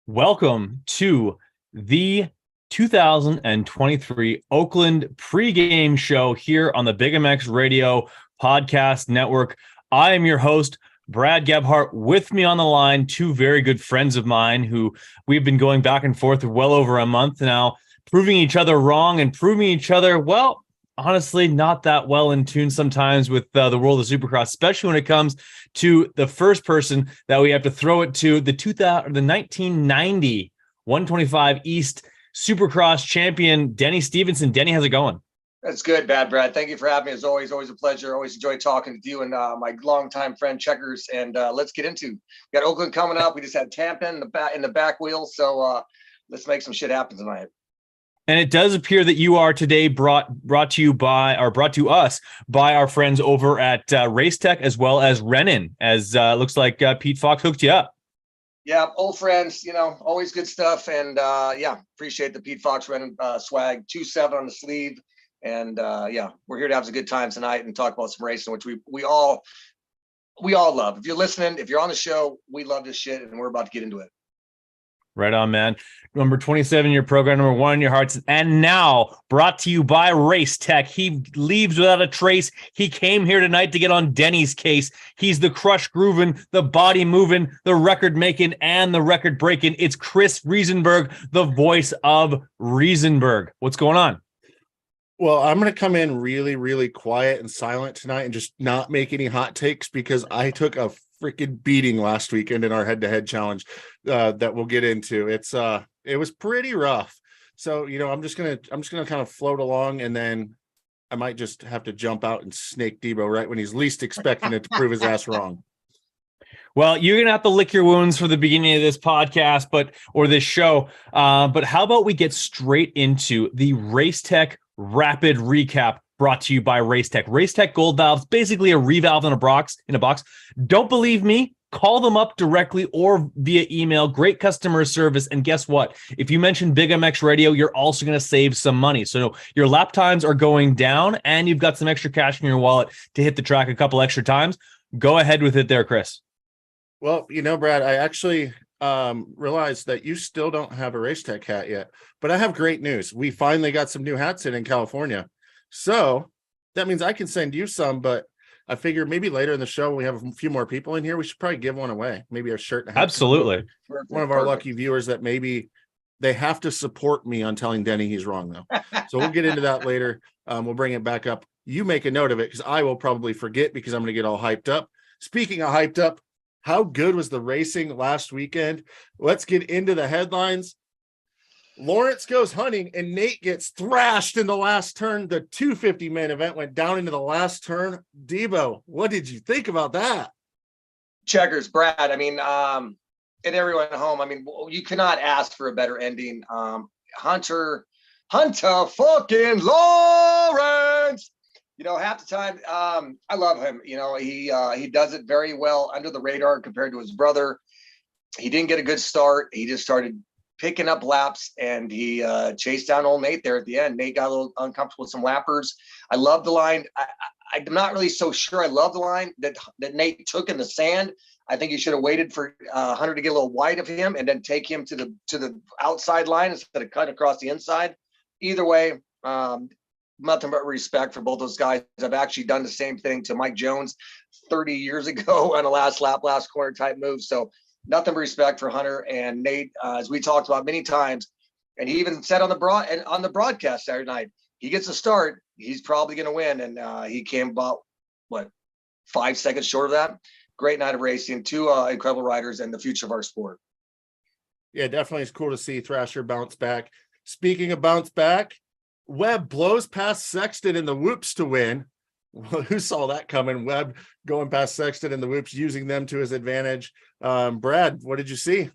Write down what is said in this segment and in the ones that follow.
Welcome to the 2023 Oakland Pre-Game Show here on the BigMX Radio Podcast Network. I am your host, Brad Gebhardt. With me on the line, two very good friends of mine who we've been going back and forth for well over a month now, proving each other wrong and proving each other, well, honestly, not that well in tune sometimes with the world of Supercross, especially when it comes to the first person that we have to throw it to, the 1990 125 East Supercross champion, Denny Stephenon. Denny, how's it going? That's good, Brad. Thank you for having me. As always a pleasure. Always enjoy talking to you and my longtime friend Checkerz. And let's get into. We got Oakland coming up. We just had Tampa in the back wheel. So let's make some shit happen tonight. And it does appear that you are today brought to us by our friends over at Racetech as well as Renin, as looks like Pete Fox hooked you up. Yeah, old friends, always good stuff. And appreciate the Pete Fox Renin swag, 2.7 on the sleeve. And we're here to have a good time tonight and talk about some racing, which we all love. If you're listening, if you're on the show, we love this shit, and we're about to get into it. Right on, man. Number 27 in your program, number 1 in your hearts. And now brought to you by Racetech. He leaves without a trace. He came here tonight to get on Denny's case. He's the crush grooving, the body moving, the record making, and the record breaking. It's Chris Riesenberg, the voice of Riesenberg. What's going on? Well, I'm going to come in really, really quiet and silent tonight and just not make any hot takes because I took a freaking beating last weekend in our head-to-head challenge that we'll get into. It was pretty rough. So, I'm just gonna kind of float along, and then I might just have to jump out and snake Debo right when he's least expecting it to prove his ass wrong. Well, you're going to have to lick your wounds for the beginning of this podcast, or this show. But how about we get straight into the Racetech Rapid Recap, brought to you by Racetech. Racetech Gold Valves, basically a revalve in a box. Don't believe me? Call them up directly or via email. Great customer service. And guess what? If you mention BigMX Radio, you're also going to save some money. So your lap times are going down and you've got some extra cash in your wallet to hit the track a couple extra times. Go ahead with it there, Chris. Well, Brad, I actually realized that you still don't have a Racetech hat yet, but I have great news. We finally got some new hats in California. So that means I can send you some, but I figure maybe later in the show, when we have a few more people in here, we should probably give one away. Maybe a shirt and a hat. Absolutely. One of our lucky viewers that maybe they have to support me on telling Denny he's wrong, though. So we'll get into that later. We'll bring it back up. You make a note of it because I will probably forget because I'm going to get all hyped up. Speaking of hyped up, how good was the racing last weekend? Let's get into the headlines. Lawrence goes hunting and Nate gets thrashed in the last turn. The 250 man event went down into the last turn. Debo, what did you think about that? Checkerz, Brad. And everyone at home. You cannot ask for a better ending. Hunter fucking Lawrence. Half the time, I love him. He does it very well under the radar compared to his brother. He didn't get a good start. He just started picking up laps, and he chased down old Nate there at the end. Nate got a little uncomfortable with some lappers. I love the line. I'm not really so sure I love the line that Nate took in the sand. I think he should have waited for Hunter to get a little wide of him and then take him to the outside line instead of cutting across the inside. Either way, nothing but respect for both those guys. I've actually done the same thing to Mike Jones 30 years ago on a last lap, last corner type move. So nothing but respect for Hunter and Nate, as we talked about many times. And he even said on the broadcast Saturday night, he gets a start, he's probably going to win. And he came about 5 seconds short of that. Great night of racing, two incredible riders and the future of our sport. Yeah, definitely. It's cool to see Thrasher bounce back. Speaking of bounce back, Webb blows past Sexton in the whoops to win. Well, who saw that coming? Webb going past Sexton in the whoops, using them to his advantage. Brad, what did you see?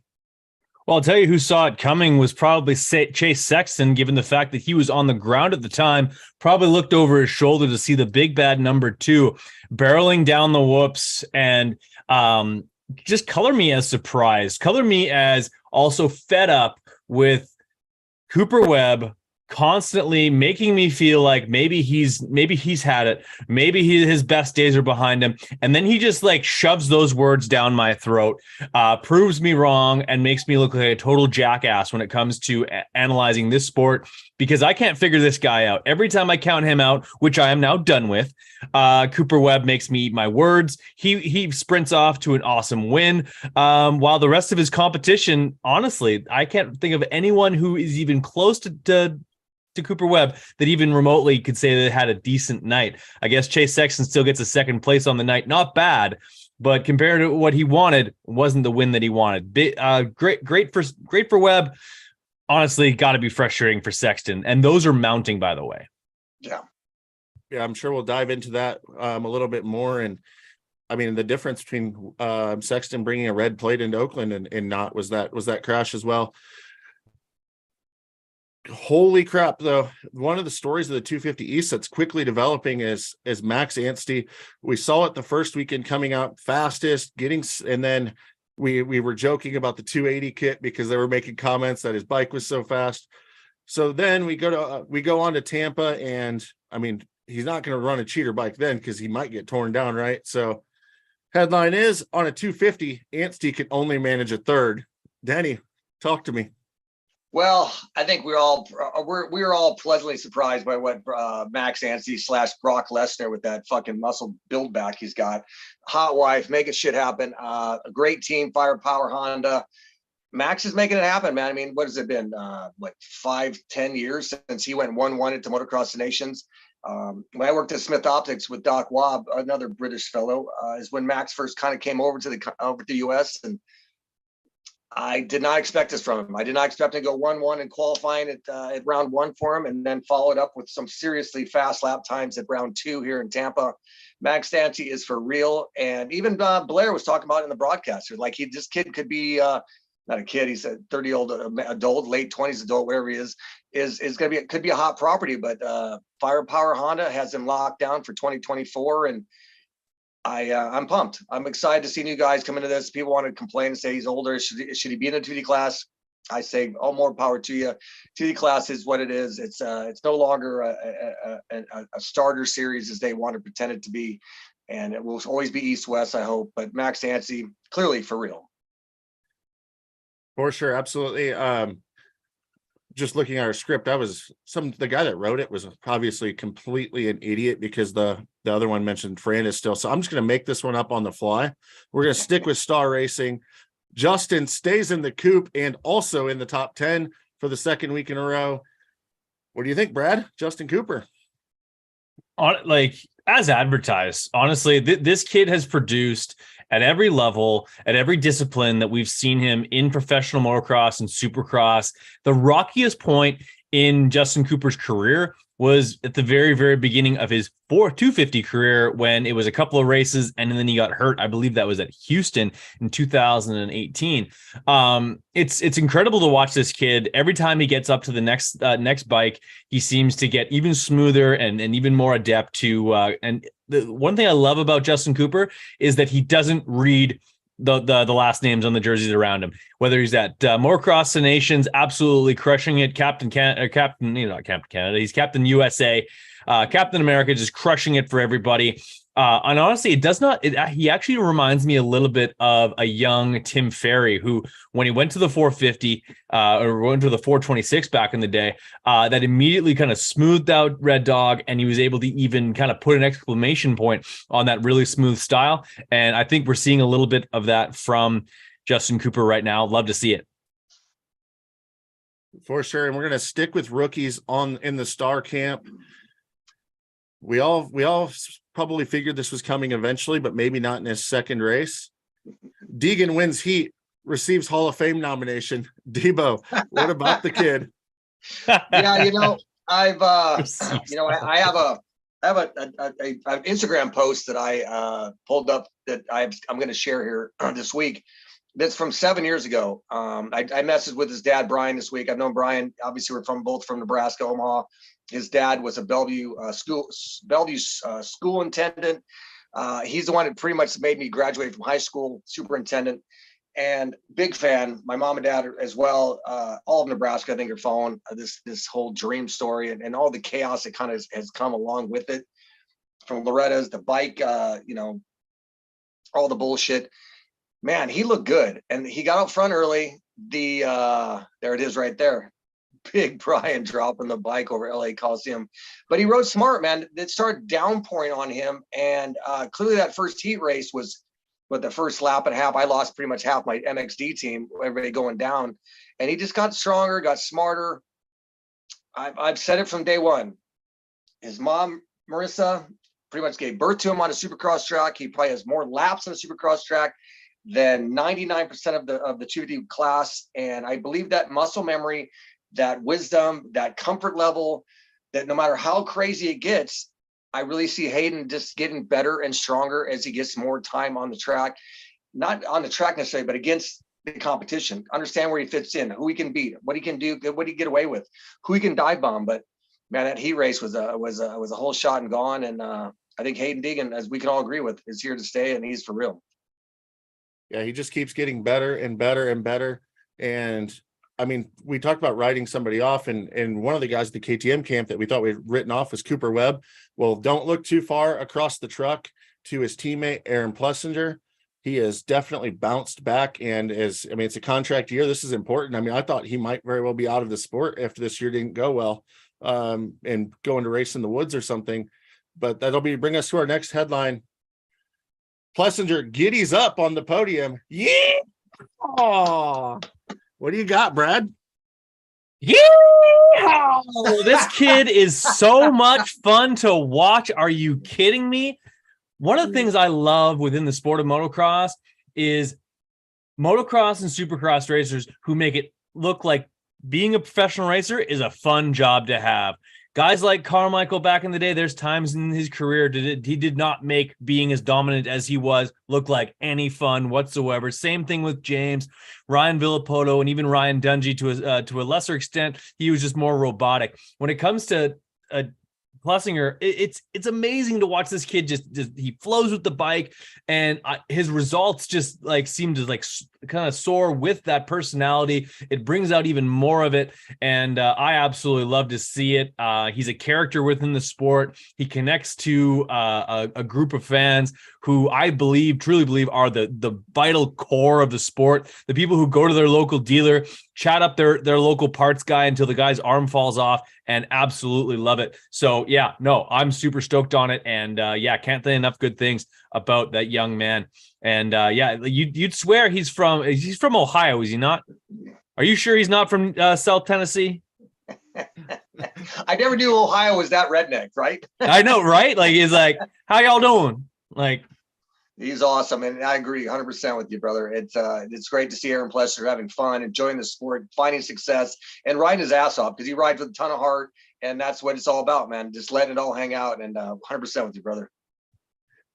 Well, I'll tell you who saw it coming was probably Chase Sexton, given the fact that he was on the ground at the time, probably looked over his shoulder to see the big bad number 2 barreling down the whoops. And just color me as surprised, color me as also fed up with Cooper Webb, constantly making me feel like maybe he's had it, maybe his best days are behind him, and then he just like shoves those words down my throat, proves me wrong, and makes me look like a total jackass when it comes to analyzing this sport, because I can't figure this guy out. Every time I count him out, which I am now done with, Cooper Webb makes me eat my words. He sprints off to an awesome win, while the rest of his competition, honestly, I can't think of anyone who is even close to Cooper Webb that even remotely could say that it had a decent night. I guess Chase Sexton still gets a second place on the night. Not bad, but compared to what he wanted, wasn't the win that he wanted. Great for Webb. Honestly, got to be frustrating for Sexton. And those are mounting, by the way. Yeah, I'm sure we'll dive into that a little bit more. And I mean, the difference between Sexton bringing a red plate into Oakland and not was that crash as well. Holy crap, though. One of the stories of the 250 East that's quickly developing is Max Anstey. We saw it the first weekend coming out fastest, and then we were joking about the 280 kit because they were making comments that his bike was so fast. So then we go on to Tampa, and I mean, he's not going to run a cheater bike then because he might get torn down, right? So headline is, on a 250, Anstey can only manage a third. Denny, talk to me. Well, I think we're all pleasantly surprised by what Max Anstey / Brock Lesnar with that fucking muscle build back he's got. Hot wife, making shit happen. A great team, Firepower Honda. Max is making it happen, man. I mean, what has it been? 5-10 years since he went 1-1 into Motocross the Nations. When I worked at Smith Optics with Doc Wobb, another British fellow, is when Max first kind of came over to the US, and I did not expect this from him. I did not expect him to go 1-1 in qualifying at round 1 for him, and then followed up with some seriously fast lap times at round 2 here in Tampa. Max Anstey is for real. And even Blair was talking about it in the broadcaster, like this kid could be not a kid, he's a 30-year-old adult, late 20s adult, whatever he is going to be, could be a hot property. But Firepower Honda has him locked down for 2024, and I'm pumped. I'm excited to see new guys come into this. People want to complain and say he's older. Should he be in a 2D class? I say, all more power to you. 2D class is what it is. It's no longer a starter series as they want to pretend it to be, and it will always be East-West, I hope. But Max Anstey, clearly for real. For sure, absolutely. Just looking at our script, the guy that wrote it was obviously completely an idiot because the other one mentioned Fran is still. So I'm just going to make this one up on the fly. We're going to stick with Star Racing. Justin stays in the coupe and also in the top 10 for the second week in a row. What do you think, Brad? Justin Cooper? Like, as advertised, honestly, this kid has produced at every level, at every discipline that we've seen him in professional motocross and supercross. The rockiest point in Justin Cooper's career was at the very, very beginning of his 250 career, when it was a couple of races and then he got hurt. I believe that was at Houston in 2018. It's incredible to watch this kid. Every time he gets up to the next bike, he seems to get even smoother and even more adept to. And the one thing I love about Justin Cooper is that he doesn't read the last names on the jerseys around him. Whether he's at Motocross the Nations, absolutely crushing it. Captain Canada. He's Captain USA, Captain America, just crushing it for everybody. And honestly, he actually reminds me a little bit of a young Tim Ferry, who, when he went to the 450 or went to the 426 back in the day, that immediately kind of smoothed out Red Dog, and he was able to even kind of put an exclamation point on that really smooth style. And I think we're seeing a little bit of that from Justin Cooper right now. Love to see it. For sure. And we're going to stick with rookies in the Star camp. We all probably figured this was coming eventually, but maybe not in his second race. Deegan wins heat, receives Hall of Fame nomination. Debo, what about the kid? Yeah, I have an Instagram post that I pulled up that I'm going to share here this week. That's from 7 years ago. I messaged with his dad, Brian, this week. I've known Brian. Obviously, we're both from Nebraska, Omaha. His dad was a Bellevue school attendant. He's the one that pretty much made me graduate from high school, superintendent. and big fan. My mom and dad as well. All of Nebraska, I think, are following this whole dream story and all the chaos that kind of has come along with it. From Loretta's, the bike, all the bullshit. Man, he looked good, and he got out front early. There it is right there. Big Brian dropping the bike over LA Coliseum, but he rode smart, man. It started downpouring on him, and clearly that first heat race was, with the first lap and a half, I lost pretty much half my MXD team, everybody going down, and he just got stronger, got smarter. I've said it from day one. His mom, Marissa, pretty much gave birth to him on a Supercross track. He probably has more laps on a Supercross track than 99% of the 250 class, and I believe that muscle memory, that wisdom, that comfort level, that no matter how crazy it gets, I really see Haiden just getting better and stronger as he gets more time on the track. Not on the track necessarily, but against the competition. Understand where he fits in, who he can beat, what he can do, what he can get away with, who he can dive bomb. But man, that heat race was a whole shot and gone. And I think Haiden Deegan, as we can all agree with, is here to stay, and he's for real. Yeah, he just keeps getting better and better and better. And I mean, we talked about writing somebody off, and one of the guys at the KTM camp that we thought we'd written off was Cooper Webb. Well, don't look too far across the truck to his teammate, Aaron Plessinger. He has definitely bounced back, and it's a contract year. This is important. I mean, I thought he might very well be out of the sport after this year didn't go well, and going to race in the woods or something. But that'll bring us to our next headline. Plessinger giddies up on the podium. Yeah. Oh. What do you got, Brad? Yeah, this kid is so much fun to watch. Are you kidding me? One of the things I love within the sport of motocross is motocross and supercross racers who make it look like being a professional racer is a fun job to have. Guys like Carmichael back in the day, there's times in his career he did not make being as dominant as he was look like any fun whatsoever. Same thing with James, Ryan Villapoto, and even Ryan Dungey to a lesser extent. He was just more robotic. When it comes to Plessinger, it's amazing to watch this kid just he flows with the bike, and his results just like seem to like kind of soar with that personality. It brings out even more of it, and I absolutely love to see it. He's a character within the sport. He connects to a group of fans who I truly believe are the vital core of the sport. The people who go to their local dealer, chat up their local parts guy until the guy's arm falls off, and absolutely love it. So yeah, no, I'm super stoked on it, and can't say enough good things about that young man. And you'd swear he's from Ohio, is he not? Are you sure he's not from South Tennessee? I never knew Ohio was that redneck, right? I know, right? Like, he's like, how y'all doing? Like, he's awesome, and I agree 100% with you, brother. It's great to see Aaron Plessinger having fun, enjoying the sport, finding success, and riding his ass off, because he rides with a ton of heart, and that's what it's all about, man. Just letting it all hang out, and 100% with you, brother.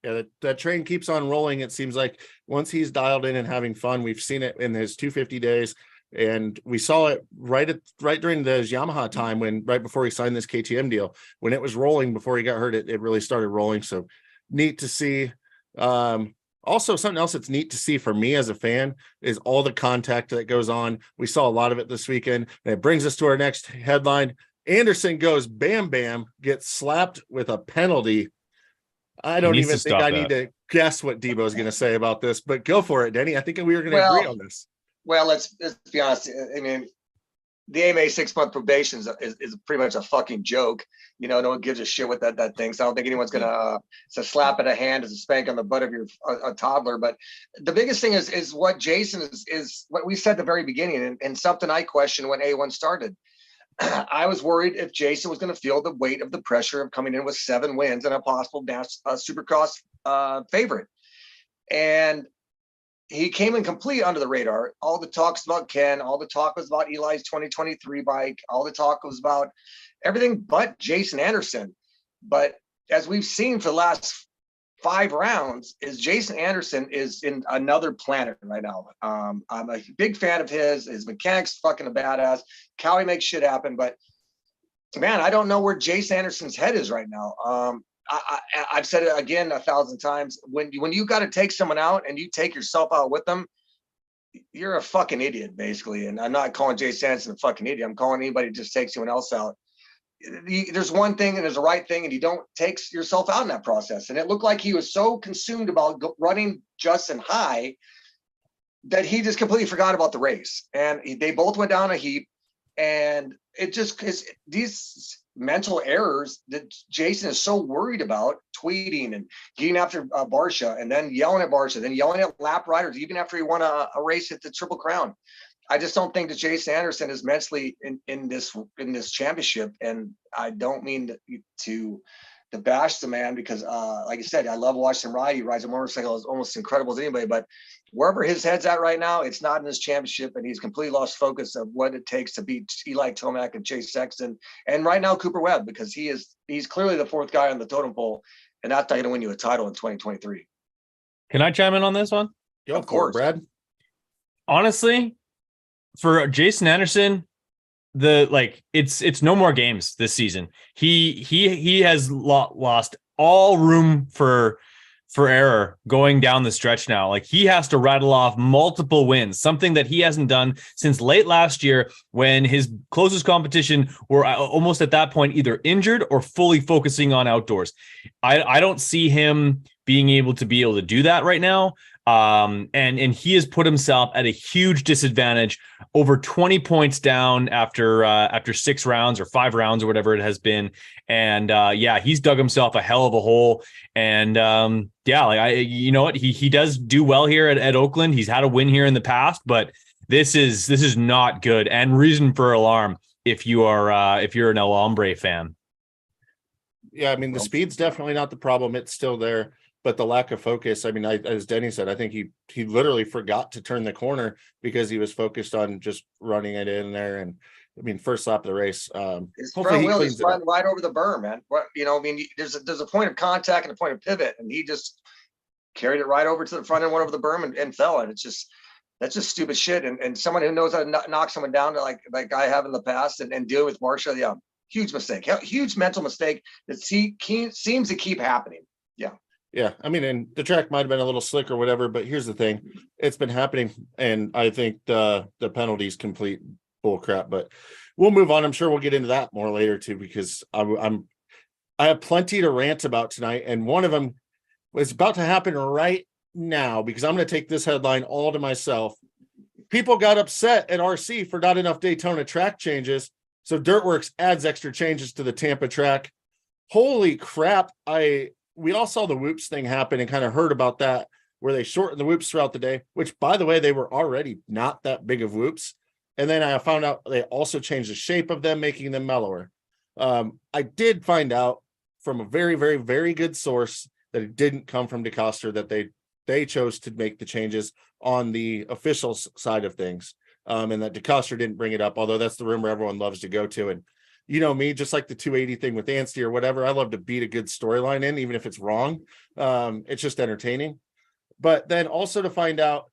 Yeah, that train keeps on rolling. It seems like once he's dialed in and having fun, we've seen it in his 250 days, and we saw it right during the Yamaha time, right before he signed this KTM deal, when it was rolling before he got hurt. It really started rolling. So neat to see. Also, something else that's neat to see for me as a fan is all the contact that goes on. We saw a lot of it this weekend, and it brings us to our next headline. Anderson goes bam bam, gets slapped with a penalty. I don't even think I need to guess what Debo is going to say about this, but go for it, Denny. I think we were going to agree on this. Well, let's be honest. I mean, the AMA 6-month probation is pretty much a fucking joke. No one gives a shit with that thing. So I don't think anyone's gonna. It's a slap in the hand, it's a spank on the butt of a toddler. But the biggest thing is what Jason is what we said at the very beginning, and something I questioned when A1 started. I was worried if Jason was going to feel the weight of the pressure of coming in with 7 wins and a possible Supercross favorite, and he came in complete under the radar. All the talks about Ken, all the talk was about Eli's 2023 bike, all the talk was about everything but Jason Anderson. But as we've seen for the last 5 rounds, is Jason Anderson is in another planet right now. I'm a big fan of his mechanics, fucking a badass. Cowie makes shit happen, but man, I don't know where Jason Anderson's head is right now. I've said it again 1,000 times. When you got to take someone out and you take yourself out with them, you're a fucking idiot, basically. And I'm not calling Jay Sanderson a fucking idiot. I'm calling anybody who just takes anyone else out. There's one thing and there's a right thing, and you don't take yourself out in that process. And it looked like he was so consumed about running Justin high that he just completely forgot about the race. And they both went down a heap. And it just is these mental errors that Jason is so worried about, tweeting and getting after Barcia, and then yelling at Barcia, then yelling at lap riders, even after he won a race at the Triple Crown. I just don't think that Jason Anderson is mentally in this championship. And I don't mean to bash the man, because like I said, I love watching him ride. He rides a motorcycle as almost incredible as anybody, but wherever his head's at right now, it's not in this championship, and he's completely lost focus of what it takes to beat Eli Tomac and Chase Sexton, and right now Cooper Webb, because he's clearly the fourth guy on the totem pole, and that's not going to win you a title in 2023. Can I chime in on this one? Yeah, of course, Brad. Honestly, for Jason Anderson, it's no more games this season. He has lost all room for error going down the stretch now. Like, he has to rattle off multiple wins, something that he hasn't done since late last year, when his closest competition were almost at that point either injured or fully focusing on outdoors. I don't see him being able to do that right now. And he has put himself at a huge disadvantage, over 20 points down after 6 rounds or 5 rounds or whatever it has been. And he's dug himself a hell of a hole. And you know what? He does do well here at Oakland. He's had a win here in the past, but this is not good, and reason for alarm if you're an El Hombre fan. Yeah, I mean, the speed's definitely not the problem. It's still there. But the lack of focus, I mean, as Denny said, I think he literally forgot to turn the corner because he was focused on just running it in there. And I mean, first lap of the race, his front wheel is right over the berm, man. I mean, there's a point of contact and a point of pivot, and he just carried it right over to the front and went over the berm and fell. And that's just stupid shit. And someone who knows how to knock someone down, like I have in the past, and deal with Barcia, yeah, huge mistake, huge mental mistake that seems to keep happening. Yeah. Yeah, I mean, and the track might have been a little slick or whatever, but here's the thing: it's been happening, and I think the penalty's complete bull crap. But we'll move on. I'm sure we'll get into that more later too, because I have plenty to rant about tonight, and one of them is about to happen right now, because I'm going to take this headline all to myself. People got upset at RC for not enough Daytona track changes, so Dirtworks adds extra changes to the Tampa track. Holy crap! We all saw the whoops thing happen and kind of heard about that, where they shortened the whoops throughout the day, which, by the way, they were already not that big of whoops. And then I found out they also changed the shape of them, making them mellower. I did find out from a very, very, very good source that it didn't come from DeCoster, that they chose to make the changes on the official side of things, and that DeCoster didn't bring it up, although that's the rumor everyone loves to go to. And you know me, just like the 280 thing with Anstey or whatever, I love to beat a good storyline in, even if it's wrong. It's just entertaining. But then also to find out,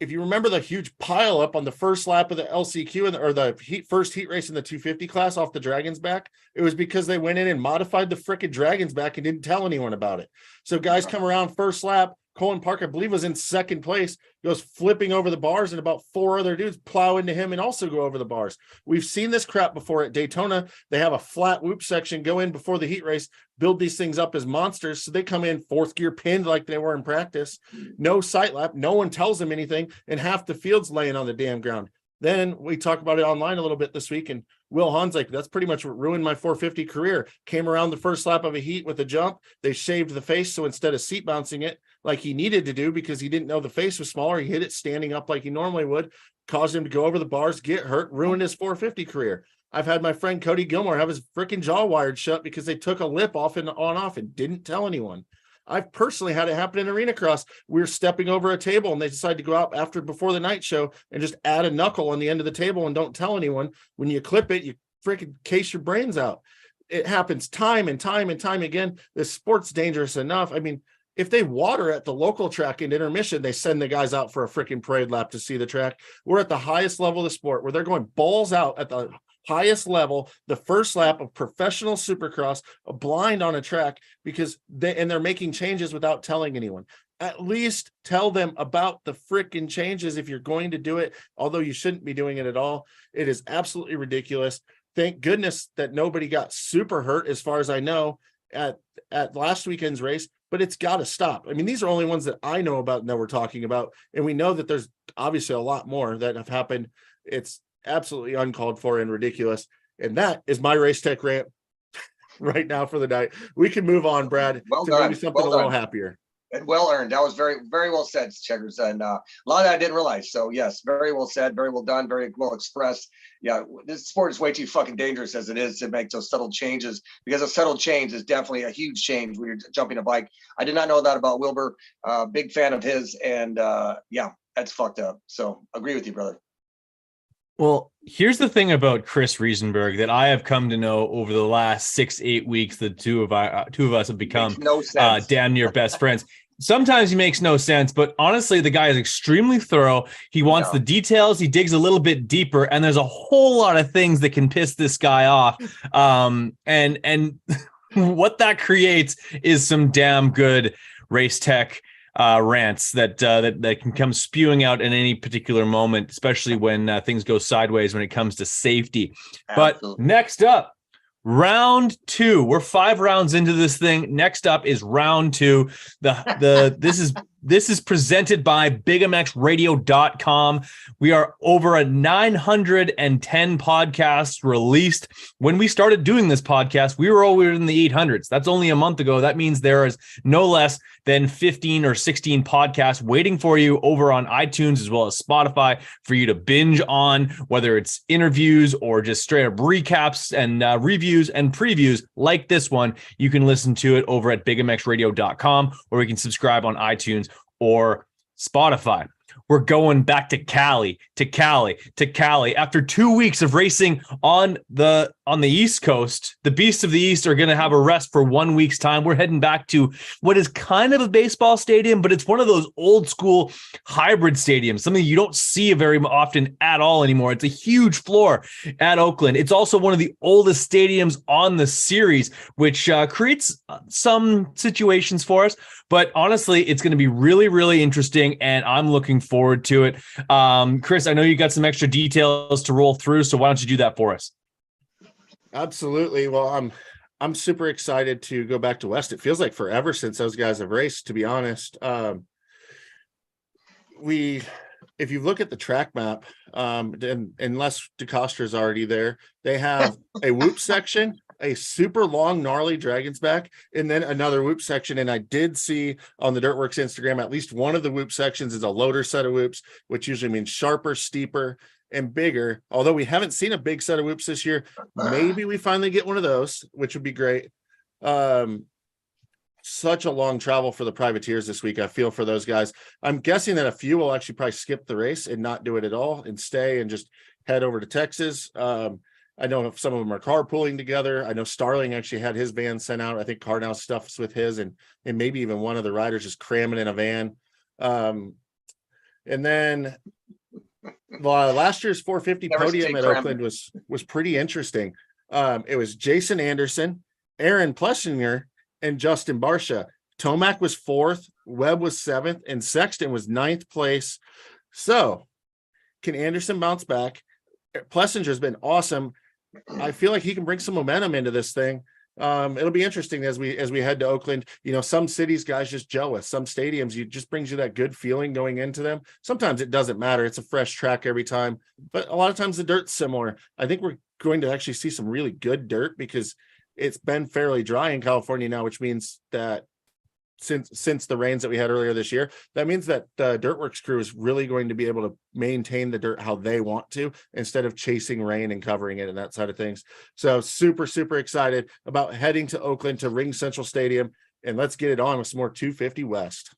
if you remember the huge pile up on the first lap of the LCQ or the first heat race in the 250 class off the Dragon's Back, it was because they went in and modified the frickin' Dragon's Back and didn't tell anyone about it. So guys come around first lap, Colin Park, I believe, was in second place, goes flipping over the bars, and about 4 other dudes plow into him and also go over the bars. We've seen this crap before at Daytona. They have a flat whoop section, go in before the heat race, build these things up as monsters. So they come in 4th gear pinned like they were in practice. No sight lap. No one tells them anything. And half the field's laying on the damn ground. Then we talk about it online a little bit this week, and Will Hahn's like, that's pretty much what ruined my 450 career. Came around the first lap of a heat with a jump. They shaved the face, so instead of seat bouncing it like he needed to do because he didn't know the face was smaller, he hit it standing up like he normally would, caused him to go over the bars, get hurt, ruined his 450 career. I've had my friend Cody Gilmore have his freaking jaw wired shut because they took a lip off and off and didn't tell anyone. I've personally had it happen in arena cross. We were stepping over a table and they decided to go out before the night show and just add a knuckle on the end of the table and don't tell anyone. When you clip it, you freaking case your brains out. It happens time and time and time again. This sport's dangerous enough. I mean, if they water at the local track in intermission, they send the guys out for a freaking parade lap to see the track. We're at the highest level of the sport where they're going balls out at the highest level, the first lap of professional supercross, a blind on a track, because they're making changes without telling anyone. at least tell them about the freaking changes if you're going to do it, although you shouldn't be doing it at all. It is absolutely ridiculous. Thank goodness that nobody got super hurt, as far as I know, at last weekend's race, but it's got to stop. I mean, these are only ones that I know about and that we're talking about, and we know that there's obviously a lot more that have happened. It's absolutely uncalled for and ridiculous. And that is my race tech rant right now for the night. We can move on, Brad, to maybe something a little happier. And well earned. That was very, very well said, Checkerz. And a lot of that I didn't realize. So yes, very well said, very well done, very well expressed. Yeah, this sport is way too fucking dangerous as it is to make those subtle changes, because a subtle change is definitely a huge change when you're jumping a bike. I did not know that about Wilbur. Big fan of his, and yeah, that's fucked up. So agree with you, brother. Well, here's the thing about Chris Riesenberg that I have come to know over the last 6-8 weeks. The two of us have become damn near best friends. Sometimes he makes no sense, but honestly, the guy is extremely thorough. He wants the details. He digs a little bit deeper, and there's a whole lot of things that can piss this guy off. And what that creates is some damn good race tech rants that can come spewing out in any particular moment, especially when things go sideways when it comes to safety. Absolutely. But next up, round 2. We're 5 rounds into this thing. Next up is round 2. This is presented by BigMXRadio.com. We are over 910 podcasts released. When we started doing this podcast, we were over in the 800s. That's only a month ago. That means there is no less than 15 or 16 podcasts waiting for you over on iTunes as well as Spotify for you to binge on, whether it's interviews or just straight up recaps and reviews and previews like this one. You can listen to it over at BigMXRadio.com, or you can subscribe on iTunes or Spotify. We're going back to Cali. After 2 weeks of racing on the East Coast, the Beasts of the East are going to have a rest for 1 week's time. We're heading back to what is kind of a baseball stadium, but it's one of those old school hybrid stadiums, something you don't see very often at all anymore. It's a huge floor at Oakland. It's also one of the oldest stadiums on the series, which creates some situations for us. But honestly, it's going to be really, really interesting, and I'm looking forward to it. Chris, I know you got some extra details to roll through, so why don't you do that for us? Absolutely. Well, I'm super excited to go back to West. It feels like forever since those guys have raced, to be honest. If you look at the track map, and unless DeCoster is already there, they have a whoop section, a super long, gnarly Dragon's Back, and then another whoop section. And I did see on the Dirtworks Instagram, at least one of the whoop sections is a loader set of whoops, which usually means sharper, steeper, and bigger. Although we haven't seen a big set of whoops this year, maybe we finally get one of those, which would be great. Such a long travel for the privateers this week. I feel for those guys. I'm guessing that a few will actually probably skip the race and not do it at all and stay and just head over to Texas. I know some of them are carpooling together. I know Starling actually had his van sent out. I think Cardinal stuffs with his, and maybe even one of the riders just cramming in a van. And then last year's 450 podium at Oakland was pretty interesting. It was Jason Anderson, Aaron Plessinger, and Justin Barsha. Tomac was 4th, Webb was 7th, and Sexton was 9th place. So can Anderson bounce back? Plessinger's been awesome. I feel like he can bring some momentum into this thing. It'll be interesting as we head to Oakland. You know, some cities guys just gel with, some stadiums you just brings you that good feeling going into them. Sometimes it doesn't matter. It's a fresh track every time, but a lot of times the dirt's similar. I think we're going to actually see some really good dirt because it's been fairly dry in California now, which means that since the rains that we had earlier this year, that means that the Dirtworks crew is really going to be able to maintain the dirt how they want to, instead of chasing rain and covering it and that side of things. So super, super excited about heading to Oakland to Ring Central Stadium, and let's get it on with some more 250 West.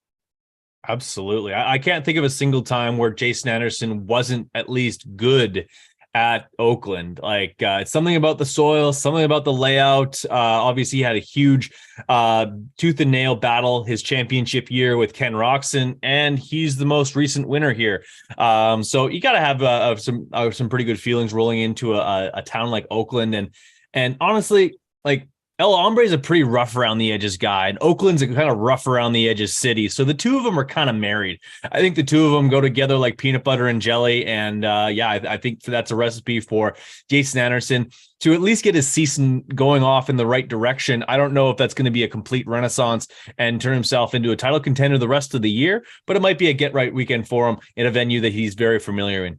Absolutely. I can't think of a single time where Jason Anderson wasn't at least good at Oakland. Like it's something about the soil, something about the layout. Obviously he had a huge tooth and nail battle his championship year with Ken Roczen, and he's the most recent winner here. So you got to have some pretty good feelings rolling into a town like Oakland. And honestly, like El Hombre is a pretty rough around the edges guy, and Oakland's a kind of rough around the edges city. So the two of them are kind of married. I think the two of them go together like peanut butter and jelly. And I think that's a recipe for Jason Anderson to at least get his season going off in the right direction. I don't know if that's going to be a complete renaissance and turn himself into a title contender the rest of the year, but it might be a get right weekend for him in a venue that he's very familiar in.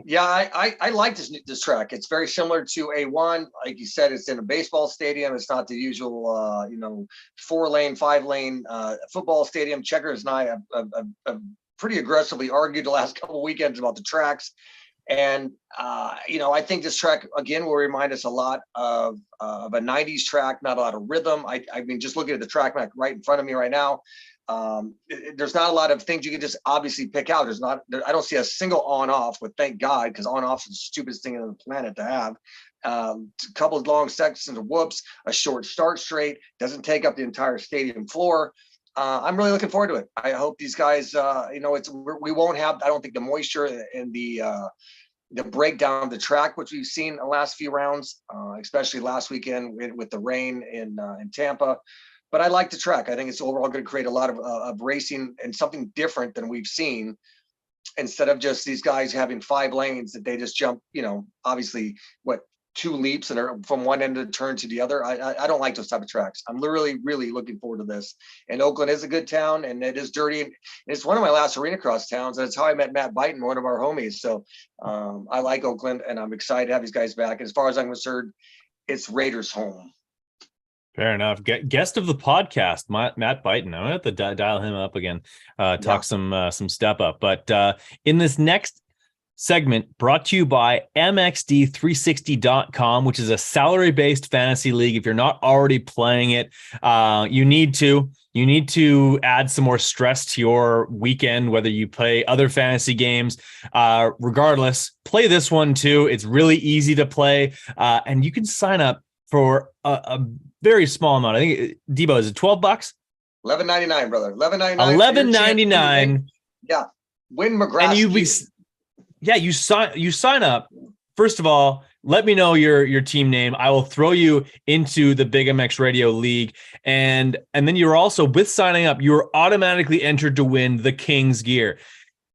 Yeah, I like this track. It's very similar to A1. Like you said, it's in a baseball stadium. It's not the usual, 4-lane, 5-lane football stadium. Checkerz and I have pretty aggressively argued the last couple of weekends about the tracks. And, I think this track, again, will remind us a lot of a 90s track, not a lot of rhythm. I mean, just looking at the track right in front of me right now, there's not a lot of things you can just obviously pick out. I don't see a single on-off, but thank God, because on-off is the stupidest thing on the planet to have. A couple of long sections of whoops, a short start straight, doesn't take up the entire stadium floor. I'm really looking forward to it. I hope these guys, we won't have, I don't think, the moisture and the breakdown of the track, which we've seen the last few rounds, especially last weekend with the rain in Tampa. But I like the track. I think it's overall going to create a lot of racing and something different than we've seen, instead of just these guys having 5 lanes that they just jump, obviously, 2 leaps and are from one end of the turn to the other. I don't like those type of tracks. I'm literally really looking forward to this. And Oakland is a good town, and it is dirty. And it's one of my last arena cross towns. And it's how I met Matt Byton, one of our homies. So I like Oakland, and I'm excited to have these guys back. And as far as I'm concerned, it's Raiders home. Fair enough. Guest of the podcast, Matt Byton. I'm gonna have to dial him up again. Talk some step up. But in this next segment, brought to you by MXD360.com, which is a salary-based fantasy league. If you're not already playing it, you need to. You need to add some more stress to your weekend, whether you play other fantasy games. Regardless, play this one too. It's really easy to play, and you can sign up for a very small amount. I think, Debo, is it $12? $11.99, brother. $11.99. $11.99. Yeah. Win McGrath. And you sign up. First of all, let me know your team name. I will throw you into the BigMX Radio League. And then you're also, with signing up, you're automatically entered to win the King's gear.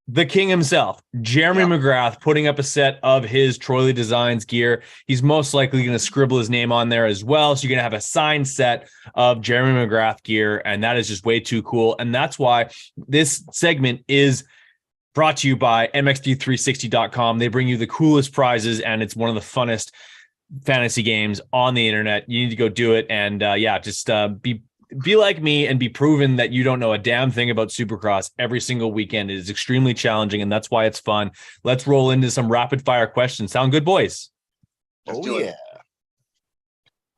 The King himself, Jeremy McGrath, putting up a set of his Troy Designs gear. He's most likely going to scribble his name on there as well. So you're going to have a signed set of Jeremy McGrath gear, and that is just way too cool. And that's why this segment is brought to you by MXD360.com. They bring you the coolest prizes, and it's one of the funnest fantasy games on the internet. You need to go do it, and just be like me and be proven that you don't know a damn thing about Supercross every single weekend. It is extremely challenging, and that's why it's fun. Let's roll into some rapid fire questions. Sound good, boys? Oh, yeah.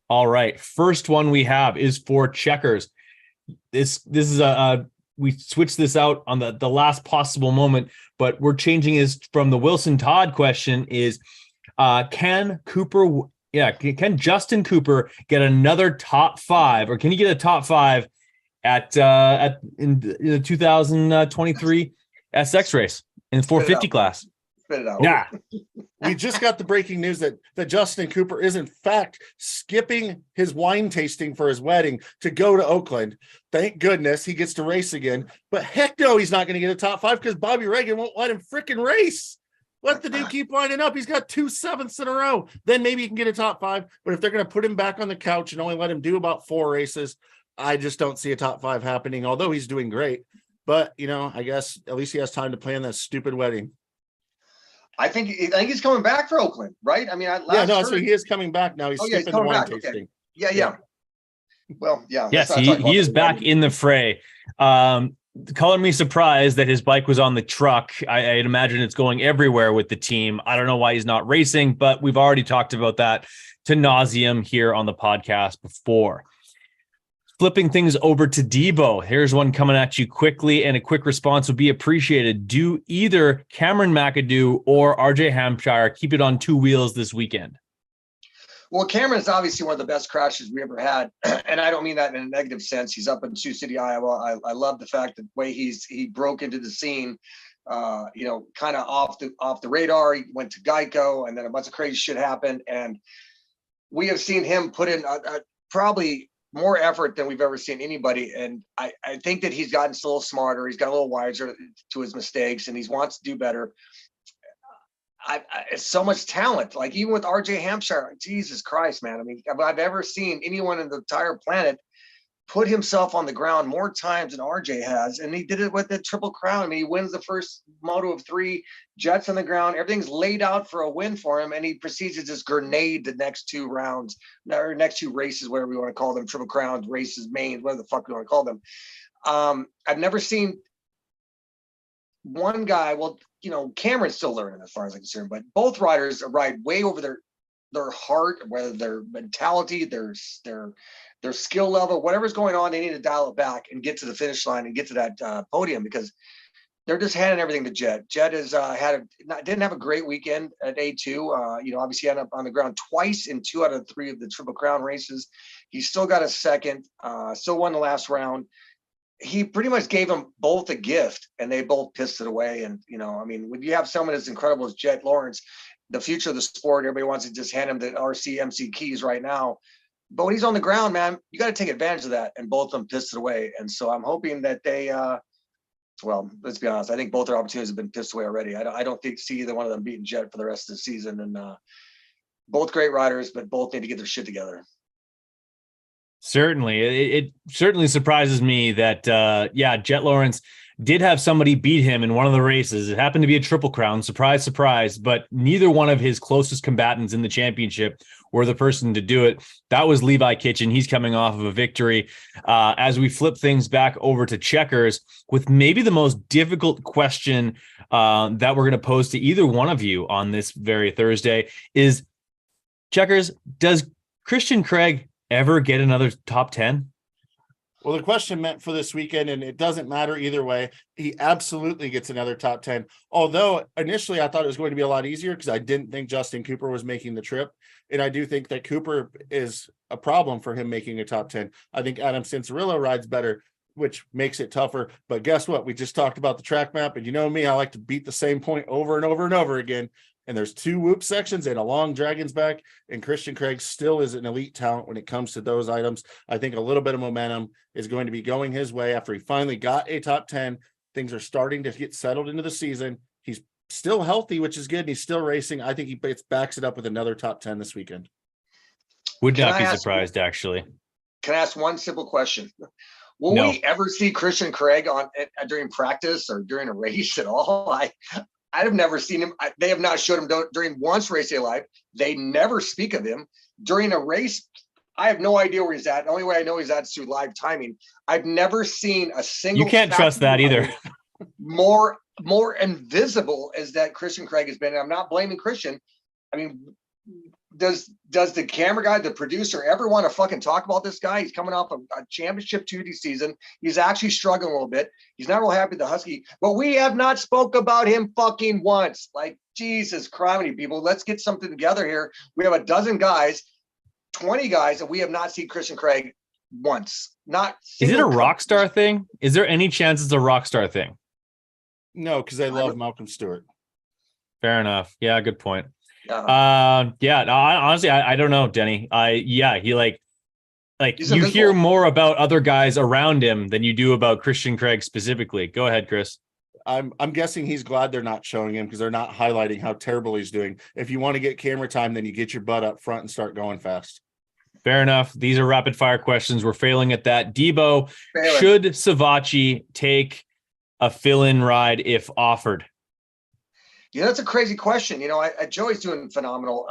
All right. First one we have is for Checkerz. This is we switched this out on the last possible moment, but we're changing is from the Wilson Todd question is, can Justin Cooper get another top 5, or can he get a top 5 in the 2023 SX race in 450 class? Spit it out. Yeah. We just got the breaking news that Justin Cooper is in fact skipping his wine tasting for his wedding to go to Oakland. Thank goodness he gets to race again. But heck no, he's not going to get a top 5 because Bobby Reagan won't let him freaking race. Let the dude keep lining up. He's got 2 7ths in a row. Then maybe he can get a top 5. But if they're going to put him back on the couch and only let him do about 4 races, I just don't see a top 5 happening, although he's doing great. But, I guess at least he has time to plan that stupid wedding. I think he's coming back for Oakland, right? I mean, so he is coming back now. He's skipping the wine tasting. Okay. Yeah. Well, yeah. Yes, he is back in the fray. Color me surprised that his bike was on the truck. I'd imagine it's going everywhere with the team. I don't know why he's not racing, but we've already talked about that to nauseum here on the podcast before. Flipping things over to Debo. Here's one coming at you quickly, and a quick response would be appreciated. Do either Cameron McAdoo or RJ Hampshire keep it on 2 wheels this weekend? Well, Cameron is obviously one of the best crashes we ever had, and I don't mean that in a negative sense. He's up in Sioux City, Iowa. I love the fact that the way he broke into the scene, kind of off the radar. He went to Geico, and then a bunch of crazy shit happened, and we have seen him put in probably more effort than we've ever seen anybody. And I think that he's gotten a little smarter. He's got a little wiser to his mistakes, and he wants to do better. It's so much talent. Like even with RJ Hampshire, Jesus Christ, man. I mean, if I've ever seen anyone in the entire planet put himself on the ground more times than RJ has, and he did it with the Triple Crown. I mean, he wins the first moto of 3, Jett's on the ground, everything's laid out for a win for him, and he proceeds to just grenade the next 2 rounds, or next 2 races, whatever we want to call them, Triple Crowns, races, mains, whatever the fuck we want to call them. I've never seen one guy, well, you know, Cameron's still learning as far as I'm concerned, but both riders ride way over their heart, whether their mentality, their skill level, whatever's going on, they need to dial it back and get to the finish line and get to that podium, because they're just handing everything to Jett. Jett has didn't have a great weekend at A2. You know, obviously ended up on the ground twice in 2 out of 3 of the Triple Crown races. He still got a second, still won the last round. He pretty much gave them both a gift, and they both pissed it away. And, you know, I mean, when you have someone as incredible as Jett Lawrence, the future of the sport, everybody wants to just hand him the RC keys right now. But when he's on the ground, man, you got to take advantage of that. And both of them pissed it away. And so I'm hoping that they, well, let's be honest, I think both their opportunities have been pissed away already. I don't see either one of them beating Jett for the rest of the season. And both great riders, but both need to get their shit together. Certainly. It certainly surprises me that, Jett Lawrence did have somebody beat him in one of the races. It happened to be a Triple Crown, surprise, surprise, but neither one of his closest combatants in the championship were the person to do it. That was Levi Kitchen. He's coming off of a victory. As we flip things back over to Checkerz, with maybe the most difficult question that we're going to pose to either one of you on this very Thursday is, Checkerz, does Christian Craig ever get another top 10? Well, the question meant for this weekend, and it doesn't matter either way, he absolutely gets another top 10. Although initially I thought it was going to be a lot easier because I didn't think Justin Cooper was making the trip. And I do think that Cooper is a problem for him making a top 10. I think Adam Cincerillo rides better, which makes it tougher. But guess what? We just talked about the track map, and you know me, I like to beat the same point over and over and over again. And there's 2 whoop sections and a long dragon's back, and Christian Craig still is an elite talent when it comes to those items. I think a little bit of momentum is going to be going his way after he finally got a top 10. Things are starting to get settled into the season. He's still healthy, which is good. And he's still racing. I think he backs it up with another top 10 this weekend. Would not be surprised, actually. Can I ask one simple question? Will we ever see Christian Craig during practice or during a race at all? I have never seen him. They have not showed him during once race day live. They never speak of him during a race. I have no idea where he's at. The only way I know he's at is through live timing. I've never seen a single. You can't trust that either. More invisible as that Christian Craig has been. And I'm not blaming Christian. I mean, does the camera guy, the producer, ever want to fucking talk about this guy? He's coming off a championship 2D season. He's actually struggling a little bit. He's not real happy with the Husky, but we have not spoke about him fucking once. Like, Jesus Christ, people, let's get something together here. We have a dozen guys, 20 guys, and we have not seen Christian Craig once. Is it a rock star thing? Is there any chance it's a rock star thing? No, because I love Malcolm Stewart. Fair enough. Yeah, good point. Honestly, I don't know, Denny. He you hear more about other guys around him than you do about Christian Craig specifically. Go ahead, Chris. I'm guessing he's glad they're not showing him because they're not highlighting how terrible he's doing. If you want to get camera time, then you get your butt up front and start going fast. Fair enough. These are rapid fire questions. We're failing at that. Debo, should Savachi take a fill-in ride if offered? Yeah, that's a crazy question. You know, Joey's doing phenomenal.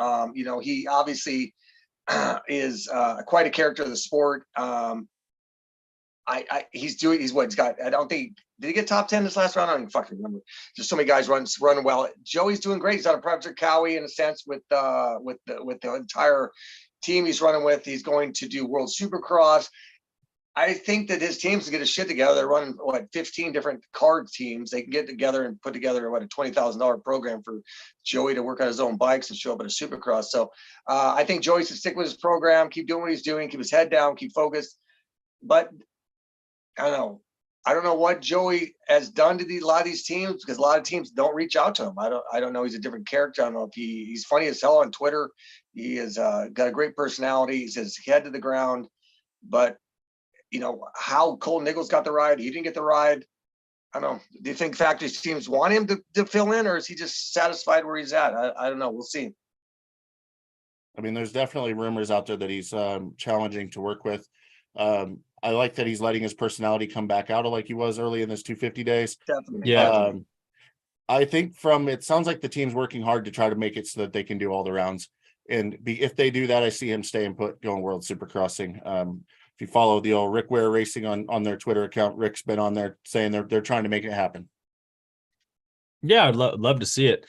He obviously is quite a character of the sport. He's got, I don't think, did he get top 10 this last round? I don't even fucking remember. Just so many guys running well. Joey's doing great. He's on a Project Cowie in a sense with the entire team he's running with. He's going to do World Supercross. I think that his teams get his shit together. They're running 15 different card teams. They can get together and put together a $20,000 program for Joey to work on his own bikes and show up at a Supercross. So I think Joey should stick with his program, keep doing what he's doing, keep his head down, keep focused. But I don't know what Joey has done to a lot of these teams, because a lot of teams don't reach out to him. I don't know. He's a different character. I don't know if he's funny as hell on Twitter. He has got a great personality. He's his head to the ground. But, how Colton Nichols got the ride, he didn't get the ride. I don't know. Do you think factory teams want him to fill in, or is he just satisfied where he's at? I don't know. We'll see. I mean, there's definitely rumors out there that he's challenging to work with. I like that he's letting his personality come back out like he was early in this 250 days. Definitely. Yeah. I think it sounds like the team's working hard to try to make it so that they can do all the rounds. And if they do that, I see him staying put, going World Supercrossing. If you follow the old Rick Ware Racing on their Twitter account, Rick's been on there saying they're trying to make it happen. Yeah, I'd love to see it.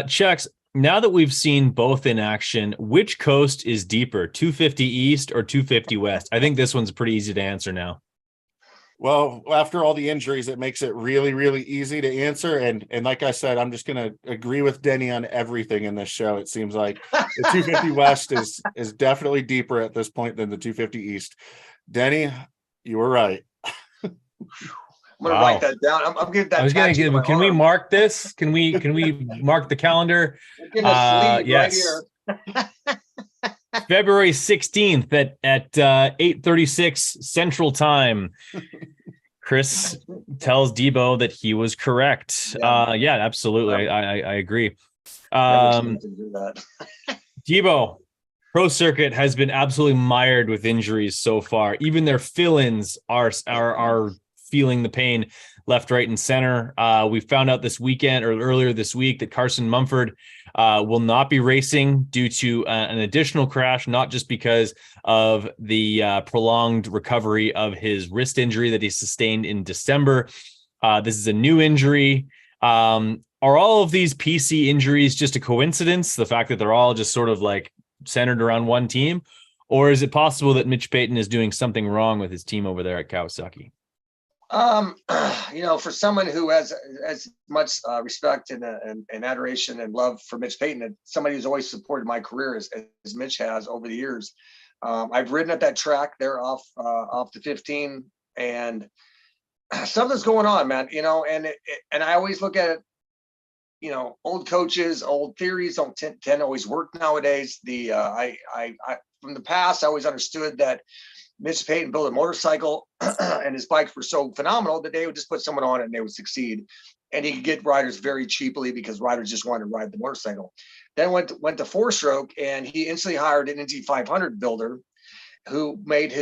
Checks, now that we've seen both in action, which coast is deeper, 250 East or 250 West? I think this one's pretty easy to answer now. Well, after all the injuries, it makes it really, really easy to answer. And like I said, I'm just going to agree with Denny on everything in this show. It seems like the 250 West is definitely deeper at this point than the 250 East. Denny, you were right. I'm going to write that down. I'm getting that. I was going to give. Can we mark this? Can we mark the calendar? Yes. Right here. February 16th at 8:36 Central Time. Chris tells Debo that he was correct. Yeah, absolutely. I agree. Debo, Pro Circuit has been absolutely mired with injuries so far. Even their fill-ins are feeling the pain left, right, and center. We found out this weekend or earlier this week that Carson Mumford will not be racing due to an additional crash, not just because of the prolonged recovery of his wrist injury that he sustained in December. This is a new injury. Are all of these PC injuries just a coincidence? The fact that they're all just sort of like centered around one team? Or is it possible that Mitch Payton is doing something wrong with his team over there at Kawasaki? For someone who has as much respect and adoration and love for Mitch Payton, and somebody who's always supported my career as Mitch has over the years, I've ridden at that track there off the 15, and something's going on, man. And I always look at it. Old coaches, old theories don't tend to always work nowadays. I from the past, I always understood that Mitch Payton built a motorcycle and his bikes were so phenomenal that they would just put someone on it and they would succeed. And he could get riders very cheaply because riders just wanted to ride the motorcycle. Then went to four-stroke, and he instantly hired an NG 500 builder who made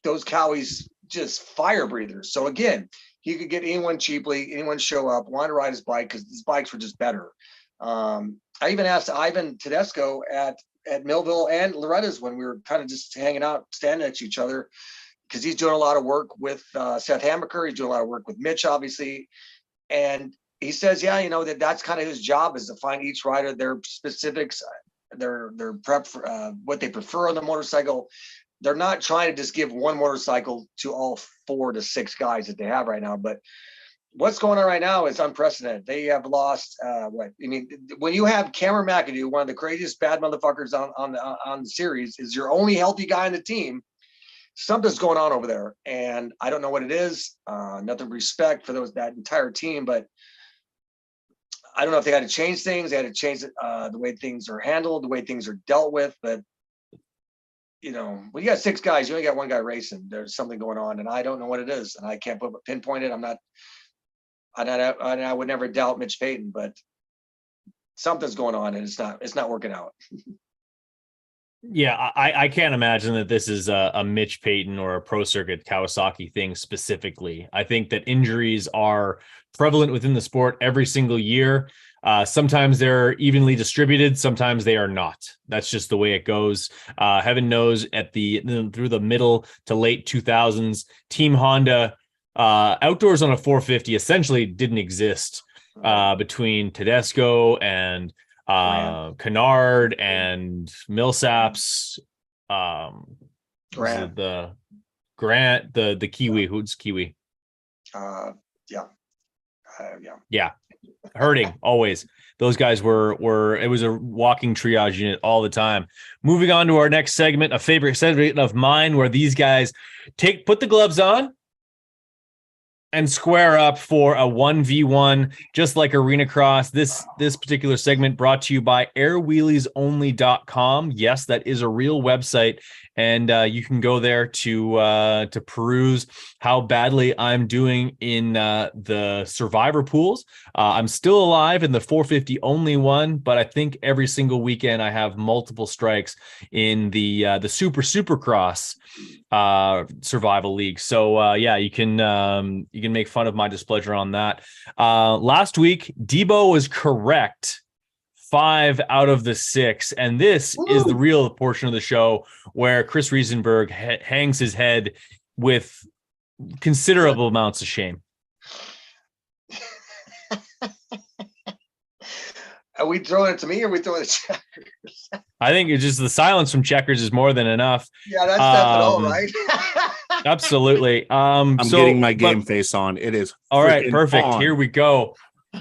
those Cowies just fire breathers. So again, he could get anyone cheaply, anyone show up, want to ride his bike because his bikes were just better. I even asked Ivan Tedesco at Millville and Loretta's when we were kind of just hanging out, standing next to each other, because he's doing a lot of work with Seth Hammaker. He's doing a lot of work with Mitch, obviously. And he says, that's kind of his job, is to find each rider, their specifics, their prep for what they prefer on the motorcycle. They're not trying to just give one motorcycle to all 4 to 6 guys that they have right now. But what's going on right now is unprecedented. They have lost when you have Cameron McAdoo, one of the craziest bad motherfuckers on the series, is your only healthy guy on the team. Something's going on over there, and I don't know what it is. Nothing respect for that entire team, but I don't know if they had to change things. They had to change the way things are handled, the way things are dealt with. But when you got 6 guys, you only got 1 guy racing. There's something going on, and I don't know what it is, and I can't pinpoint it. I would never doubt Mitch Payton, but something's going on, and it's not working out. Yeah, I can't imagine that this is a Mitch Payton or a Pro Circuit Kawasaki thing specifically. I think that injuries are prevalent within the sport every single year. Sometimes they're evenly distributed, sometimes they are not. That's just the way it goes. Heaven knows through the middle to late 2000s, Team Honda outdoors on a 450 essentially didn't exist between Tedesco and Kennard and Millsaps, Grant, the Kiwi. Who's Kiwi? Yeah. Hurting always. Those guys were it was a walking triage unit all the time. Moving on to our next segment, a favorite segment of mine, where these guys put the gloves on and square up for a 1v1, just like Arena Cross. This particular segment brought to you by airwheeliesonly.com. Yes, that is a real website, and you can go there to peruse how badly I'm doing in the survivor pools. I'm still alive in the 450 only one, but I think every single weekend I have multiple strikes in the Supercross survival league. So yeah, you can make fun of my displeasure on that. Last week Debo was correct 5 out of the 6, and this is the real portion of the show where Chris Riesenberg hangs his head with considerable amounts of shame. Are we throwing it to me or are we throwing it to Checkerz? I think it's just the silence from Checkerz is more than enough. Yeah, that's all right. Absolutely. I'm getting my game face on. It is all right. Perfect. On. Here we go.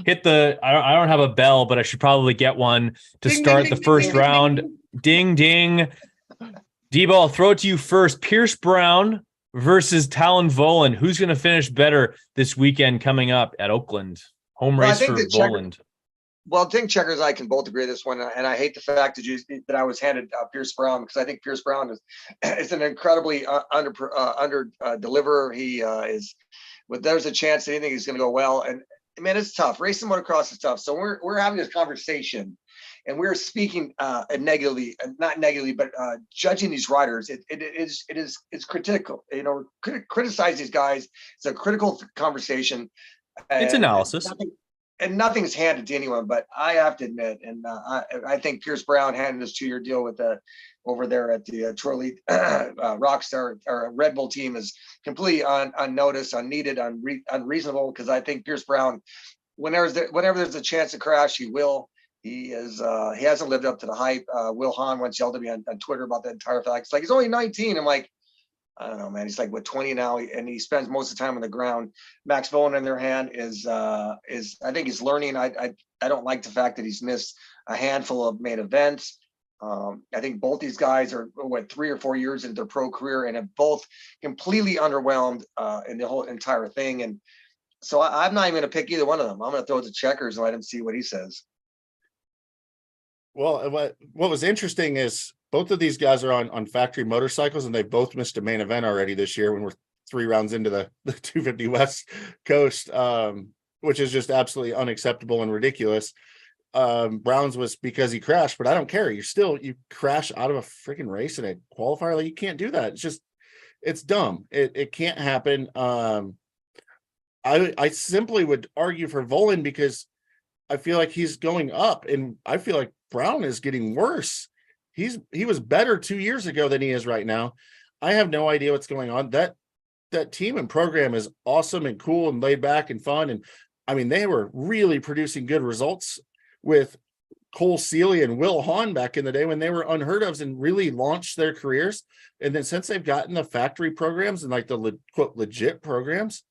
Hit the. I don't have a bell, but I should probably get one to start the first round. Ding ding. Debo, I'll throw it to you first. Pierce Brown versus Talon Voland. Who's going to finish better this weekend coming up at Oakland? Home race for Voland. Well, I think Checkerz and I can both agree this one, and I hate the fact that I was handed Pierce Brown, because I think Pierce Brown is an incredibly under deliverer. He is, but there's a chance that anything is going to go well. And man, it's tough. Racing motocross is tough. So we're having this conversation, and we're speaking negatively, not negatively, but judging these riders. It's critical. You know, criticize these guys. It's a critical conversation. It's analysis. Nothing's handed to anyone, but I have to admit, and I think Pierce Brown handed this 2-year deal with over there at the Troy Rockstar or Red Bull team is completely unnoticed, unneeded, unreasonable. Because I think Pierce Brown, whenever there's a chance to crash, he will. He hasn't lived up to the hype. Will Hahn once yelled at me on Twitter about the entire fact. It's like, he's only 19. I'm like, I don't know, man. He's like, what, 20 now, and he spends most of the time on the ground. Max Voland, on their hand, is I think he's learning. I don't like the fact that he's missed a handful of main events. I think both these guys are 3 or 4 years into their pro career and have both completely underwhelmed in the whole entire thing. And so I'm not even going to pick either one of them. I'm going to throw it to Checkerz and let him see what he says. Well, what was interesting is both of these guys are on factory motorcycles, and they both missed a main event already this year when we're 3 rounds into the 250 West Coast, which is just absolutely unacceptable and ridiculous. Brown's was because he crashed, but I don't care. You crash out of a freaking race in a qualifier. Like, you can't do that. It's dumb. It can't happen. I simply would argue for Voland because I feel like he's going up, and I feel like Brown is getting worse. He was better 2 years ago than he is right now. I have no idea what's going on. That team and program is awesome and cool and laid back and fun. And I mean, they were really producing good results with Cole Seeley and Will Hahn back in the day when they were unheard of and really launched their careers. And then since they've gotten the factory programs and like the quote legit programs,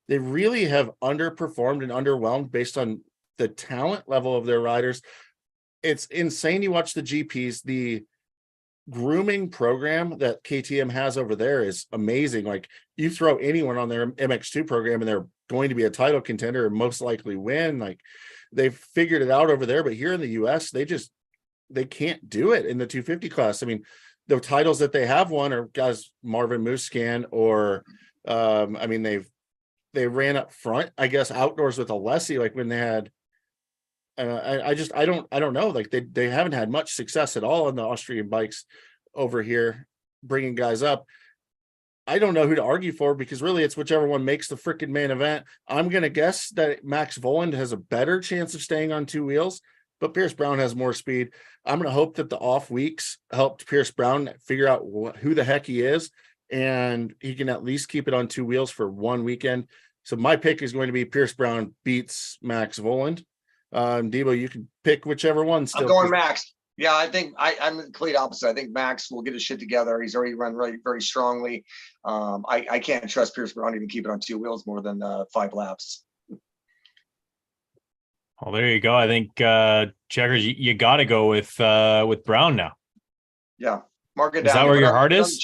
they really have underperformed and underwhelmed based on the talent level of their riders. It's insane. You watch the GPs, the grooming program that KTM has over there is amazing. Like, you throw anyone on their MX2 program and they're going to be a title contender and most likely win. Like, they've figured it out over there, but here in the US, they can't do it in the 250 class. I mean, the titles that they have won are guys, Marvin Muscan, or I mean, they ran up front, I guess, outdoors with Alessi, like when they had I don't know. Like, they haven't had much success at all on the Austrian bikes over here, bringing guys up. I don't know who to argue for, because really it's whichever one makes the freaking main event. I'm going to guess that Max Voland has a better chance of staying on 2 wheels, but Pierce Brown has more speed. I'm going to hope that the off weeks helped Pierce Brown figure out who the heck he is, and he can at least keep it on 2 wheels for one weekend. So my pick is going to be Pierce Brown beats Max Voland. Debo, you can pick whichever one. Still, I'm going Max. Yeah, I think I'm the complete opposite. I think Max will get his shit together. He's already run really very strongly. I can't trust Pierce Brown to keep it on 2 wheels more than 5 laps. Well, there you go. I think Checkerz, you got to go with Brown now. Yeah, Mark it Is down. that where your heart is?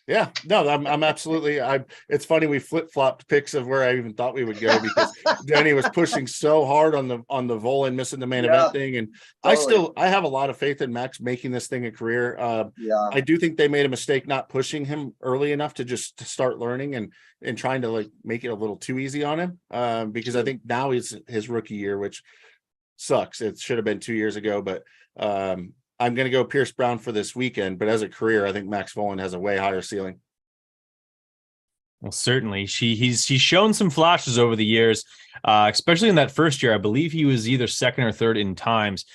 Yeah, no, I'm absolutely. It's funny we flip flopped picks of where I even thought we would go because Denny was pushing so hard on the Vol and missing the main event thing, and totally. I have a lot of faith in Max making this thing a career. I do think they made a mistake not pushing him early enough to start learning and trying to like make it a little too easy on him. Because I think now is his rookie year, which sucks. It should have been 2 years ago, but I'm going to go Pierce Brown for this weekend, but as a career, I think Max Vohland has a way higher ceiling. Well, certainly. He's shown some flashes over the years, especially in that first year. I believe he was either second or third in times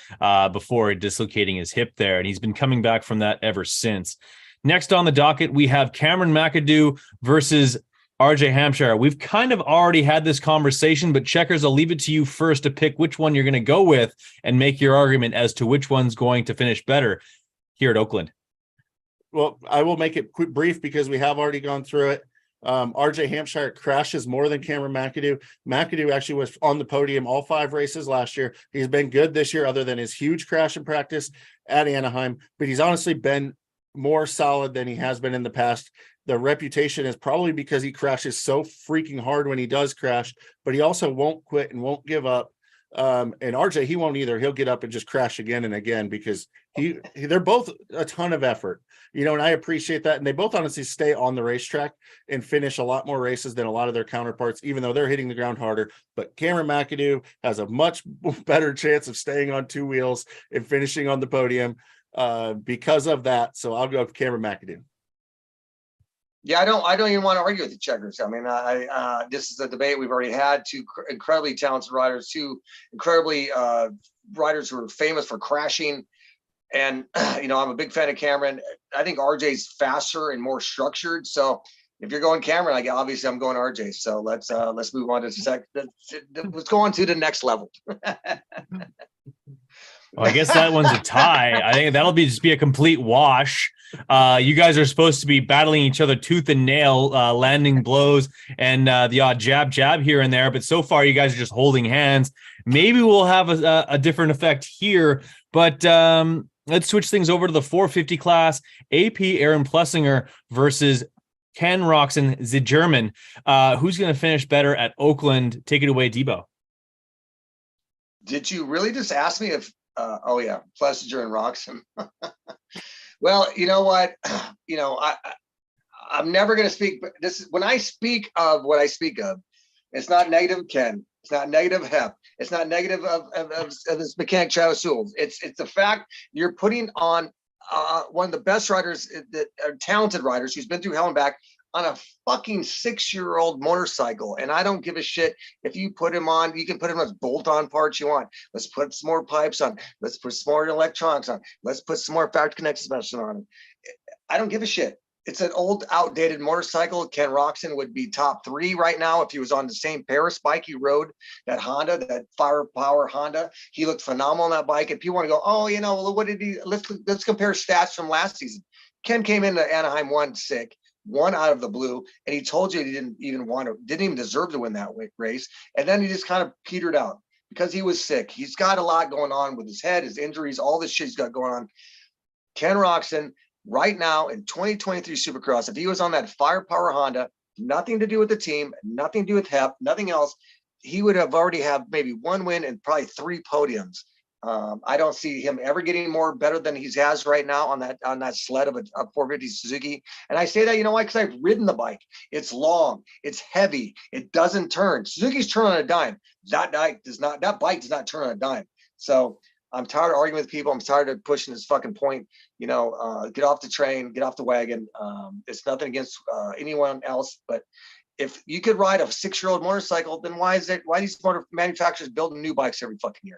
before dislocating his hip there, and he's been coming back from that ever since. Next on the docket, we have Cameron McAdoo versus RJ Hampshire. We've kind of already had this conversation, but Checkerz, I'll leave it to you first to pick which one you're going to go with and make your argument as to which one's going to finish better here at Oakland. Well, I will make it brief because we have already gone through it. RJ Hampshire crashes more than Cameron McAdoo. McAdoo actually was on the podium all 5 races last year. He's been good this year other than his huge crash in practice at Anaheim, but he's honestly been more solid than he has been in the past. The reputation is probably because he crashes so freaking hard when he does crash, but he also won't quit and won't give up. And RJ, he won't either. He'll get up and just crash again and again because they're both a ton of effort, and I appreciate that. And they both honestly stay on the racetrack and finish a lot more races than a lot of their counterparts, even though they're hitting the ground harder. But Cameron McAdoo has a much better chance of staying on 2 wheels and finishing on the podium because of that. So I'll go with Cameron McAdoo. Yeah, I don't even want to argue with the Checkerz. I mean, this is a debate we've already had. 2 incredibly talented riders, 2 incredibly riders who are famous for crashing. And I'm a big fan of Cameron. I think RJ's faster and more structured. So if you're going Cameron, obviously I'm going RJ. So let's move on to let's go on to the next level. Well, I guess that one's a tie. I think that'll just be a complete wash. You guys are supposed to be battling each other tooth and nail, landing blows and the odd jab here and there. But so far, you guys are just holding hands. Maybe we'll have a different effect here. But let's switch things over to the 450 class. AP Aaron Plessinger versus Ken Roczen, the German. Who's going to finish better at Oakland? Take it away, Debo. Did you really just ask me if Plessinger and Roczen? Well, you know what? I'm never going to speak. But when I speak of what I speak of, it's not negative Ken. It's not negative Hep. It's not negative of this mechanic Travis Sewell. It's the fact you're putting on one of the best riders that are talented riders who's been through hell and back on a fucking 6-year-old motorcycle. And I don't give a shit if you put him on. You can put him as bolt-on parts you want. Let's put some more pipes on. Let's put some more electronics on. Let's put some more factory connected suspension on him. I don't give a shit. It's an old, outdated motorcycle. Ken Roczen would be top 3 right now if he was on the same Paris bike he rode, that Honda, that firepower Honda. He looked phenomenal on that bike. And people want to go, what did he? Let's compare stats from last season. Ken came into Anaheim sick. Won out of the blue, and he told you he didn't even deserve to win that race. And then he just kind of petered out because he was sick. He's got a lot going on with his head, his injuries, all this shit he's got going on. Ken Roczen, right now in 2023 Supercross, if he was on that firepower Honda, nothing to do with the team, nothing to do with Hep, nothing else, he would have already have maybe 1 win and probably 3 podiums. I don't see him ever getting more better than he has right now on that sled of a 450 Suzuki. And I say that, you know why? Because I've ridden the bike. It's long, it's heavy, it doesn't turn. Suzuki's turn on a dime. That bike does not turn on a dime. So I'm tired of arguing with people. I'm tired of pushing this fucking point. Get off the train, get off the wagon. It's nothing against anyone else, but if you could ride a 6-year-old motorcycle, then why these motor manufacturers building new bikes every fucking year?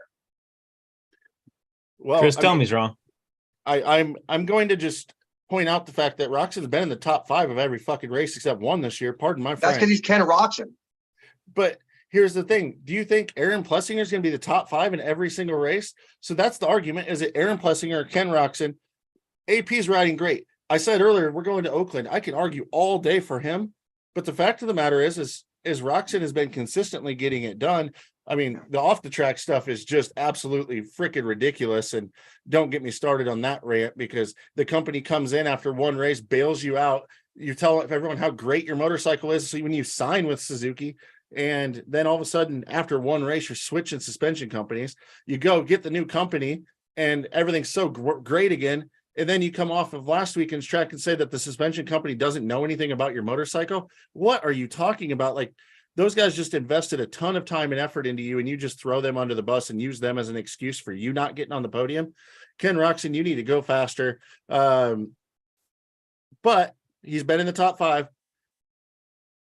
Well, Chris, tell me he's wrong. I'm going to just point out the fact that Roczen's been in the top 5 of every fucking race except 1 this year. Pardon my French. That's because he's Ken Roczen. But here's the thing. Do you think Aaron Plessinger is going to be the top 5 in every single race? So that's the argument. Is it Aaron Plessinger or Ken Roczen? AP's riding great. I said earlier, we're going to Oakland. I can argue all day for him. But the fact of the matter is Roczen has been consistently getting it done. I mean, the off the track stuff is just absolutely freaking ridiculous. And don't get me started on that rant, because the company comes in after one race, bails you out. You tell everyone how great your motorcycle is. So when you sign with Suzuki, and then all of a sudden after one race, you're switching suspension companies, you go get the new company and everything's so great again. And then you come off of last weekend's track and say that the suspension company doesn't know anything about your motorcycle. What are you talking about? Like, those guys just invested a ton of time and effort into you, and you just throw them under the bus and use them as an excuse for you not getting on the podium. Ken Roczen, you need to go faster. But he's been in the top 5.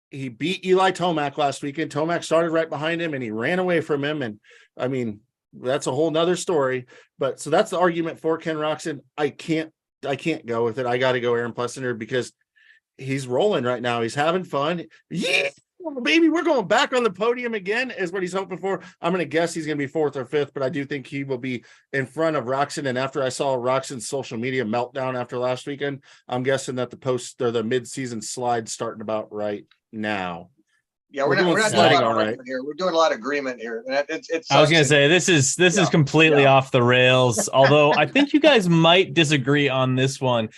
He beat Eli Tomac last weekend. Tomac started right behind him and he ran away from him. And I mean, that's a whole nother story. But so that's the argument for Ken Roczen. I can't go with it. I got to go Aaron Plessinger, because he's rolling right now. He's having fun. Yeah, baby, we're going back on the podium again, is what he's hoping for. I'm going to guess he's going to be 4th or 5th, but I do think he will be in front of Roczen. And after I saw Roczen's social media meltdown after last weekend, I'm guessing that the mid-season slide's starting about right now. Yeah, we're not doing a lot of argument here. We're doing a lot of agreement here. I was going to say, this is completely off the rails, although I think you guys might disagree on this one.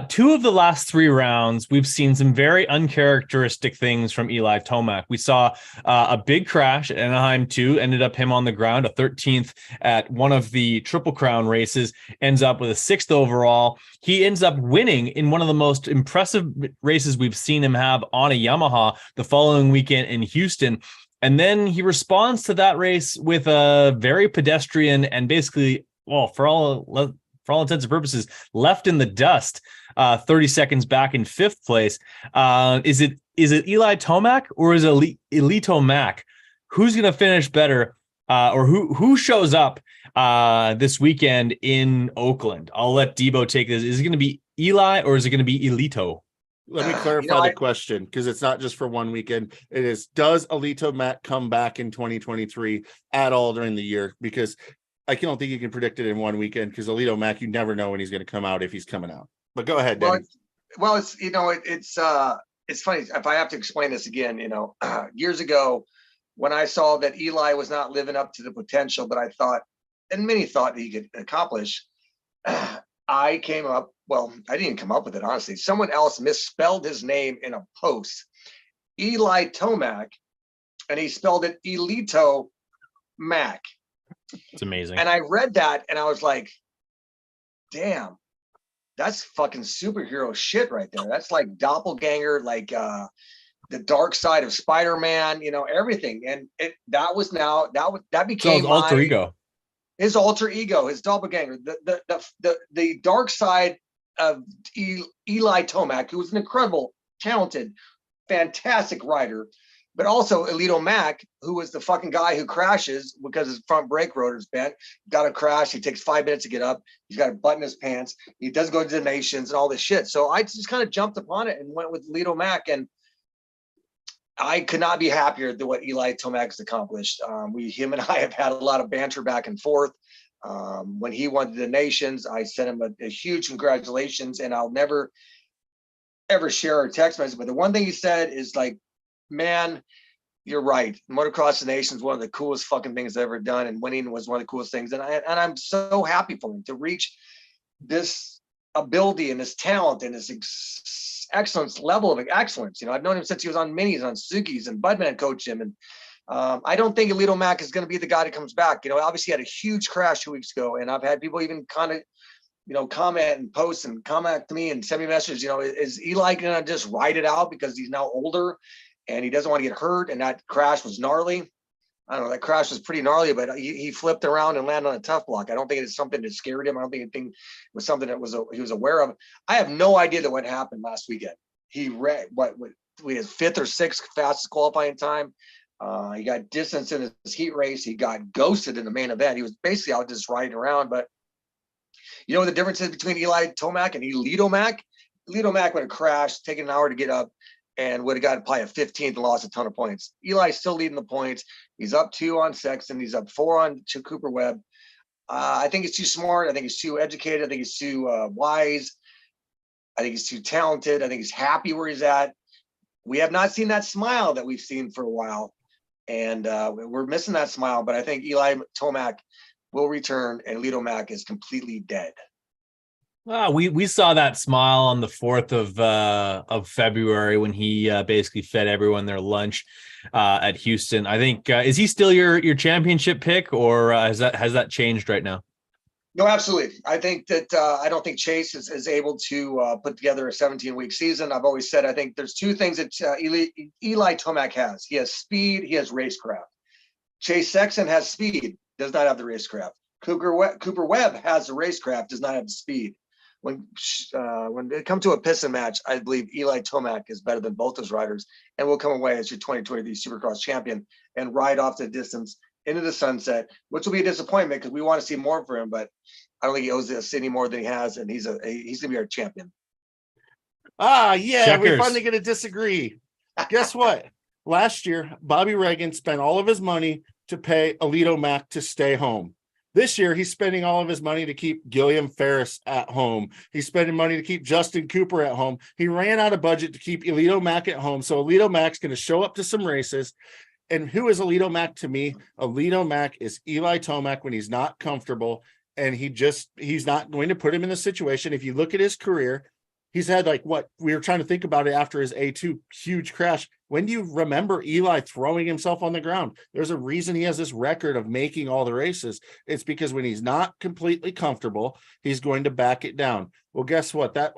2 of the last 3 rounds, we've seen some very uncharacteristic things from Eli Tomac. We saw a big crash at Anaheim 2, ended up him on the ground, a 13th at one of the Triple Crown races, ends up with a 6th overall. He ends up winning in one of the most impressive races we've seen him have on a Yamaha the following weekend in Houston. And then he responds to that race with a very pedestrian and basically, well, for all intents and purposes, left in the dust, 30 seconds back in 5th place. Is it Eli Tomac or is it Eli Tomac? Who's going to finish better, or who shows up this weekend in Oakland? I'll let Debo take this. Is it going to be Eli or is it going to be Elito? Let me clarify the question, because it's not just for one weekend. It is, does Eli Tomac come back in 2023 at all during the year? Because I don't think you can predict it in one weekend, because Eli Tomac, you never know when he's going to come out, if he's coming out. But go ahead, Denny. Well, it's it's funny if I have to explain this again. Years ago, when I saw that Eli was not living up to the potential that I thought, and many thought that he could accomplish, I came up. Well, I didn't come up with it, honestly. Someone else misspelled his name in a post, Eli Tomac, and he spelled it Elito Mac. It's amazing. And I read that and I was like, damn, that's fucking superhero shit right there. That's like doppelganger, like the dark side of Spider-Man, everything. And that became his alter ego. His alter ego, his doppelganger, the dark side of Eli Tomac, who was an incredible, talented, fantastic rider. But also Elito Mac, who was the fucking guy who crashes because his front brake rotor's bent, got a crash. He takes 5 minutes to get up. He's got a button in his pants. He doesn't go to the nations and all this shit. So I just kind of jumped upon it and went with Elito Mac. And I could not be happier than what Eli Tomac has accomplished. Him and I have had a lot of banter back and forth. When he won the nations, I sent him a huge congratulations, and I'll never, ever share a text message. But the one thing he said is like, man, you're right. Motocross the Nation is one of the coolest fucking things I've ever done, and winning was one of the coolest things. And I'm so happy for him to reach this ability and this talent and this excellence level of excellence. I've known him since he was on minis, on Suzuki's, and Budman coached him. And I don't think Elito Mac is going to be the guy that comes back. Obviously he had a huge crash 2 weeks ago, and I've had people even kind of comment and post and comment to me and send me messages. Is Eli going to just ride it out because he's now older and he doesn't want to get hurt? And that crash was gnarly. I don't know. That crash was pretty gnarly, but he flipped around and landed on a tough block. I don't think it's something that scared him. I don't think it was something that he was aware of. I have no idea what happened last weekend. He read we had 5th or 6th fastest qualifying time. He got distance in his heat race. He got ghosted in the main event. He was basically out just riding around. But you know what the difference is between Eli Tomac and Elito Mac? Elito Mac would have crashed, taken an hour to get up, and would have got probably a 15th and lost a ton of points. Eli's still leading the points. He's up 2 on Sexton. He's up 4 on Cooper Webb. I think he's too smart. I think he's too educated. I think he's too wise. I think he's too talented. I think he's happy where he's at. We have not seen that smile that we've seen for a while. And we're missing that smile, but I think Eli Tomac will return and Eli Tomac is completely dead. We saw that smile on the 4th of February when he basically fed everyone their lunch at Houston. I think is he still your championship pick, or has that changed right now? No, absolutely. I think that I don't think Chase is able to put together a 17-week season. I've always said I think there's two things that Eli Tomac has. He has speed. He has racecraft. Chase Sexton has speed, does not have the racecraft. Cooper Webb has the racecraft, does not have the speed. When it comes to a piston match, I believe Eli Tomac is better than both those riders and will come away as your 2023 Supercross champion and ride off the distance into the sunset, which will be a disappointment because we want to see more for him, but I don't think he owes us any more than he has, and he's gonna be our champion. Yeah, we're Checkerz. finally gonna disagree. Guess what? Last year, Bobby Reagan spent all of his money to pay Eli Tomac to stay home. This year, he's spending all of his money to keep Gilliam Ferris at home. He's spending money to keep Justin Cooper at home. He ran out of budget to keep Eli Tomac at home, so Eli Tomac's going to show up to some races. And who is Eli Tomac to me? Eli Tomac is Eli Tomac when he's not comfortable, and he's not going to put him in the situation. If you look at his career, he's had we were trying to think about it after his A2 huge crash. When do you remember Eli throwing himself on the ground? There's a reason he has this record of making all the races. It's because when he's not completely comfortable, he's going to back it down. Well, guess what? That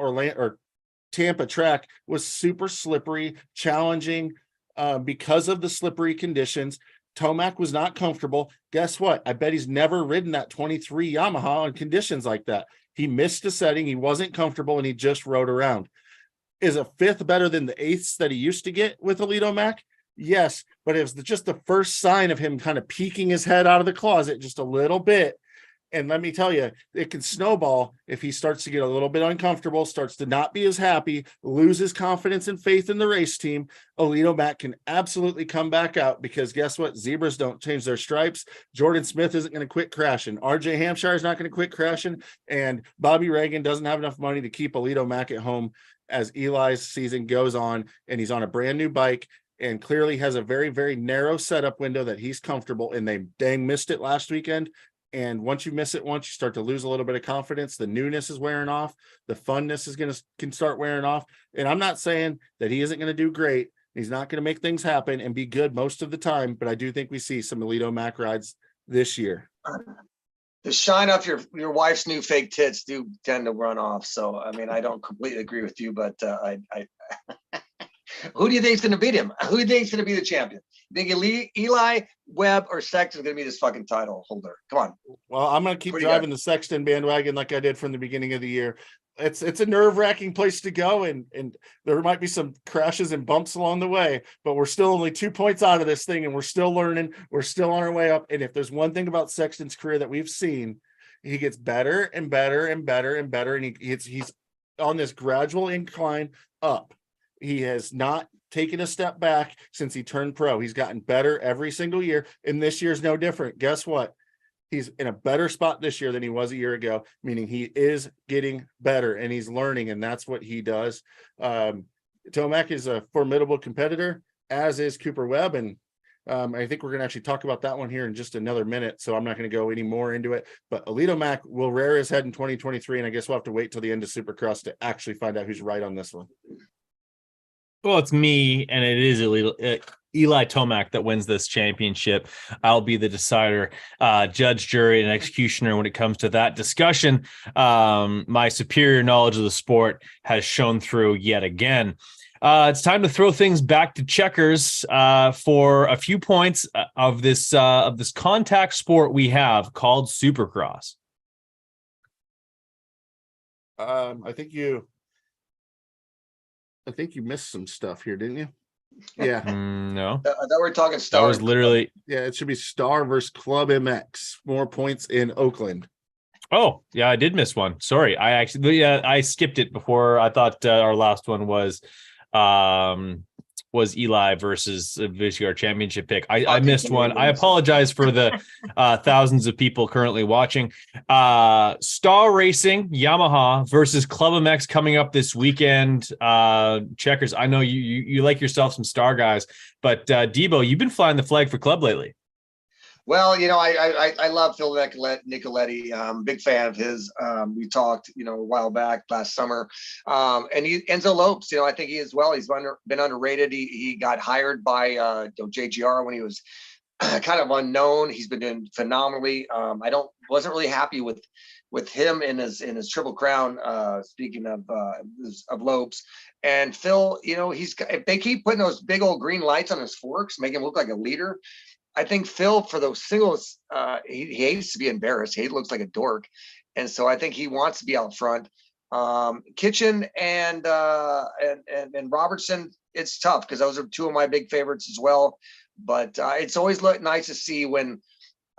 Tampa track was super slippery, challenging because of the slippery conditions. Tomac was not comfortable. Guess what? I bet he's never ridden that 23 Yamaha on conditions like that. He missed a setting. He wasn't comfortable, and he just rode around. Is a 5th better than the 8ths that he used to get with Eli Tomac? Yes, but it was just the first sign of him kind of peeking his head out of the closet just a little bit. And let me tell you, it can snowball if he starts to get a little bit uncomfortable, starts to not be as happy, loses confidence and faith in the race team. Eli Tomac can absolutely come back out, because guess what? Zebras don't change their stripes. Jordan Smith isn't going to quit crashing. RJ Hampshire is not going to quit crashing. And Bobby Reagan doesn't have enough money to keep Eli Tomac at home as Eli's season goes on, and he's on a brand new bike and clearly has a very, very narrow setup window that he's comfortable, and they dang missed it last weekend. And once you miss it once, you start to lose a little bit of confidence. The newness is wearing off. The funness can start wearing off. And I'm not saying that he isn't going to do great. He's not going to make things happen and be good most of the time, but I do think we see some Eli Tomac rides this year. The shine off your wife's new fake tits do tend to run off. So, I mean, I don't completely agree with you, but who do you think is going to beat him? Who do you think is going to be the champion? You think Eli, Webb, or Sexton is going to be this fucking title holder? Come on. Well, I'm going to keep driving the Sexton bandwagon like I did from the beginning of the year. It's a nerve-wracking place to go, and there might be some crashes and bumps along the way, but we're still only 2 points out of this thing, and we're still learning. We're still on our way up. And if there's one thing about Sexton's career that we've seen, he gets better and better and better and better, and he's on this gradual incline up. He has not taken a step back since he turned pro. He's gotten better every single year, and this year's no different. Guess what? He's in a better spot this year than he was a year ago, meaning he is getting better and he's learning, and that's what he does. Tomac is a formidable competitor, as is Cooper Webb, and I think we're going to actually talk about that one here in just another minute, so I'm not going to go any more into it. But Eli Tomac will rear his head in 2023, and I guess we'll have to wait till the end of Supercross to actually find out who's right on this one. Well, it's me, and it is Eli Tomac that wins this championship. I'll be the decider, judge, jury, and executioner when it comes to that discussion. My superior knowledge of the sport has shown through yet again. It's time to throw things back to Checkerz for a few points of this contact sport we have called Supercross. I think you missed some stuff here, didn't you? Yeah. No. I thought we were talking Star. That was literally. Yeah, it should be Star versus Club MX. More points in Oakland. Oh, yeah, I did miss one. Sorry. I skipped it before. I thought our last one was was Eli versus our championship pick. I missed one. I apologize for the thousands of people currently watching. Star Racing Yamaha versus Club MX coming up this weekend. Checkerz, I know you like yourself some Star guys, but Debo, you've been flying the flag for Club lately. Well, I love Phil Nicoletti. Big fan of his. We talked, a while back last summer. And Enzo Lopes, I think he as well. He's been underrated. He got hired by JGR when he was kind of unknown. He's been doing phenomenally. Wasn't really happy with him in his Triple Crown. Speaking of Lopes and Phil, if they keep putting those big old green lights on his forks, make him look like a leader. I think Phil, for those singles, he hates to be embarrassed. He looks like a dork. And so I think he wants to be out front. Kitchen and Robertson, it's tough because those are two of my big favorites as well. But it's always nice to see when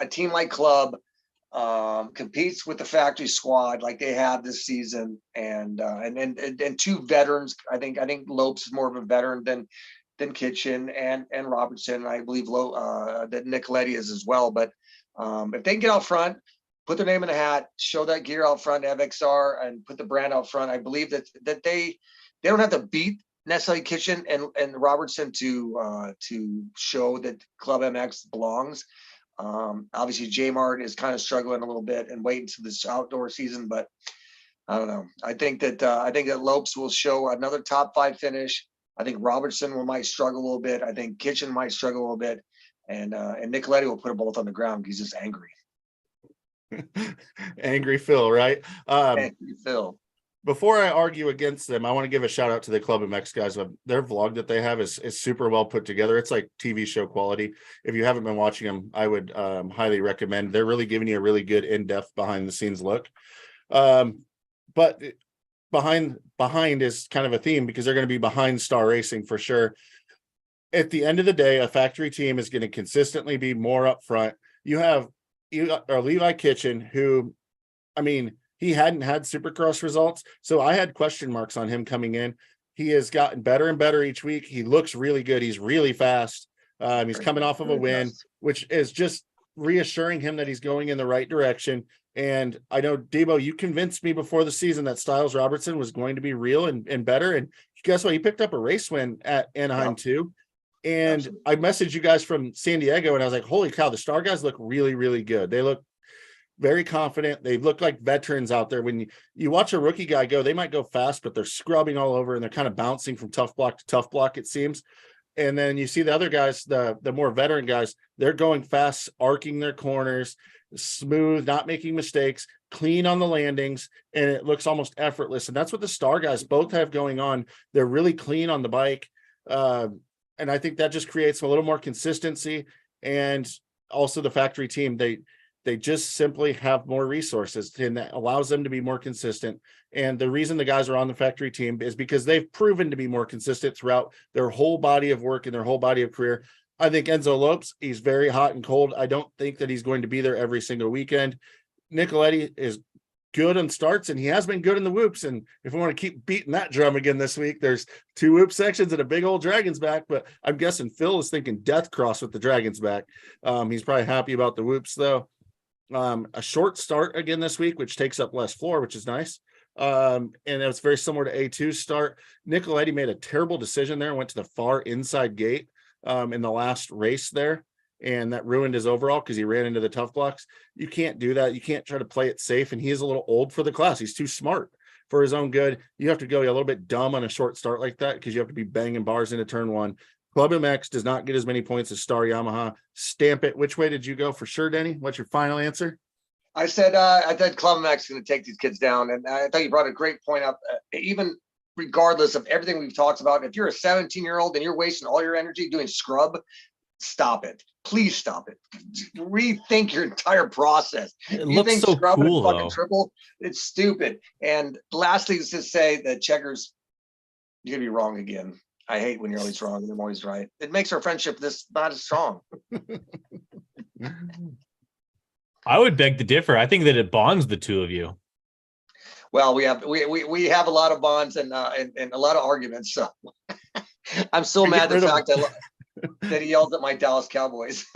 a team like Club competes with the factory squad like they have this season, and two veterans. I think Lopes is more of a veteran than Kitchen and Robertson. I believe that Nicoletti is as well. But if they can get out front, put their name in a hat, show that gear out front, FXR, and put the brand out front, I believe that they don't have to beat necessarily Kitchen and Robertson to show that Club MX belongs. Obviously, J-Mart is kind of struggling a little bit and waiting to this outdoor season, but I don't know. I think that Lopes will show another top 5 finish. I think Robertson might struggle a little bit. I think Kitchen might struggle a little bit, and Nicoletti will put them both on the ground. He's just angry. Angry Phil, right? Angry Phil. Before I argue against them, I want to give a shout out to the Club MX guys. Their vlog that they have is super well put together. It's like TV show quality. If you haven't been watching them, I would highly recommend. They're really giving you a really good in-depth behind the scenes look. But behind is kind of a theme because they're going to be behind Star Racing for sure. At the end of the day, a factory team is going to consistently be more up front. You have Levi Kitchen, who, I mean, he hadn't had Supercross results, so I had question marks on him coming in. He has gotten better and better each week. He looks really good. He's really fast. He's coming off of a win, which is just reassuring him that he's going in the right direction. And I know, Debo, you convinced me before the season that Styles Robertson was going to be real and better. And guess what? He picked up a race win at Anaheim too. And absolutely. I messaged you guys from San Diego and I was like, holy cow, the Star guys look really, really good. They look very confident. They look like veterans out there. When you watch a rookie guy go, they might go fast, but they're scrubbing all over and they're kind of bouncing from tough block to tough block, it seems. And then you see the other guys, the more veteran guys, they're going fast, arcing their corners, smooth, not making mistakes, clean on the landings, and it looks almost effortless. And that's what the Star guys both have going on. They're really clean on the bike. And I think that just creates a little more consistency. And also the factory team, they just simply have more resources, and that allows them to be more consistent. And the reason the guys are on the factory team is because they've proven to be more consistent throughout their whole body of work and their whole body of career. I think Enzo Lopes, he's very hot and cold. I don't think that he's going to be there every single weekend. Nicoletti is good on starts, and he has been good in the whoops. And if we want to keep beating that drum again this week, there's 2 whoop sections and a big old Dragon's back. But I'm guessing Phil is thinking Death Cross with the Dragon's back. He's probably happy about the whoops, though. A short start again this week, which takes up less floor, which is nice. And it's very similar to A2's start. Nicoletti made a terrible decision there and went to the far inside gate in the last race there, and that ruined his overall because he ran into the tough blocks. You can't do that. You can't try to play it safe, and he is a little old for the class. He's too smart for his own good. You have to go a little bit dumb on a short start like that because you have to be banging bars into turn 1. Club MX does not get as many points as Star Yamaha. Stamp it. Which way did you go for sure, Denny? What's your final answer? I said Club MX is going to take these kids down, and I thought you brought a great point up. Even regardless of everything we've talked about, if you're a 17-year-old and you're wasting all your energy doing scrub, stop it. Please stop it. Rethink your entire process. It looks so cool, though. Triple, it's stupid. And lastly, is to say that Checkerz, you're going to be wrong again. I hate when you're always wrong and I'm always right. It makes our friendship not as strong. I would beg to differ. I think that it bonds the two of you. Well, we have a lot of bonds and a lot of arguments. So I'm so mad the fact that he yelled at my Dallas Cowboys.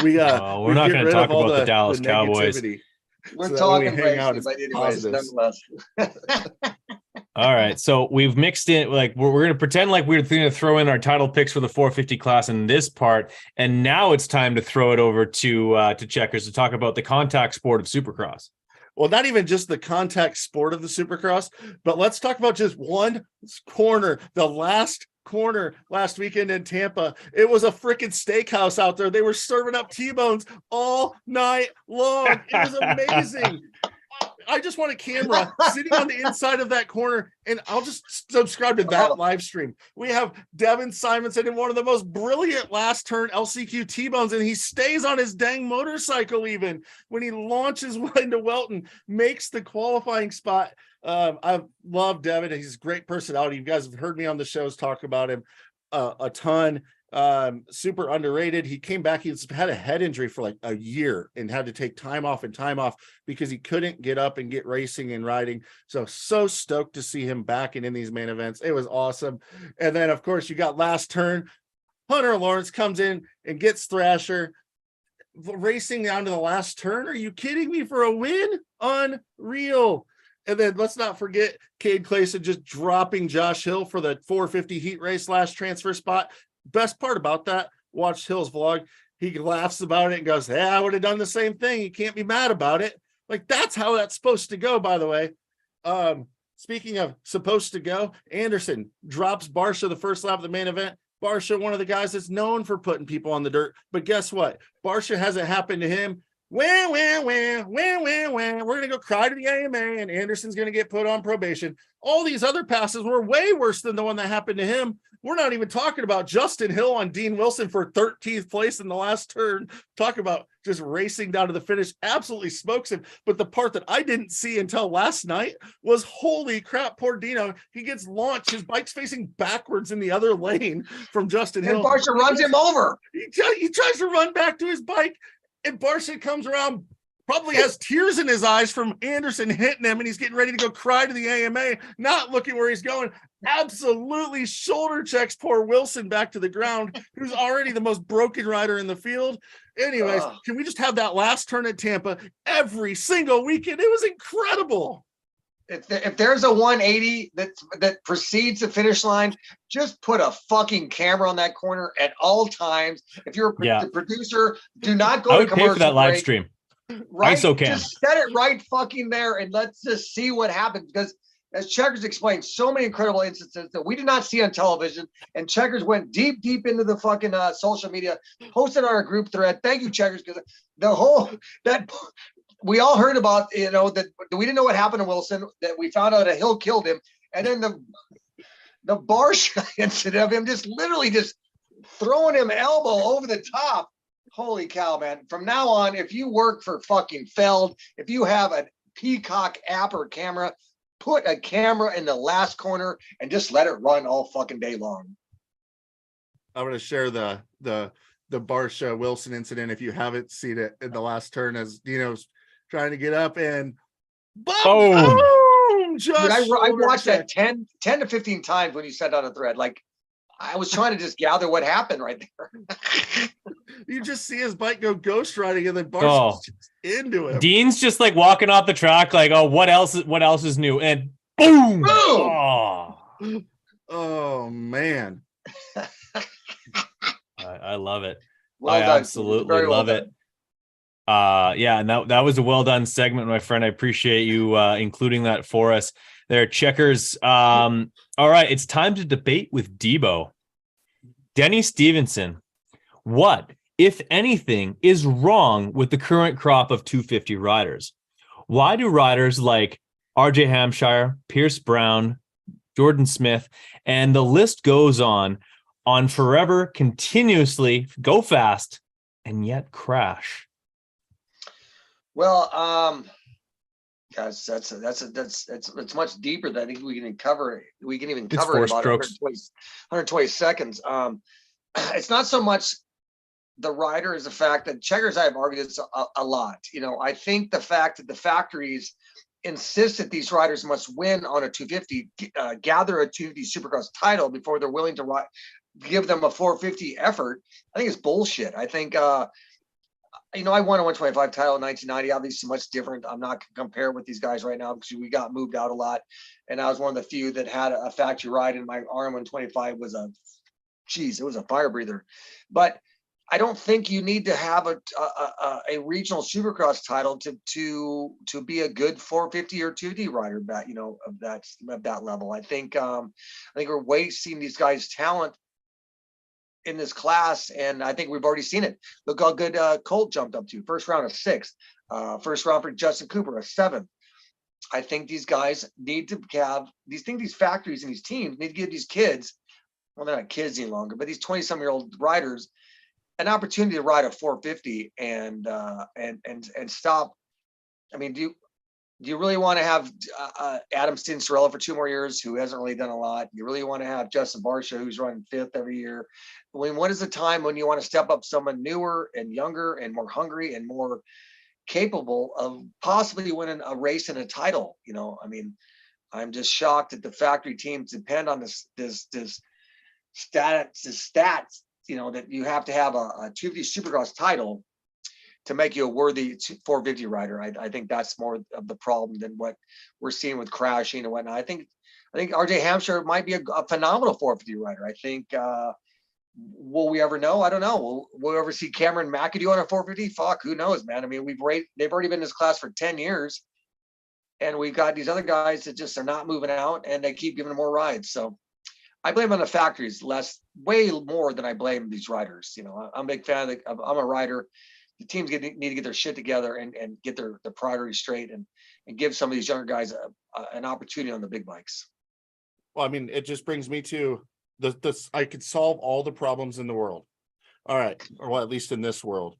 We're not going to talk about the Dallas Cowboys. We're talking racing, but anyways, nonetheless. All right, so we've mixed in, like, we're going to pretend like we're going to throw in our title picks for the 450 class in this part, and now it's time to throw it over to Checkerz to talk about the contact sport of Supercross. Well, not even just the contact sport of the Supercross, but let's talk about just one corner, the last corner last weekend in Tampa. It was a freaking steakhouse out there. They were serving up T-bones all night long. It was amazing. I just want a camera sitting on the inside of that corner, and I'll just subscribe to that live stream. We have Devin Simonson in one of the most brilliant last turn LCQ T-bones, and he stays on his dang motorcycle even when he launches into Welton, makes the qualifying spot. I love Devin. He's a great personality. You guys have heard me on the shows talk about him a ton. Super underrated. He came back. He's had a head injury for like a year and had to take time off because he couldn't get up and get racing and riding. So stoked to see him back and in these main events. It was awesome. And then of course you got last turn. Hunter Lawrence comes in and gets Thrasher racing down to the last turn. Are you kidding me? For a win? Unreal. And then let's not forget Cade Clayson just dropping Josh Hill for the 450 heat race last transfer spot. Best part about that, watch Hill's vlog. He laughs about it and goes, "Yeah, I would have done the same thing. You can't be mad about it." Like, that's how that's supposed to go, by the way. Speaking of supposed to go, Anderson drops Barsha the first lap of the main event. Barsha, one of the guys that's known for putting people on the dirt. But guess what? Barsha hasn't happened to him. We're going to go cry to the AMA, and Anderson's going to get put on probation. All these other passes were way worse than the one that happened to him. We're not even talking about Justin Hill on Dean Wilson for 13th place in the last turn. Talk about just racing down to the finish. Absolutely smokes him. But the part that I didn't see until last night was, holy crap, poor Dino. He gets launched. His bike's facing backwards in the other lane from Justin Hill. And Barsha runs him over. He tries to run back to his bike, and Barsha comes around, probably has tears in his eyes from Anderson hitting him, and he's getting ready to go cry to the AMA, not looking where he's going. Absolutely shoulder checks poor Wilson back to the ground, who's already the most broken rider in the field. Anyways, can we just have that last turn at Tampa every single weekend? It was incredible. If there's a 180 that precedes the finish line, just put a fucking camera on that corner at all times. If you're the producer, do not go to commercial. Pay for that live stream. Right, ISO cam. Just set it right fucking there, and let's just see what happens. Because as Checkerz explained, so many incredible instances that we did not see on television, and Checkerz went deep into the fucking social media, posted on our group thread. Thank you, Checkerz, because the whole that we all heard about, that we didn't know what happened to Wilson, that we found out that Hill killed him, and then the Barsha incident of him just literally just throwing him elbow over the top. Holy cow, man. From now on, if you work for fucking Feld, if you have a Peacock app or camera, put a camera in the last corner and just let it run all fucking day long. I'm going to share the Barsha Wilson incident, if you haven't seen it, in the last turn as Dino's trying to get up and boom! Dude, I watched that 10 to 15 times when you sent out a thread. Like, I was trying to just gather what happened right there. You just see his bike go ghost riding, and then Barsha's just into him. Dean's just like walking off the track, like, oh, what else is new? And boom! Oh man. I love it. Well I done. absolutely love it. Yeah, and that was a well done segment, my friend. I appreciate you including that for us there, Checkerz. All right, it's time to debate with Debo. Denny Stephenson, what, if anything, is wrong with the current crop of 250 riders? Why do riders like RJ Hampshire, Pierce Brown, Jordan Smith, and the list goes on forever continuously go fast and yet crash? Well, guys, it's much deeper than I think we can cover. We can even cover it in about 120 seconds. It's not so much the rider as the fact that Checkerz, I have argued this a lot. I think the fact that the factories insist that these riders must win on a 250, gather a 250 Supercross title before they're willing to give them a 450 effort, I think it's bullshit. I think, you know, I won a 125 title in 1990, obviously much different. I'm not going to compare with these guys right now because we got moved out a lot. And I was one of the few that had a factory ride, and my RM125 was it was a fire breather. But I don't think you need to have a regional Supercross title to be a good 450 or 2D rider, you know, of that level. I think we're wasting these guys' talent in this class, and I think we've already seen it. Look how good Colt jumped up to. First round, a 6th. First round for Justin Cooper, a 7th. I think these guys need to have these factories and these teams need to give these kids, well, they're not kids any longer, but these 20-some-year-old riders an opportunity to ride a 450 and stop. I mean, do you really want to have Adam Cincerella for 2 more years, who hasn't really done a lot? You really want to have Justin Barsha, who's running 5th every year? When is the time when you want to step up someone newer and younger and more hungry and more capable of possibly winning a race and a title? You know, I mean, I'm just shocked that the factory teams depend on this stats, you know, that you have to have a 250 Supercross title to make you a worthy 450 rider. I think that's more of the problem than what we're seeing with crashing and whatnot. I think RJ Hampshire might be a phenomenal 450 rider. I think, will we ever know? I don't know. Will we ever see Cameron McAdoo on a 450? Fuck, who knows, man? I mean, they've already been in this class for 10 years, and we've got these other guys that just are not moving out, and they keep giving them more rides. So I blame on the factories way more than I blame these riders. You know, I'm a big fan I'm a rider. The teams need to get their shit together and get their priorities straight and give some of these younger guys an opportunity on the big bikes. Well, I mean, it just brings me to this. I could solve all the problems in the world. All right. Or well, at least in this world.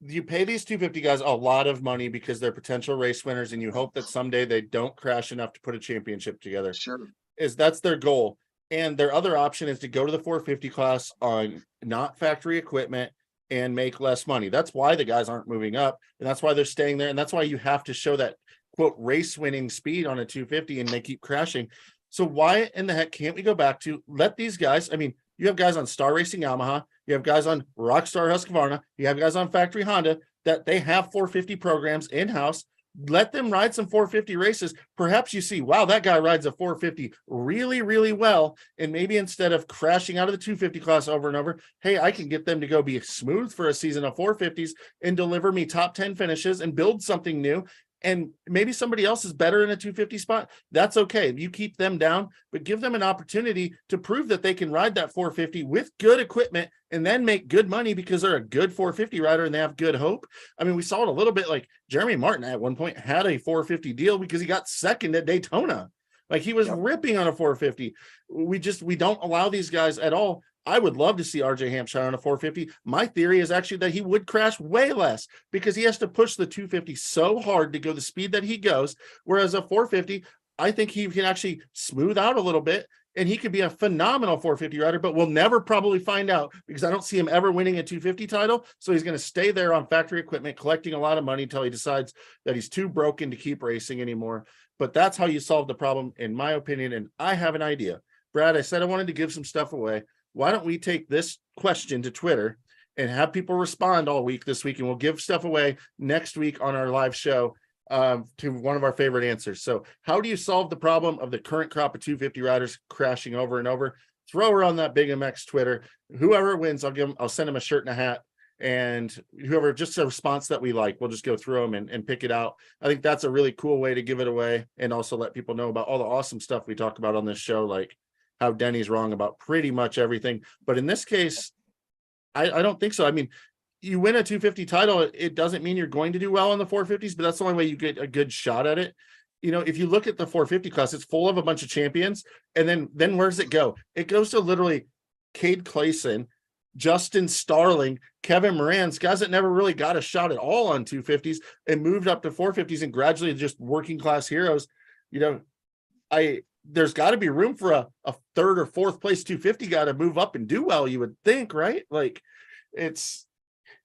You pay these 250 guys a lot of money because they're potential race winners, and you hope that someday they don't crash enough to put a championship together. Sure. That's their goal. And their other option is to go to the 450 class on not factory equipment and make less money. That's why the guys aren't moving up, and that's why they're staying there. And that's why you have to show that quote race winning speed on a 250, and they keep crashing. So why in the heck can't we go back to let these guys? I mean, you have guys on Star Racing Yamaha, you have guys on Rockstar Husqvarna, you have guys on Factory Honda that they have 450 programs in-house. Let them ride some 450 races. Perhaps you see, wow, that guy rides a 450 really, really well. And maybe instead of crashing out of the 250 class over and over, hey, I can get them to go be smooth for a season of 450s and deliver me top 10 finishes and build something new. And maybe somebody else is better in a 250 spot. That's okay. You keep them down, but give them an opportunity to prove that they can ride that 450 with good equipment and then make good money because they're a good 450 rider and they have good hope. I mean, we saw it a little bit like Jeremy Martin at one point had a 450 deal because he got second at Daytona. Like he was ripping on a 450. We don't allow these guys at all. I would love to see RJ Hampshire on a 450. My theory is actually that he would crash way less because he has to push the 250 so hard to go the speed that he goes. Whereas a 450, I think he can actually smooth out a little bit and he could be a phenomenal 450 rider, but we'll never probably find out because I don't see him ever winning a 250 title. So he's going to stay there on factory equipment, collecting a lot of money until he decides that he's too broken to keep racing anymore. But that's how you solve the problem, in my opinion. And I have an idea. Brad, I said I wanted to give some stuff away. Why don't we take this question to Twitter and have people respond all week this week, and we'll give stuff away next week on our live show to one of our favorite answers. So how do you solve the problem of the current crop of 250 riders crashing over and over? Throw her on that BigMX Twitter. Whoever wins, I'll send him a shirt and a hat, and whoever, just a response that we like, we'll just go through them and pick it out. I think that's a really cool way to give it away and also let people know about all the awesome stuff we talk about on this show, like how Denny's wrong about pretty much everything. But in this case, I don't think so. I mean, you win a 250 title, it doesn't mean you're going to do well in the 450s, but that's the only way you get a good shot at it. You know, if you look at the 450 class, it's full of a bunch of champions. And then where does it go? It goes to literally Cade Clayson, Justin Starling, Kevin Moran's, guys that never really got a shot at all on 250s and moved up to 450s and gradually just working class heroes. You know, there's got to be room for a third or fourth place 250 guy to move up and do well, you would think, right? Like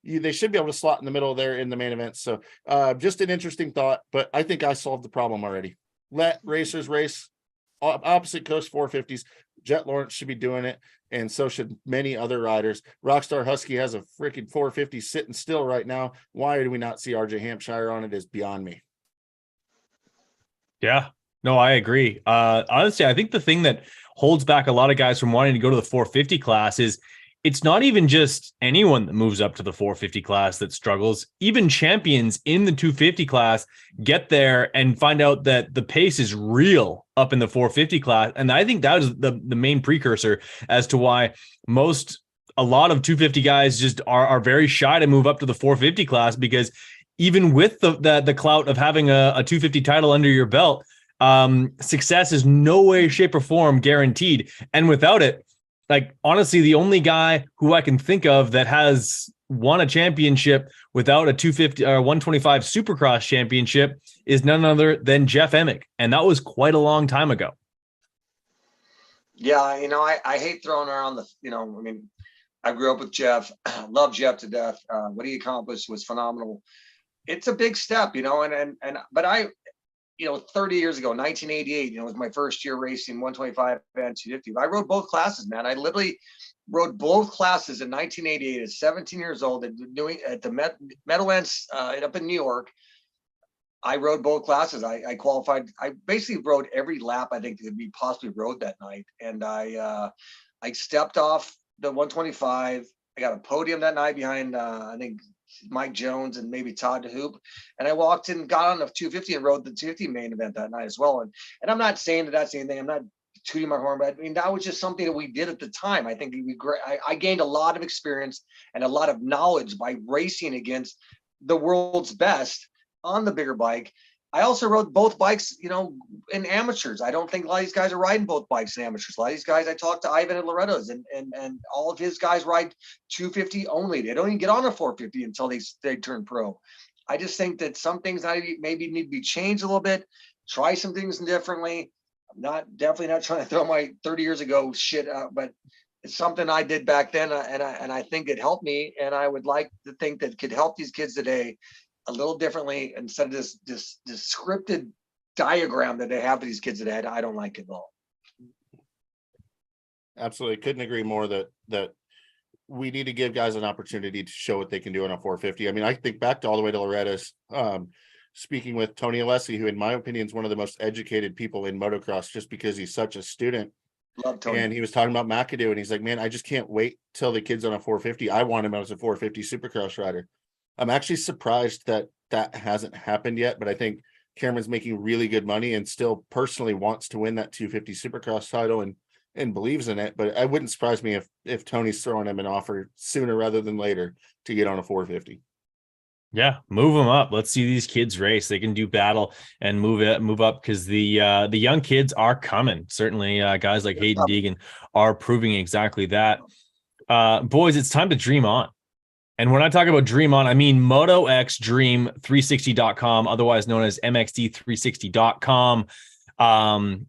they should be able to slot in the middle there in the main event. So just an interesting thought, but I think I solved the problem already. Let racers race opposite coast 450s. Jett Lawrence should be doing it, and so should many other riders. Rockstar Husky has a freaking 450 sitting still right now. Why do we not see RJ Hampshire on it is beyond me. Yeah, no, I agree. Honestly, I think the thing that holds back a lot of guys from wanting to go to the 450 class is it's not even just anyone that moves up to the 450 class that struggles. Even champions in the 250 class get there and find out that the pace is real up in the 450 class. And I think that is the main precursor as to why a lot of 250 guys just are very shy to move up to the 450 class, because even with the clout of having a 250 title under your belt, success is no way, shape, or form guaranteed. And without it, like, honestly, the only guy who I can think of that has won a championship without a 250 or 125 Supercross championship is none other than Jeff Emig. And that was quite a long time ago. Yeah. I hate throwing around I grew up with Jeff, love Jeff to death. What he accomplished was phenomenal. It's a big step, but 30 years ago, 1988, it was my first year racing 125 and 250. I rode both classes, man. I literally rode both classes in 1988 at 17 years old at the Meadowlands up in New York. I rode both classes. I qualified. I basically rode every lap I think that could be possibly rode that night. And I stepped off the 125. I got a podium that night behind, I think, Mike Jones and maybe Todd DeHoop. And I walked in, got on the 250 and rode the 250 main event that night as well. And I'm not saying that that's anything. I'm not tooting my horn, but I mean, that was just something that we did at the time. I think I gained a lot of experience and a lot of knowledge by racing against the world's best on the bigger bike. I also rode both bikes, in amateurs. I don't think a lot of these guys are riding both bikes in amateurs. A lot of these guys, I talked to Ivan at Loretto's, and all of his guys ride 250 only. They don't even get on a 450 until they turn pro. I just think that some things maybe need to be changed a little bit. Try some things differently. I'm definitely not trying to throw my 30 years ago shit out, but it's something I did back then, and I think it helped me, and I would like to think that could help these kids today a little differently instead of this scripted diagram that they have for these kids today. I don't like it at all. Absolutely. Couldn't agree more that we need to give guys an opportunity to show what they can do on a 450. I mean, I think back to all the way to Loretta's, speaking with Tony Alessi, who in my opinion is one of the most educated people in motocross just because he's such a student. Love Tony. And he was talking about McAdoo, and he's like, man, I just can't wait till the kid's on a 450. I want him as a 450 Supercross rider. I'm actually surprised that hasn't happened yet, but I think Cameron's making really good money and still personally wants to win that 250 Supercross title and believes in it. But it wouldn't surprise me if Tony's throwing him an offer sooner rather than later to get on a 450. Yeah, move them up. Let's see these kids race. They can do battle and move up, because the young kids are coming. Certainly, guys like Haiden Deegan are proving exactly that. Boys, it's time to dream on. And when I talk about dream on, I mean MotoXDream360.com, otherwise known as MXD360.com,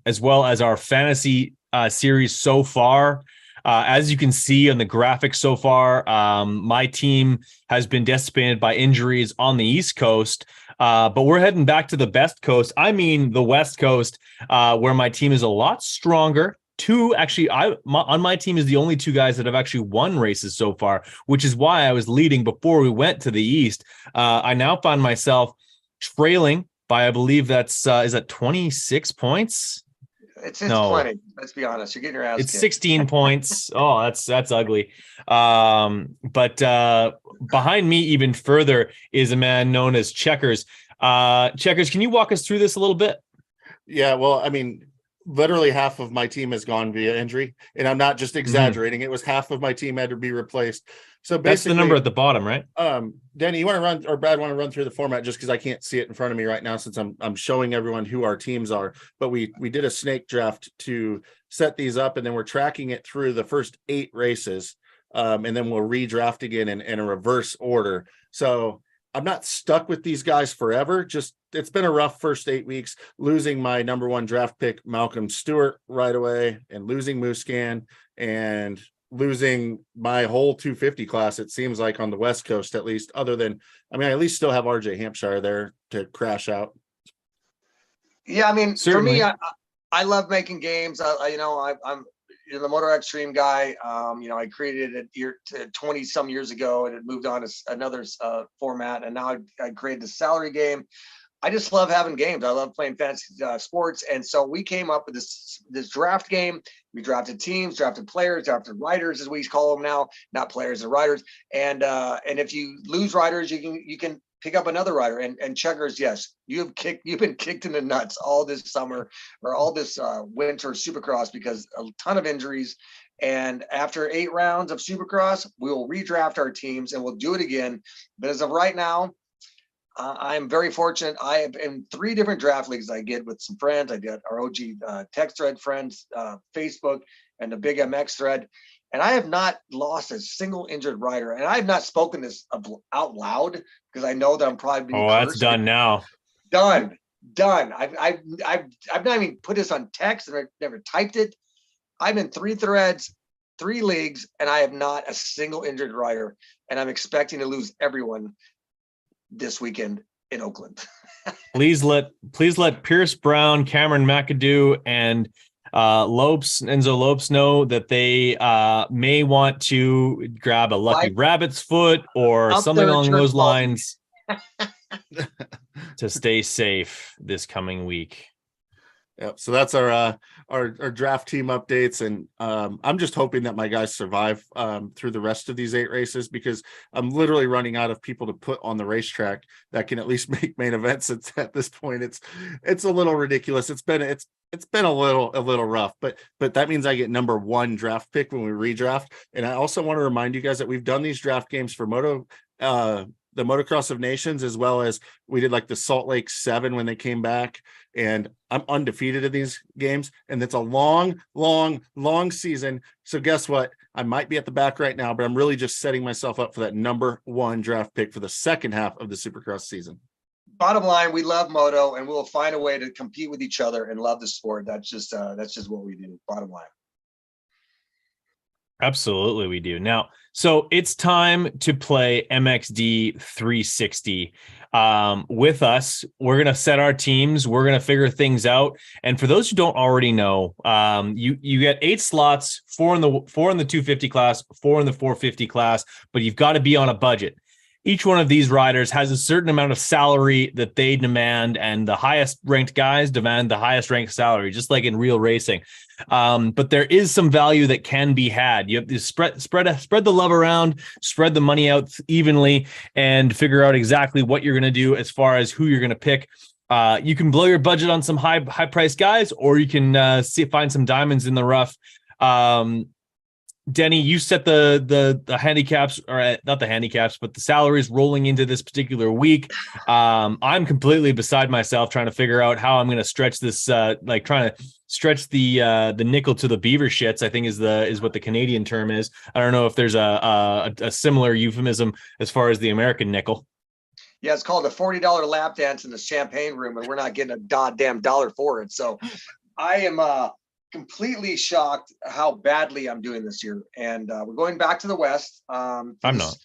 as well as our fantasy series so far. As you can see on the graphics so far, my team has been decimated by injuries on the East Coast, but we're heading back to the best coast. I mean, the West Coast, where my team is a lot stronger. On my team is the only two guys that have actually won races so far, which is why I was leading before we went to the East. I now find myself trailing by, I believe is that 26 points? It's plenty. Let's be honest. You're getting your ass. It's 16 points. Oh, that's ugly. But behind me, even further, is a man known as Checkerz. Checkerz, can you walk us through this a little bit? Yeah, well, I mean, literally half of my team has gone via injury, and I'm not just exaggerating. It was half of my team had to be replaced. So basically, that's the number at the bottom, right? Denny, you want to run, or Brad want to run through the format, just because I can't see it in front of me right now since I'm showing everyone who our teams are. But we did a snake draft to set these up, and then we're tracking it through the first 8 races, and then we'll redraft again in a reverse order. So I'm not stuck with these guys forever. Just it's been a rough first 8 weeks, losing my number 1 draft pick, Malcolm Stewart, right away, and losing Muscan, and losing my whole 250 class, it seems like, on the West Coast, at least, other than, I mean, I at least still have RJ Hampshire there to crash out. Yeah, I mean, Certainly. for me, I love making games. I'm the Motor Extreme guy. I created it 20 some years ago, and it moved on to another format. And now I created the salary game. I just love having games. I love playing fantasy sports. And so we came up with this draft game. We drafted teams, drafted players, drafted writers, as we call them now, not players and writers. And if you lose writers, you can pick up another writer. And Checkerz, yes, you've been kicked in the nuts all this summer or all this winter Supercross because a ton of injuries. And after 8 rounds of Supercross, we will redraft our teams and we'll do it again. But as of right now, I'm very fortunate. I have in 3 different draft leagues I get with some friends. I did our OG text thread friends, Facebook, and the BigMX thread. And I have not lost a single injured rider. And I have not spoken this out loud because I know that I'm probably being cursed. That's done now. Done. I've not even put this on text and I've never typed it. I'm in 3 threads, 3 leagues, and I have not a single injured rider. And I'm expecting to lose everyone this weekend in Oakland. please let Pierce Brown, Cameron McAdoo, and Enzo Lopes know that they may want to grab a lucky rabbit's foot or something along those lines to stay safe this coming week. Yep. So that's our draft team updates, and I'm just hoping that my guys survive through the rest of these 8 races, because I'm literally running out of people to put on the racetrack that can at least make main events. At this point, it's a little ridiculous. It's been a little rough, but that means I get number 1 draft pick when we redraft. And I also want to remind you guys that we've done these draft games for the Motocross of Nations, as well as we did like the Salt Lake 7 when they came back, and I'm undefeated in these games, and it's a long season. So guess what? I might be at the back right now, but I'm really just setting myself up for that number 1 draft pick for the second half of the Supercross season. Bottom line, we love moto, and we'll find a way to compete with each other and love the sport. That's just what we do. Bottom line. Absolutely, we do. Now, so it's time to play MXD 360 with us. We're going to set our teams. We're going to figure things out. And for those who don't already know, you get 8 slots, 4 in the 250 class, 4 in the 450 class, but you've got to be on a budget. Each one of these riders has a certain amount of salary that they demand, and the highest ranked guys demand the highest ranked salary, just like in real racing. But there is some value that can be had. You have to spread the love around, spread the money out evenly, and figure out exactly what you're going to do as far as who you're going to pick. You can blow your budget on some high price guys, or you can find some diamonds in the rough. Denny, you set the handicaps, or not the handicaps, but the salaries rolling into this particular week. I'm completely beside myself trying to figure out how I'm going to stretch this, trying to stretch the nickel to the beaver shits, I think is what the Canadian term is. I don't know if there's a similar euphemism as far as the American nickel. Yeah, it's called a $40 lap dance in the champagne room, and we're not getting a goddamn dollar for it. So I am completely shocked how badly I'm doing this year. And we're going back to the West. I'm not.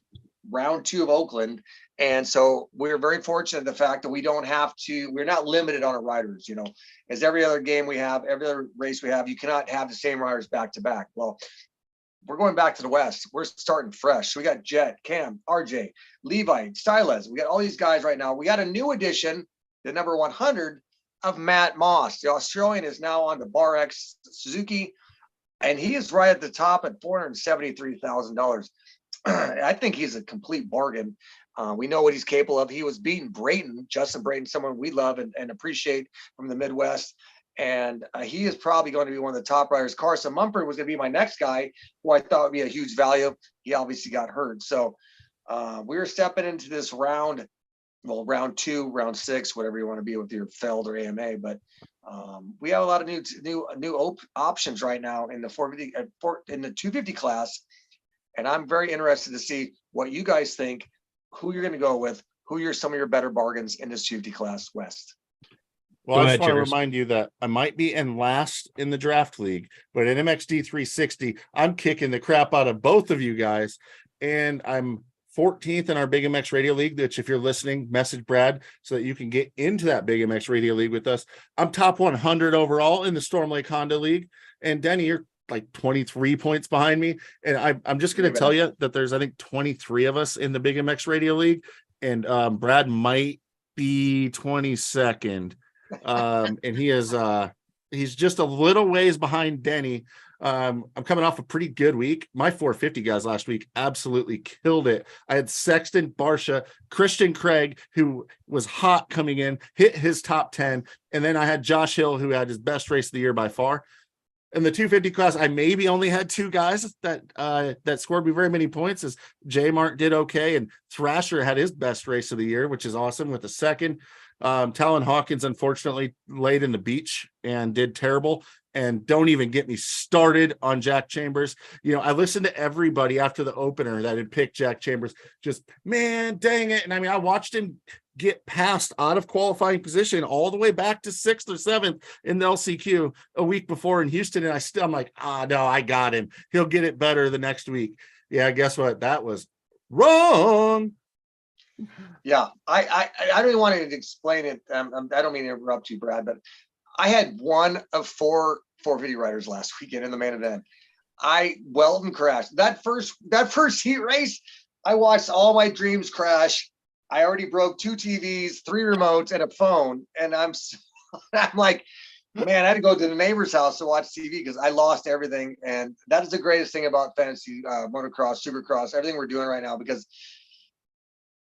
Round 2 of Oakland. And so we're very fortunate the fact that we're not limited on our riders, as every other game we have, every other race we have, you cannot have the same riders back to back. Well, we're going back to the West. We're starting fresh. So we got Jett, Cam, RJ, Levi, Stylez. We got all these guys right now. We got a new addition, the number 100 of Matt Moss. The Australian is now on the Bar X Suzuki, and he is right at the top at $473,000. I think he's a complete bargain. We know what he's capable of. He was beating Justin Brayton, someone we love and appreciate from the Midwest. And he is probably going to be one of the top riders. Carson Mumford was going to be my next guy, who I thought would be a huge value. He obviously got hurt. So we're stepping into this round 2, round 6, whatever you want to be with your Feld or AMA. But we have a lot of new options right now in the 450 in the 250 class. And I'm very interested to see what you guys think, who you're going to go with, some of your better bargains in this 250 class West. Well, Go I ahead, just want to Checkerz. remind you that I might be in last in the draft league, but in MXD 360, I'm kicking the crap out of both of you guys. And I'm 14th in our Big MX Radio League, which if you're listening, message Brad so that you can get into that Big MX Radio League with us. I'm top 100 overall in the Storm Lake Honda League. And Denny, you're like 23 points behind me. And I'm just going to tell you that there's, I think, 23 of us in the Big MX Radio League. And Brad might be 22nd. And he is he's just a little ways behind Denny. I'm coming off a pretty good week. My 450 guys last week absolutely killed it. I had Sexton, Barsha, Christian Craig, who was hot coming in, hit his top 10. And then I had Josh Hill, who had his best race of the year by far. In the 250 class, I maybe only had two guys that scored me very many points, as J Mark did okay. And Thrasher had his best race of the year, which is awesome, with a second. Talon Hawkins, unfortunately, laid in the beach and did terrible. And don't even get me started on Jack Chambers. You know, I listened to everybody after the opener that had picked Jack Chambers. Just, man, dang it. And I mean, I watched him get passed out of qualifying position all the way back to 6th or 7th in the LCQ a week before in Houston. And I'm like, no, I got him. He'll get it better the next week. Yeah, guess what? That was wrong. Yeah, I don't even want to explain it. I don't mean to interrupt you, Brad, but I had one of 4 450 riders last weekend in the main event. I Weldon crashed. That first heat race, I watched all my dreams crash. I already broke 2 TVs, 3 remotes, and a phone. And I'm like, man, I had to go to the neighbor's house to watch TV because I lost everything. And that is the greatest thing about fantasy motocross, supercross, everything we're doing right now, because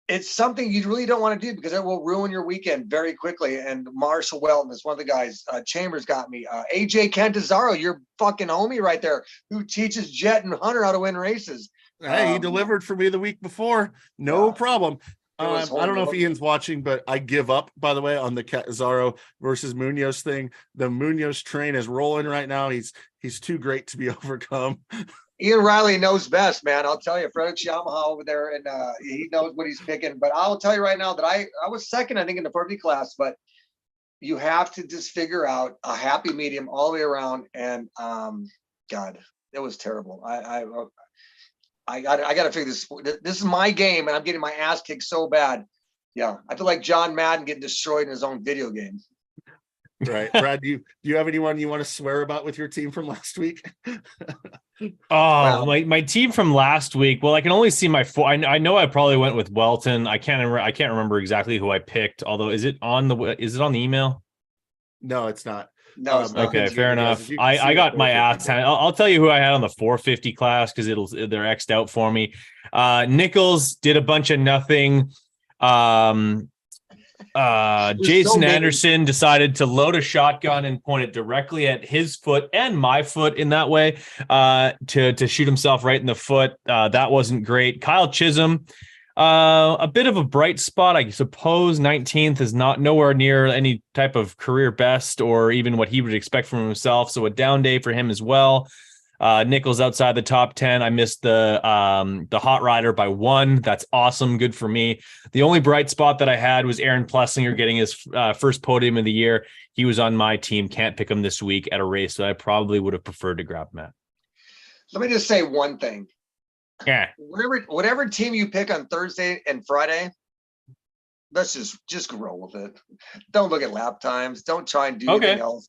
it's something you really don't want to do because it will ruin your weekend very quickly. And Marshall Welton is one of the guys. Chambers got me. AJ Cantazaro, your fucking homie right there, who teaches Jett and Hunter how to win races. Hey, he delivered for me the week before. No problem. I don't know if Ian's watching, but I give up, by the way, on the Cantazaro versus Munoz thing. The Munoz train is rolling right now. He's too great to be overcome. Ian Riley knows best, man. I'll tell you, Frederick Yamaha over there, and he knows what he's picking. But I'll tell you right now that I was second, I think, in the 40 class. But you have to just figure out a happy medium all the way around. And God, it was terrible. I got to figure this. This is my game, and I'm getting my ass kicked so bad. Yeah, I feel like John Madden getting destroyed in his own video game. Right, Brad. Do you have anyone you want to swear about with your team from last week? Oh, my team from last week. Well, I can only see my 4. I know I probably went with Welton. I can't remember exactly who I picked. Although, is it on the email? No, it's not. No, it's not. Okay, fair enough. I got my ass handed. I'll tell you who I had on the 450 class because they're X'd out for me. Nichols did a bunch of nothing. Jason Anderson decided to load a shotgun and point it directly at his foot and my foot in that way to shoot himself right in the foot. That wasn't great. Kyle Chisholm, a bit of a bright spot, I suppose. 19th is not nowhere near any type of career best or even what he would expect from himself. So a down day for him as well. Nichols outside the top 10. I missed the hot rider by 1. That's awesome. Good for me. The only bright spot that I had was Aaron Plessinger getting his first podium of the year. He was on my team. Can't pick him this week at a race that I probably would have preferred to grab Matt. Let me just say one thing. Yeah. Whatever team you pick on Thursday and Friday, let's just roll with it. Don't look at lap times. Don't try and do anything else.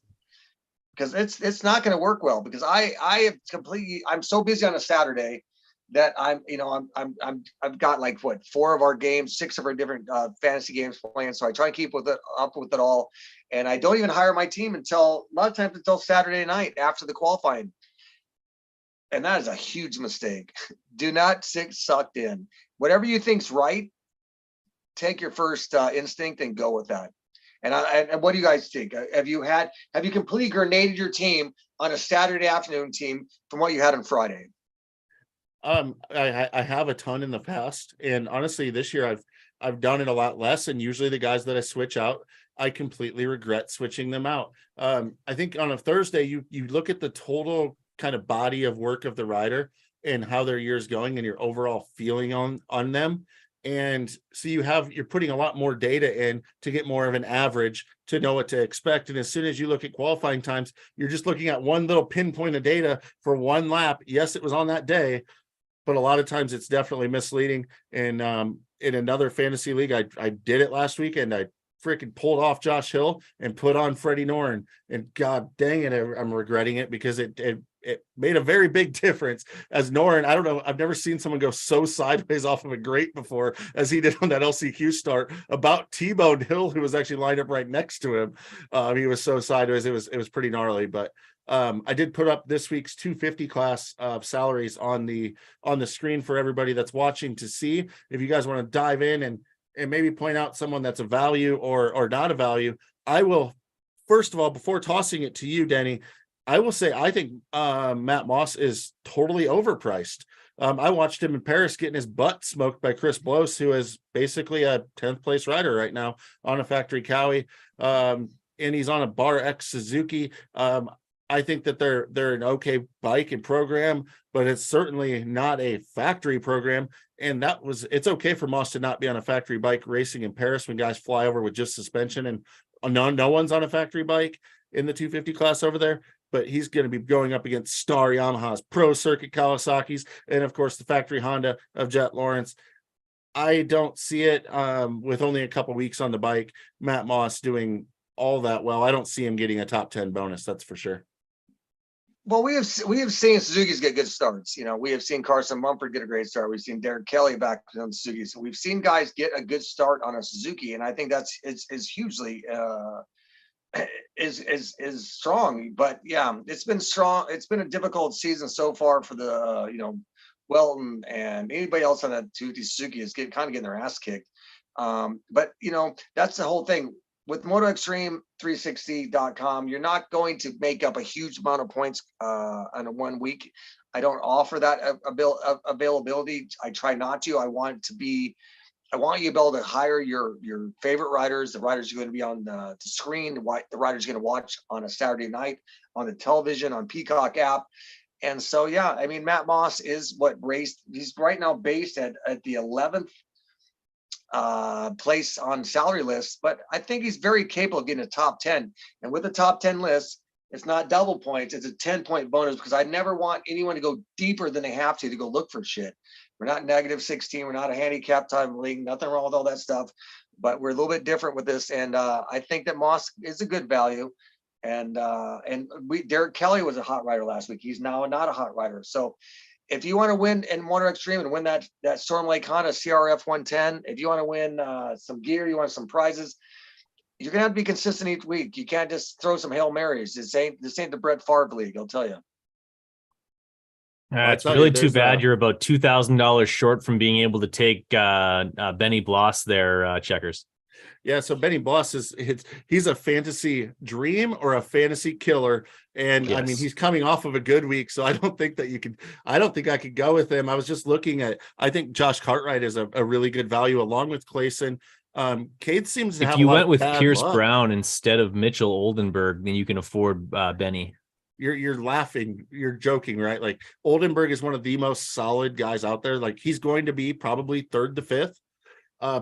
Because it's not going to work well, because I'm so busy on a Saturday that I've got like 4 of our games, 6 of our different fantasy games playing. So I try and keep up with it all. And I don't even hire my team until a lot of times until Saturday night after the qualifying. And that is a huge mistake. Do not get sucked in. Whatever you think's right, take your first instinct and go with that. And what do you guys think? Have you completely grenaded your team on a Saturday afternoon team from what you had on Friday? I have a ton in the past, and honestly, this year I've done it a lot less. And usually the guys that I switch out, I completely regret switching them out. I think on a Thursday, you look at the total kind of body of work of the rider and how their year is going and your overall feeling on them. And so you're putting a lot more data in to get more of an average to know what to expect. And as soon as you look at qualifying times, you're just looking at one little pinpoint of data for one lap. Yes, it was on that day, but a lot of times it's definitely misleading. And in another fantasy league, I did it last weekend. I freaking pulled off Josh Hill and put on Freddie Noren, and god dang it, I'm regretting it, because it made a very big difference. As Noren, I don't know, I've never seen someone go so sideways off of a grate before as he did on that LCQ start, about T-boned Hill, who was actually lined up right next to him. He was so sideways, it was pretty gnarly. But I did put up this week's 250 class salaries on the screen for everybody that's watching to see. If you guys want to dive in and maybe point out someone that's a value or not a value, I will, first of all, before tossing it to you, Denny, I will say I think Matt Moss is totally overpriced. I watched him in Paris getting his butt smoked by Chris Bloss, who is basically a 10th place rider right now on a factory Cowie, and he's on a Bar X Suzuki. I think that they're an okay bike and program, but it's certainly not a factory program. And it's okay for Moss to not be on a factory bike racing in Paris when guys fly over with just suspension, and no one's on a factory bike in the 250 class over there. But he's going to be going up against Star Yamahas, Pro Circuit Kawasaki's, and of course the factory Honda of Jett Lawrence. I don't see it with only a couple weeks on the bike, Matt Moss doing all that well. I don't see him getting a top 10 bonus, that's for sure. Well, we have seen Suzuki's get good starts. You know, we have seen Carson Mumford get a great start. We've seen Derek Kelly back on Suzuki. So we've seen guys get a good start on a Suzuki, and I think that's is hugely is strong. But yeah, it's been strong. It's been a difficult season so far for the Welton and anybody else on that Suzuki is kind of getting their ass kicked. But that's the whole thing. With MotoExtreme360.com, you're not going to make up a huge amount of points on a 1 week. I don't offer that availability. I try not to. I want you to be able to hire your favorite riders, the riders you're going to be on the screen, the riders you're going to watch on a Saturday night on the television, on Peacock app. And so, yeah, I mean, Matt Moss is he's right now based at the 11th place on salary lists, but I think he's very capable of getting a top 10. And with the top 10 list, it's not double points, it's a 10-point bonus, because I never want anyone to go deeper than they have to go look for shit. We're not -16, we're not a handicap time league, nothing wrong with all that stuff, but we're a little bit different with this. And I think that Moss is a good value. And Derek Kelly was a hot rider last week. He's now not a hot rider. So if you want to win in Motor Extreme and win that Storm Lake Honda CRF 110, if you want to win some gear, you want some prizes, you're gonna have to be consistent each week. You can't just throw some Hail Marys. This ain't the Brett Favre league, I'll tell you. It's really too bad you're about $2,000 short from being able to take Benny Bloss there, Checkerz. Yeah, so Benny Bloss he's a fantasy dream or a fantasy killer. And yes. I mean, he's coming off of a good week, so I don't think I could go with him. I was just looking at, I think Josh Cartwright is a really good value along with Clayson. Cade seems to have, if you went with Pierce Brown instead of Mitchell Oldenburg, then you can afford Benny. You're laughing, you're joking, right? Like, Oldenburg is one of the most solid guys out there. Like, he's going to be probably 3rd to 5th.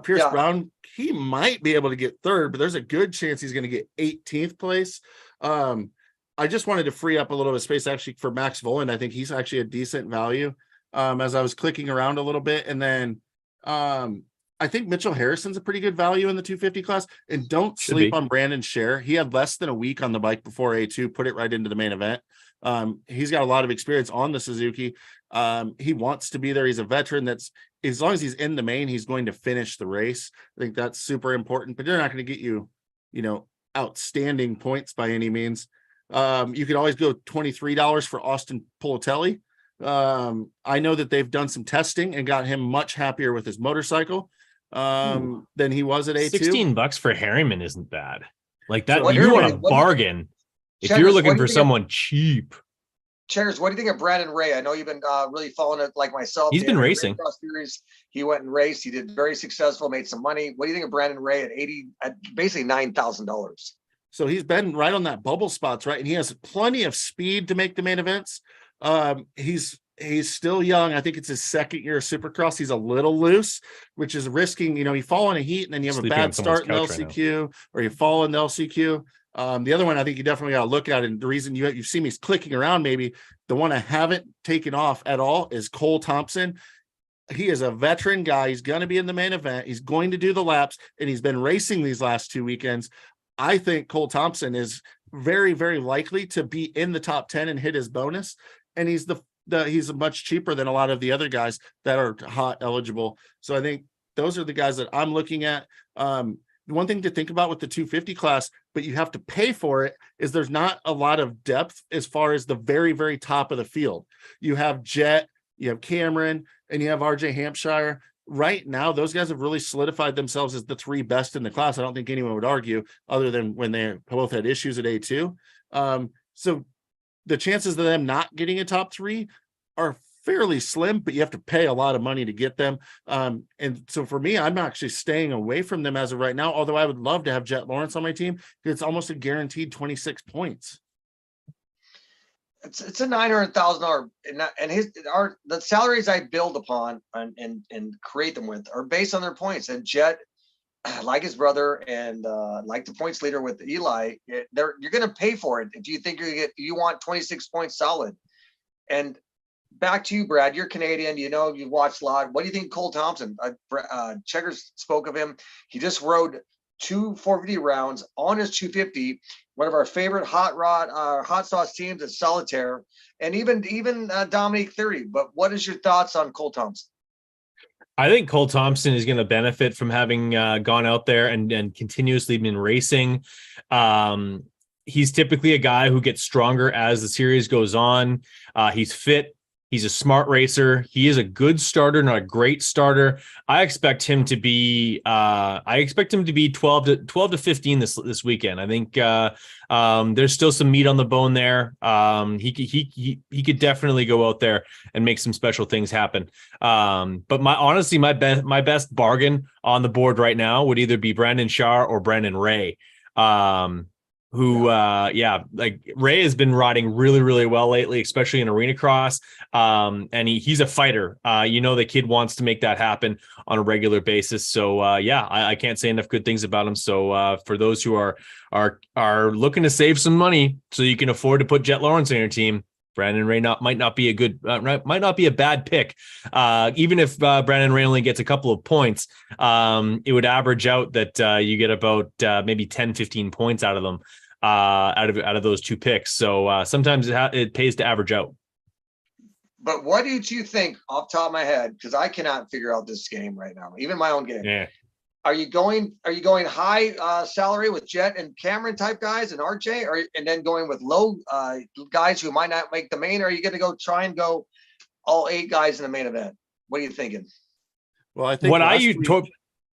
Pierce Brown, he might be able to get 3rd, but there's a good chance he's going to get 18th place. I just wanted to free up a little bit of space actually for Max Voland. I think he's actually a decent value as I was clicking around a little bit. And then I think Mitchell Harrison's a pretty good value in the 250 class. And don't sleep on Brandon Scher. He had less than a week on the bike before A2, put it right into the main event. He's got a lot of experience on the Suzuki. He wants to be there. He's a veteran. As long as he's in the main, he's going to finish the race. I think that's super important, but they're not going to get you, outstanding points by any means. You could always go $23 for Austin Politelli. I know that they've done some testing and got him much happier with his motorcycle than he was at A2. $16 for Harriman isn't bad. Like that, so you want a bargain if you're looking for someone cheap. Checkerz, what do you think of Brandon Ray? I know you've been really following it like myself. He's been racing. He went and raced. He did very successful, made some money. What do you think of Brandon Ray at basically $9,000? So he's been right on that bubble spots, right? And he has plenty of speed to make the main events. He's he's still young. I think it's his second year of Supercross. He's a little loose, which is risking, you fall in a heat and then you have a bad start in the LCQ, or you fall in the LCQ. The other one I think you definitely got to look at, and the reason you've seen me clicking around, maybe the one I haven't taken off at all is Cole Thompson. He is a veteran guy. He's going to be in the main event. He's going to do the laps, and he's been racing these last 2 weekends. I think Cole Thompson is very, very likely to be in the top 10 and hit his bonus. And he's he's much cheaper than a lot of the other guys that are hot eligible. So I think those are the guys that I'm looking at. One thing to think about with the 250 class, but you have to pay for it, is there's not a lot of depth as far as the very, very top of the field. You have Jett, you have Cameron, and you have RJ Hampshire. Right now, those guys have really solidified themselves as the 3 best in the class. I don't think anyone would argue, other than when they both had issues at A2. So the chances of them not getting a top 3 are fairly slim, but you have to pay a lot of money to get them. And so for me, I'm actually staying away from them as of right now, although I would love to have Jett Lawrence on my team. It's almost a guaranteed 26 points. It's a $900,000, and the salaries I build upon and create them with are based on their points. And Jett, like his brother, and like the points leader with Eli, you're going to pay for it if you think you want 26 points solid. And back to you, Brad. You're Canadian. You've watched a lot. What do you think, Cole Thompson? Checkerz spoke of him. He just rode 2 450 rounds on his 250. One of our favorite hot sauce teams at Solitaire, and even Dominique Theory. But what is your thoughts on Cole Thompson? I think Cole Thompson is going to benefit from having gone out there and continuously been racing. He's typically a guy who gets stronger as the series goes on. He's fit. He's a smart racer. He is a good starter, not a great starter. I expect him to be 12 to 15 this weekend. I think there's still some meat on the bone there. He could definitely go out there and make some special things happen. But my best bargain on the board right now would either be Brandon Shar or Brandon Ray. Like Ray has been riding really, really well lately, especially in arena cross. And he's a fighter. The kid wants to make that happen on a regular basis. So I can't say enough good things about him. So for those who are looking to save some money so you can afford to put Jett Lawrence on your team, Brandon Ray might not be a bad pick. Even if Brandon Ray only gets a couple of points, it would average out that you get about maybe 10, 15 points out of them, out of those 2 picks. So sometimes it pays to average out. But what did you think off the top of my head? Because I cannot figure out this game right now, even my own game. Yeah. Are you going high salary with Jett and Cameron type guys and RJ, and then going with low guys who might not make the main? Or are you going to try and go all 8 guys in the main event? What are you thinking? Well, I think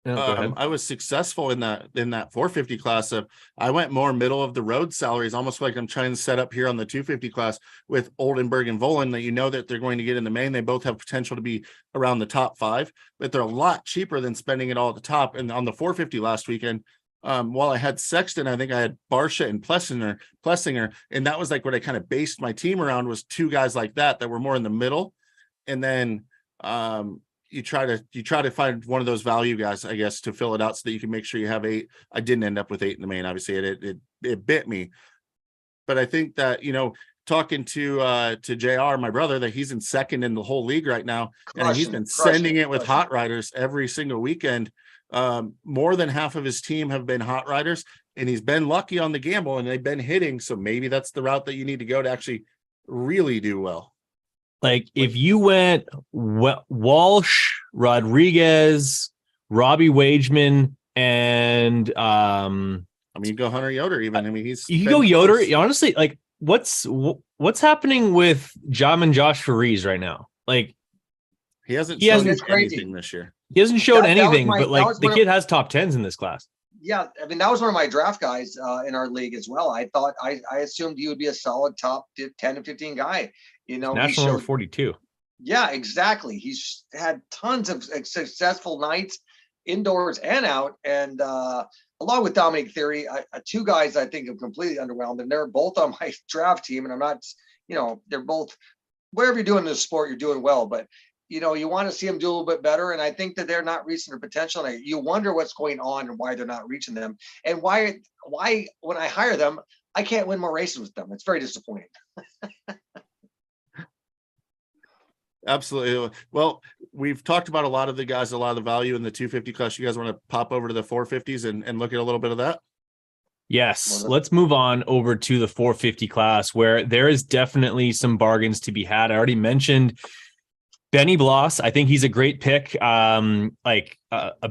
I was successful in that 450 class. I went more middle of the road salaries, almost like I'm trying to set up here on the 250 class with Oldenburg and Volan, that they're going to get in the main. They both have potential to be around the top 5, but they're a lot cheaper than spending it all at the top. And on the 450 last weekend, while I had Sexton, I think I had Barsha and Plessinger, and that was like what I kind of based my team around, was 2 guys like that were more in the middle. And then you try to find one of those value guys, I guess, to fill it out so that you can make sure you have 8. I didn't end up with 8 in the main. Obviously it bit me, but I think that, talking to JR, my brother, that he's in second in the whole league right now. And he's been sending it with hot riders every single weekend. More than half of his team have been hot riders, and he's been lucky on the gamble, and they've been hitting. So maybe that's the route that you need to go to actually really do well. Like if you went Walsh, Rodriguez, Robbie Wageman, and you go Hunter Yoder even. You go Yoder. Honestly, like what's happening with Josh Fariz right now? Like he hasn't shown anything this year. He hasn't showed anything, but like the kid has top 10s in this class. Yeah, that was one of my draft guys in our league as well. I thought I assumed he would be a solid top 10 to 15 guy. National number 42. Yeah, exactly. He's had tons of successful nights indoors and out. And along with Dominic Theory, 2 guys I think have completely underwhelmed, and they're both on my draft team. And I'm not, they're both whatever you're doing in the sport, you're doing well. But you want to see them do a little bit better. And I think that they're not reaching their potential. And you wonder what's going on and why they're not reaching them, and why when I hire them, I can't win more races with them. It's very disappointing. Absolutely. Well, we've talked about a lot of the guys, a lot of the value in the 250 class. You guys want to pop over to the 450s and look at a little bit of that? Yes, let's move on over to the 450 class, where there is definitely some bargains to be had. I already mentioned Benny Bloss. I think he's a great pick. A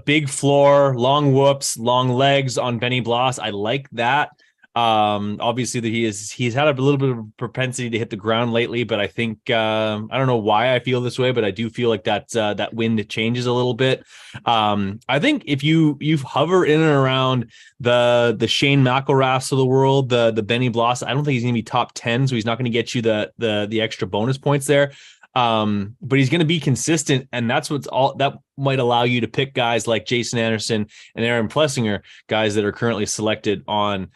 big floor, long whoops, long legs on Benny Bloss. I like that. Obviously that he's had a little bit of propensity to hit the ground lately, but I think I don't know why I feel this way, but I do feel like that wind changes a little bit. I think if you hover in and around the Shane McElraths of the world, the Benny Bloss, I don't think he's gonna be top 10, so he's not gonna get you the extra bonus points there. But he's going to be consistent, and that's that might allow you to pick guys like Jason Anderson and Aaron Plessinger, guys that are currently selected on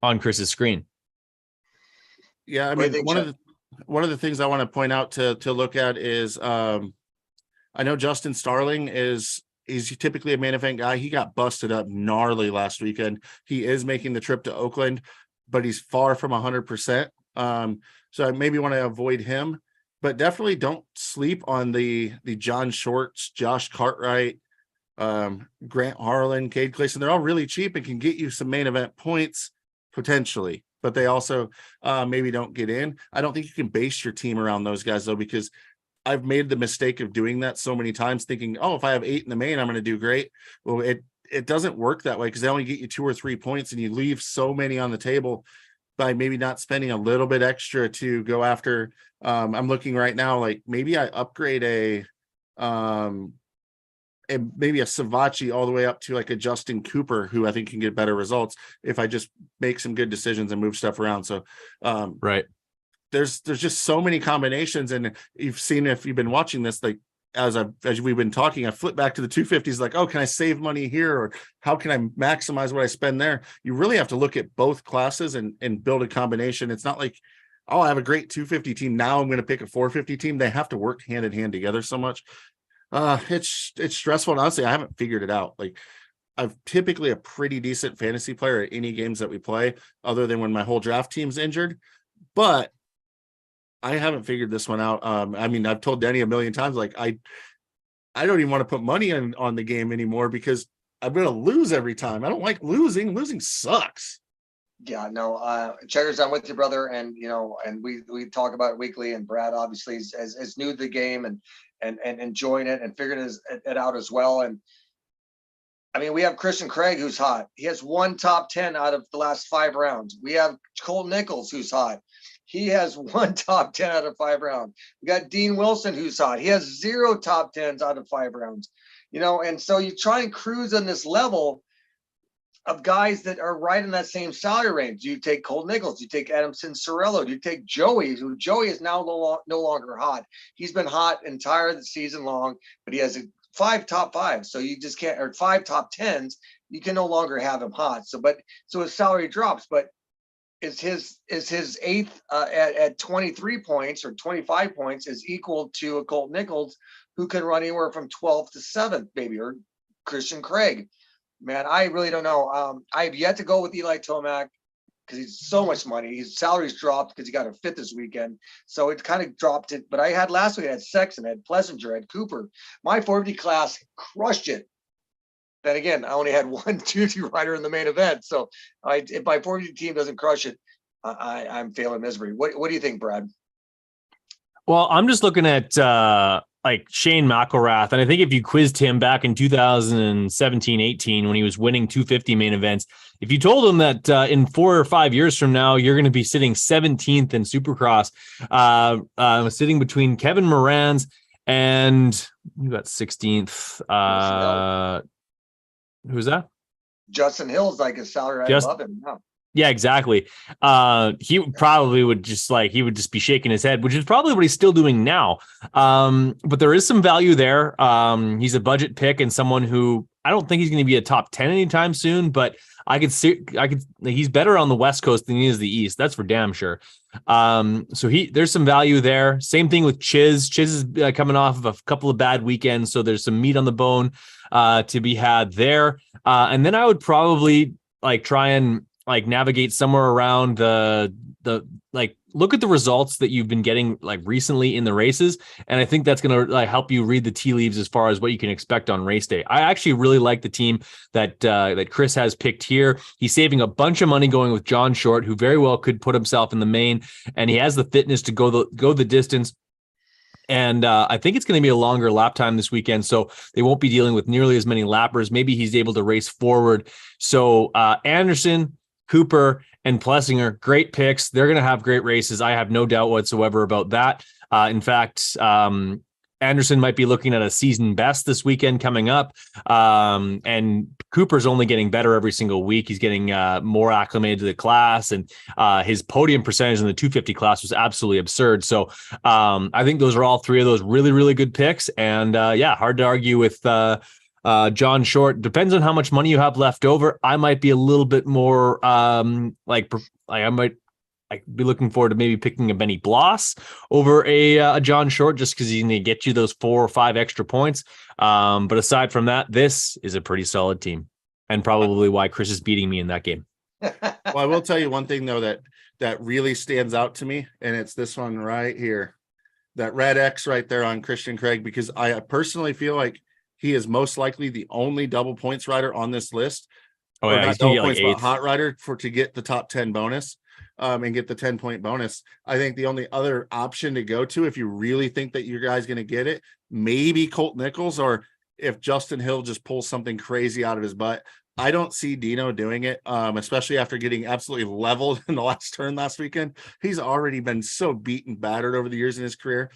Chris's screen. Yeah, I mean, one of the things I want to point out to look at is I know Justin Starling he's typically a main event guy. He got busted up gnarly last weekend. He is making the trip to Oakland, but he's far from 100%. So I maybe want to avoid him, but definitely don't sleep on the John Shorts, Josh Cartwright, Grant Harlan, Cade Clayson. They're all really cheap and can get you some main event points potentially, but they also maybe don't get in. I don't think you can base your team around those guys though, because I've made the mistake of doing that so many times, thinking, oh, if I have 8 in the main, I'm going to do great. Well, it doesn't work that way, because they only get you 2 or 3 points, and you leave so many on the table by maybe not spending a little bit extra to go after. I'm looking right now, like maybe I upgrade maybe a Savachi all the way up to like a Justin Cooper, who I think can get better results if I just make some good decisions and move stuff around. So right. There's just so many combinations, and you've seen, if you've been watching this, like as we've been talking, I flip back to the 250s, like, oh, can I save money here? Or how can I maximize what I spend there? You really have to look at both classes and build a combination. It's not like, oh, I have a great 250 team, now I'm going to pick a 450 team. They have to work hand in hand together so much. It's stressful. And honestly, I haven't figured it out. Like, I'm typically a pretty decent fantasy player at any games that we play, other than when my whole draft team's injured. But I haven't figured this one out. I mean, I've told Denny a million times, like, I don't even want to put money on the game anymore, because I'm going to lose every time. I don't like losing. Losing sucks. Yeah, no, Checkerz, I'm with you, brother. And, and we talk about it weekly, and Brad obviously is new to the game and enjoying it and figuring it out as well. And I mean, we have Christian Craig, who's hot. He has 1 top 10 out of the last 5 rounds. We have Cole Nichols, who's hot. He has 1 top 10 out of 5 rounds. We got Dean Wilson, who's hot. He has 0 top 10s out of 5 rounds. And so you try and cruise on this level of guys that are right in that same salary range. You take Cole Nichols, you take Adamson Sorello, you take Joey, who Joey is now no longer hot. He's been hot entire the season long, but he has 5 top 5s. So you just can't, or 5 top 10s, you can no longer have him hot. So his salary drops, but is his 8th at 23 points or 25 points is equal to a Colt Nichols, who can run anywhere from 12th to 7th, maybe, or Christian Craig. Man, I really don't know. I have yet to go with Eli Tomac, because he's so much money. His salary's dropped because he got a 5th this weekend. So it kind of dropped it. But I had last week, I had Sexton, I had Plessinger, I had Cooper. My 450 class crushed it. Then again, I only had 1 2 rider in the main event. So if my 450 team doesn't crush it, I'm failing misery. What do you think, Brad? Well, I'm just looking at like Shane McElrath, and I think if you quizzed him back in 2017-18 when he was winning 250 main events, if you told him that in 4 or 5 years from now you're going to be sitting 17th in Supercross, sitting between Kevin Moran's and you got 16th. Who's that? Justin Hill's like a salary right above him. No. Yeah, exactly. He probably would just be shaking his head, which is probably what he's still doing now. But there is some value there. He's a budget pick and someone who I don't think he's going to be a top 10 anytime soon, but he's better on the West Coast than he is the East. That's for damn sure. So there's some value there. Same thing with Chiz. Chiz is coming off of a couple of bad weekends, so there's some meat on the bone to be had there. And then I would probably try and navigate somewhere around the look at the results that you've been getting recently in the races. And I think that's going to help you read the tea leaves as far as what you can expect on race day. I actually really like the team that Chris has picked here. He's saving a bunch of money going with John Short, who very well could put himself in the main, and he has the fitness to go the distance. And I think it's going to be a longer lap time this weekend, so they won't be dealing with nearly as many lappers. Maybe he's able to race forward. So Anderson, Cooper, and Plessinger, great picks. They're going to have great races. I have no doubt whatsoever about that. In fact, Anderson might be looking at a season best this weekend coming up. And Cooper's only getting better every single week. He's getting more acclimated to the class, and his podium percentage in the 250 class was absolutely absurd. So I think those are all three of those really, really good picks. And hard to argue with John Short. Depends on how much money you have left over. I might be a little bit more I'd be looking forward to maybe picking a Benny Bloss over a John Short, just because he's going to get you those 4 or 5 extra points. But aside from that, this is a pretty solid team, and probably why Chris is beating me in that game. Well, I will tell you one thing though that really stands out to me, and it's this one right here, that red X right there on Christian Craig, because I personally feel like he is most likely the only double points rider on this list. Oh yeah, he's double points, but hot rider to get the top 10 bonus. And get the 10-point bonus. I think the only other option to go to, if you really think that your guy's going to get it, maybe Colt Nichols, or if Justin Hill just pulls something crazy out of his butt. I don't see Dino doing it, especially after getting absolutely leveled in the last turn last weekend. He's already been so beat and battered over the years in his career.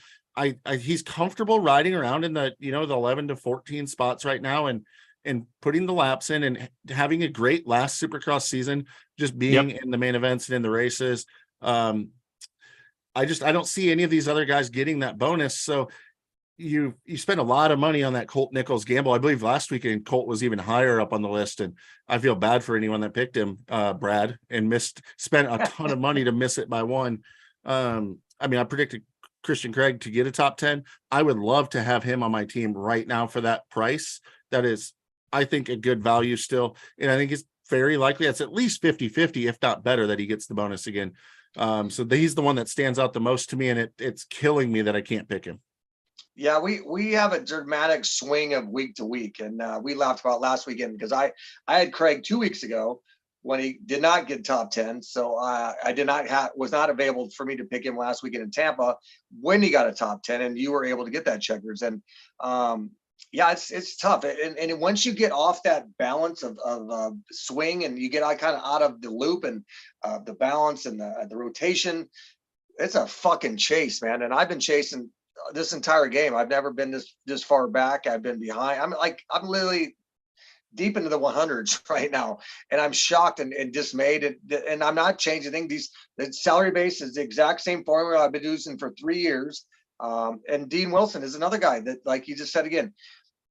He's comfortable riding around in the 11 to 14 spots right now, and putting the laps in and having a great last Supercross season, just being in the main events and in the races. I don't see any of these other guys getting that bonus. So you spend a lot of money on that Colt Nichols gamble. I believe last weekend Colt was even higher up on the list, and I feel bad for anyone that picked him, Brad, and spent a ton of money to miss it by one. I predicted Christian Craig to get a top 10. I would love to have him on my team right now for that price. That is, I think, a good value still. And I think it's very likely it's at least 50-50, if not better, that he gets the bonus again. So he's the one that stands out the most to me, and it's killing me that I can't pick him. Yeah, we have a dramatic swing of week to week. And we laughed about last weekend because I had Craig 2 weeks ago when he did not get top 10. So I was not available for me to pick him last weekend in Tampa when he got a top 10, and you were able to get that Checkerz. And it's tough. And once you get off that balance of swing, and you get kind of out of the loop and the balance and the rotation, it's a fucking chase, man. And I've been chasing this entire game. I've never been this far back. I've been behind. I'm literally deep into the 100s right now, and I'm shocked and dismayed. And I'm not changing things. The salary base is the exact same formula I've been using for 3 years. And Dean Wilson is another guy that, like you just said again,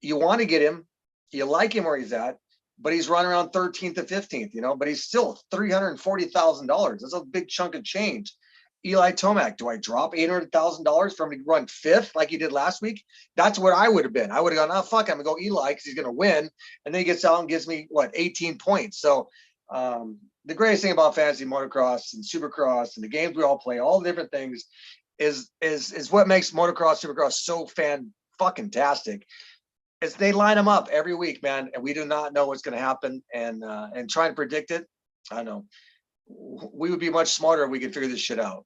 you want to get him, you like him where he's at, but he's running around 13th to 15th, but he's still $340,000. That's a big chunk of change. Eli Tomac, do I drop $800,000 for him to run 5th like he did last week? That's where I would have been. I would have gone, oh, fuck, I'm going to go Eli because he's going to win. And then he gets out and gives me, 18 points. So the greatest thing about fantasy motocross and supercross and the games we all play, all the different things, is what makes motocross, supercross so fucking-tastic. Is they line them up every week, man, and we do not know what's going to happen. And trying to predict it, I know we would be much smarter if we could figure this shit out.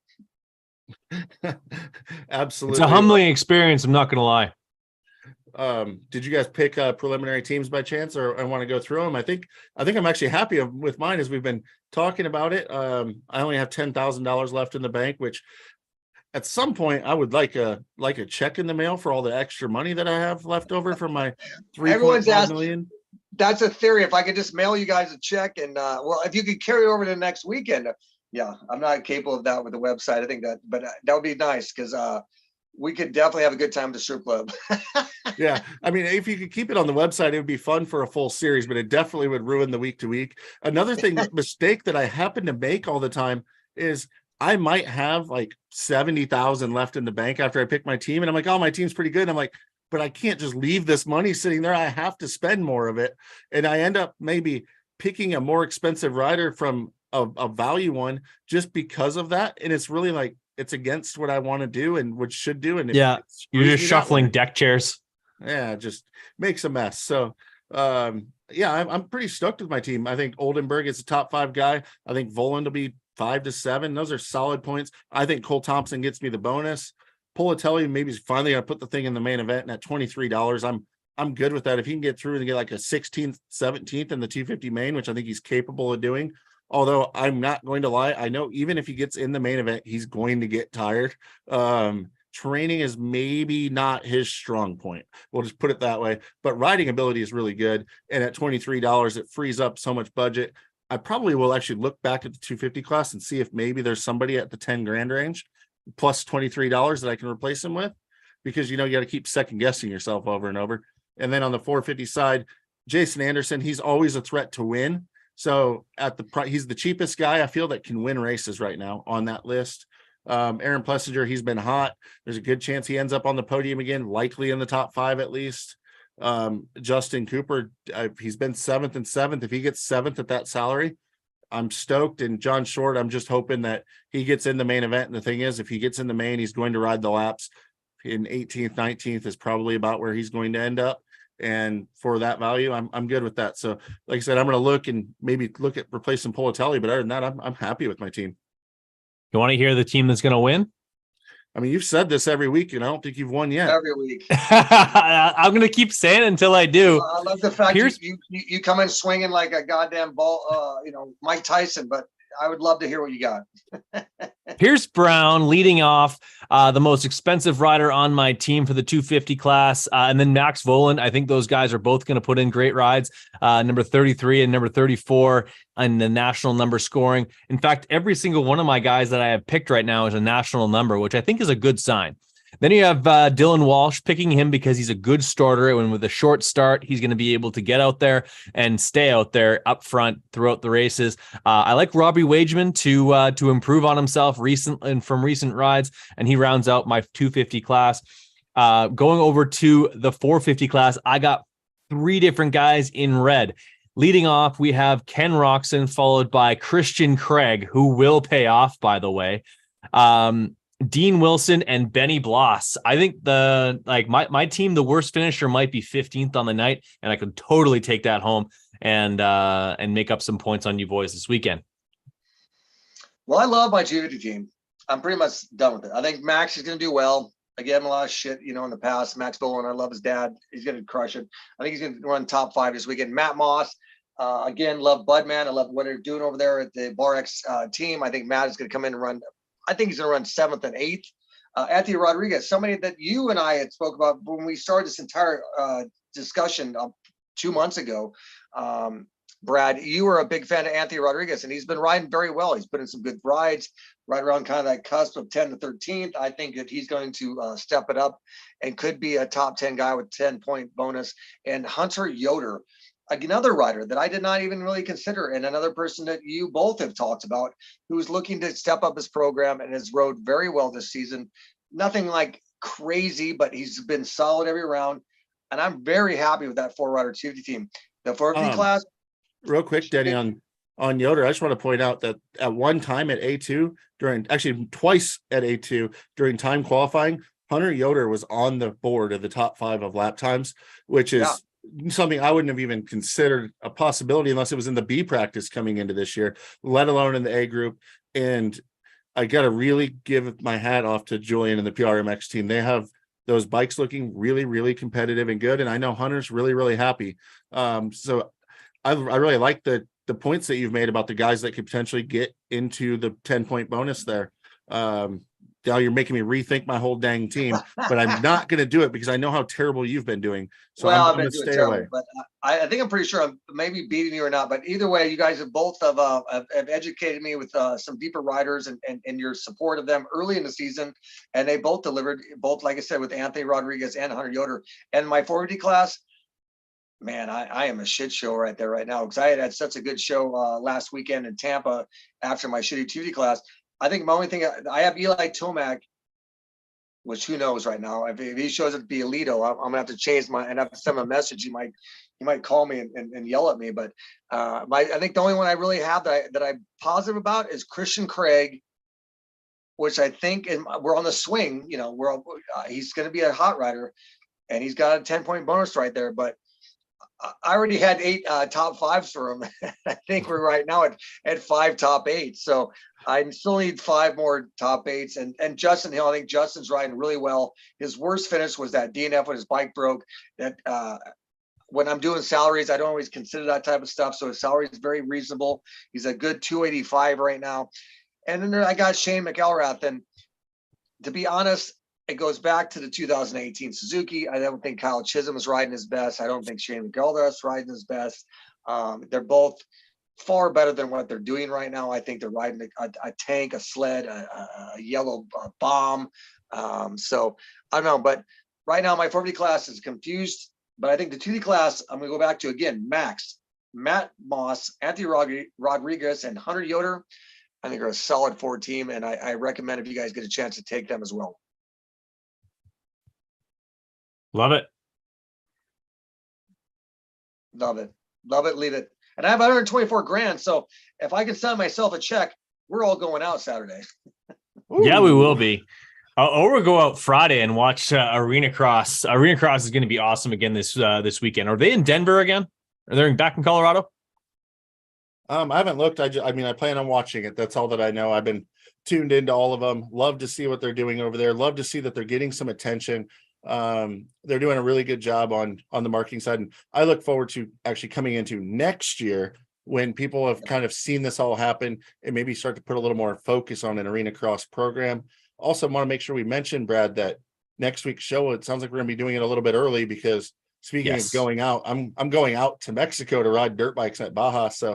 Absolutely, it's a humbling experience. I'm not going to lie. Did you guys pick preliminary teams by chance, or I want to go through them? I think I'm actually happy with mine as we've been talking about it. I only have $10,000 left in the bank, which at some point I would like a check in the mail for all the extra money that I have left over from my $3.5 million. That's a theory. If I could just mail you guys a check, and if you could carry it over to the next weekend. Yeah, I'm not capable of that with the website. I think but that would be nice because we could definitely have a good time at the strip club. Yeah. I mean, if you could keep it on the website, it would be fun for a full series, but it definitely would ruin the week to week. Another mistake that I happen to make all the time is I might have like 70,000 left in the bank after I pick my team. And I'm like, oh, my team's pretty good. And I'm like, but I can't just leave this money sitting there. I have to spend more of it. And I end up maybe picking a more expensive rider from a value one just because of that. And it's really like, it's against what I want to do and what should do. And yeah, you're just shuffling deck chairs. Yeah, it just makes a mess. So, yeah, I'm pretty stoked with my team. I think Oldenburg is a top 5 guy. I think Voland will be 5 to 7. Those are solid points. I think Cole Thompson gets me the bonus. Politelli maybe is finally going to put the thing in the main event, and at $23, I'm good with that. If he can get through and get like a 16th, 17th in the 250 main, which I think he's capable of doing. Although I'm not going to lie, I know even if he gets in the main event, he's going to get tired. Training is maybe not his strong point. We'll just put it that way. But riding ability is really good. And at $23, it frees up so much budget. I probably will actually look back at the 250 class and see if maybe there's somebody at the 10 grand range plus $23 that I can replace him with, because, you know, you got to keep second guessing yourself over and over. And then on the 450 side, Jason Anderson, he's always a threat to win. So at he's the cheapest guy I feel that can win races right now on that list. Aaron Plessinger, he's been hot. There's a good chance he ends up on the podium again, likely in the top 5 at least. Justin Cooper, he's been 7th and 7th. If he gets 7th at that salary, I'm stoked. And John Short, I'm just hoping that he gets in the main event. And the thing is, if he gets in the main, he's going to ride the laps. In 18th, 19th is probably about where he's going to end up. And for that value, I'm good with that. So like I said, I'm going to look and maybe look at replacing Politelli, but other than that, I'm happy with my team. You want to hear the team that's going to win? I mean, you've said this every week, and I don't think you've won yet. Every week. I'm going to keep saying it until I do. I love the fact you come in swinging like a goddamn ball, Mike Tyson, but I would love to hear what you got. Pierce Brown leading off, the most expensive rider on my team for the 250 class. And then Max Voland. I think those guys are both going to put in great rides. Number 33 and number 34 in the national number scoring. In fact, every single one of my guys that I have picked right now is a national number, which I think is a good sign. Then you have Dylan Walsh, picking him because he's a good starter. And with a short start, he's going to be able to get out there and stay out there up front throughout the races. I like Robbie Wageman to improve on himself from recent rides, and he rounds out my 250 class. Going over to the 450 class, I got 3 different guys in red. Leading off, we have Ken Roczen, followed by Christian Craig, who will pay off, by the way. Dean Wilson and Benny Bloss. I think my team, the worst finisher might be 15th on the night, and I could totally take that home and make up some points on you boys this weekend. Well, I love my 250 team. I'm pretty much done with it. I think Max is going to do well. I gave him a lot of shit, in the past. Max Boland, I love his dad. He's going to crush it. I think he's going to run top 5 this weekend. Matt Moss, again, love Budman. I love what they're doing over there at the Bar X team. I think Matt is going to come in and run. I think he's going to run 7th and 8th. Anthony Rodriguez, somebody that you and I had spoke about when we started this entire discussion 2 months ago. Brad, you were a big fan of Anthony Rodriguez, and he's been riding very well. He's put in some good rides right around kind of that cusp of 10 to 13th. I think that he's going to step it up and could be a top 10 guy with 10-point bonus. And Hunter Yoder, another rider that I did not even really consider, and another person that you both have talked about, who's looking to step up his program and has rode very well this season. Nothing like crazy, but he's been solid every round. And I'm very happy with that 4-rider 250 team. The 450 class. Real quick, Denny, on Yoder, I just want to point out that at one time at A2, twice at A2 during time qualifying, Hunter Yoder was on the board of the top 5 of lap times, which is something I wouldn't have even considered a possibility unless it was in the B practice coming into this year, let alone in the A group. And I got to really give my hat off to Julian and the PRMX team. They have those bikes looking really, really competitive and good. And I know Hunter's really, really happy. So I really like the points that you've made about the guys that could potentially get into the 10-point bonus there. Now you're making me rethink my whole dang team, but I'm not going to do it because I know how terrible you've been doing. So well, I'm going to stay away. But I think I'm pretty sure I'm maybe beating you or not. But either way, you guys have both have educated me with some deeper riders and your support of them early in the season, and they both delivered. Both, like I said, with Anthony Rodriguez and Hunter Yoder, and my 4D class. Man, I am a shit show right there right now because I had such a good show last weekend in Tampa after my shitty 2D class. I think my only thing I have Eli Tomac, which who knows right now. If he shows up to be Alito, I'm gonna have to change and have to send him a message. He might call me and yell at me. But I think the only one I really have that I'm positive about is Christian Craig, which I think we're on the swing. You know, he's gonna be a hot rider, and he's got a 10-point bonus right there. But I already had 8 top 5s for him. I think we're right now at 5 top 8. So I still need 5 more top 8s. And Justin Hill, I think Justin's riding really well. His worst finish was that DNF when his bike broke. That when I'm doing salaries, I don't always consider that type of stuff. So his salary is very reasonable. He's a good 285 right now. And then I got Shane McElrath. And to be honest, it goes back to the 2018 Suzuki. I don't think Kyle Chisholm is riding his best. I don't think Shane McElrath is riding his best. They're both far better than what they're doing right now. I think they're riding a tank, a sled, a yellow bomb. So I don't know, but right now my 4D class is confused. But I think the 2D class, I'm going to go back to again, Max, Matt Moss, Anthony Rodriguez, and Hunter Yoder. I think are a solid 4 team, and I recommend if you guys get a chance to take them as well. Love it. Love it. Love it. Leave it. And I have 124 grand. So if I can send myself a check, we're all going out Saturday. Yeah, we will be. Or we'll go out Friday and watch Arena Cross. Arena Cross is going to be awesome again this weekend. Are they in Denver again? Are they back in Colorado? I haven't looked. I plan on watching it. That's all that I know. I've been tuned into all of them. Love to see what they're doing over there. Love to see that they're getting some attention. They're doing a really good job on the marketing side, and I look forward to actually coming into next year when people have kind of seen this all happen and maybe start to put a little more focus on an Arena Cross program. Also want to make sure we mention, Brad, that next week's show, it sounds like we're going to be doing it a little bit early because speaking of going out, I'm going out to Mexico to ride dirt bikes at Baja. So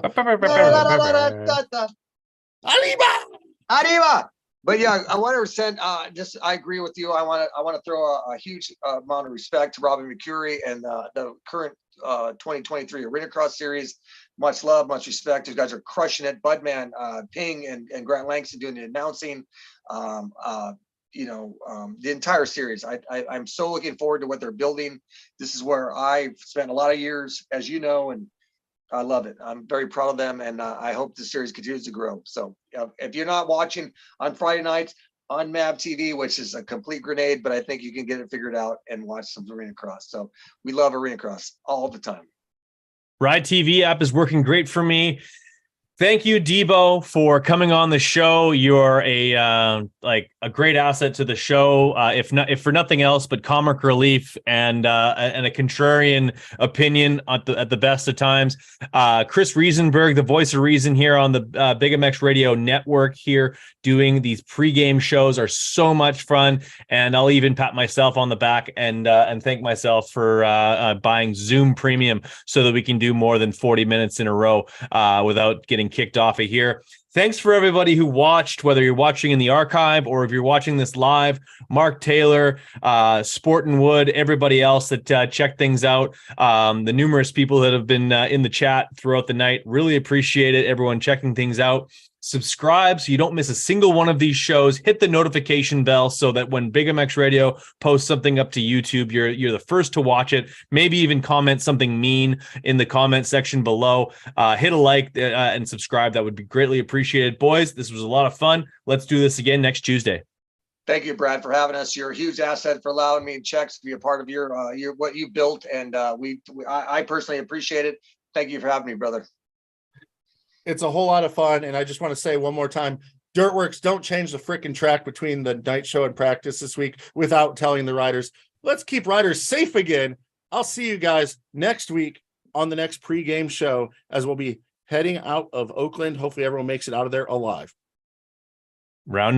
Arriba! But yeah, I want to send. I agree with you. I want to throw a huge amount of respect to Robin McCurry and the current 2023 Arena Cross Series. Much love, much respect. You guys are crushing it. Budman, Ping, and Grant Langston doing the announcing. The entire series. I'm so looking forward to what they're building. This is where I've spent a lot of years, as you know, and I love it. I'm very proud of them, and I hope the series continues to grow. So if you're not watching on Friday nights on MAV TV, which is a complete grenade, but I think you can get it figured out and watch some Arena Cross. So we love Arena Cross all the time. Ride TV app is working great for me. Thank you, Debo, for coming on the show. You're a great asset to the show, if for nothing else, but comic relief and a contrarian opinion at the best of times. Chris Riesenberg, the voice of reason here on the BigMX Radio Network, here doing these pregame shows are so much fun, and I'll even pat myself on the back and thank myself for buying Zoom Premium so that we can do more than 40 minutes in a row without getting kicked off of here. Thanks for everybody who watched, whether you're watching in the archive or if you're watching this live. Mark Taylor, Sportin' Wood, everybody else that checked things out, the numerous people that have been in the chat throughout the night. Really appreciate it, everyone checking things out. Subscribe so you don't miss a single one of these shows. Hit the notification bell so that when BigMX Radio posts something up to YouTube, you're the first to watch it. Maybe even comment something mean in the comment section below. Hit a like and subscribe. That would be greatly appreciated. Boys, this was a lot of fun. Let's do this again next Tuesday. Thank you, Brad, for having us. You're a huge asset for allowing me and Checkerz to be a part of your what you built, and I personally appreciate it. Thank you for having me, brother. It's a whole lot of fun, and I just want to say one more time, Dirtworks, don't change the frickin' track between the night show and practice this week without telling the riders. Let's keep riders safe again. I'll see you guys next week on the next pregame show as we'll be heading out of Oakland. Hopefully everyone makes it out of there alive. Round number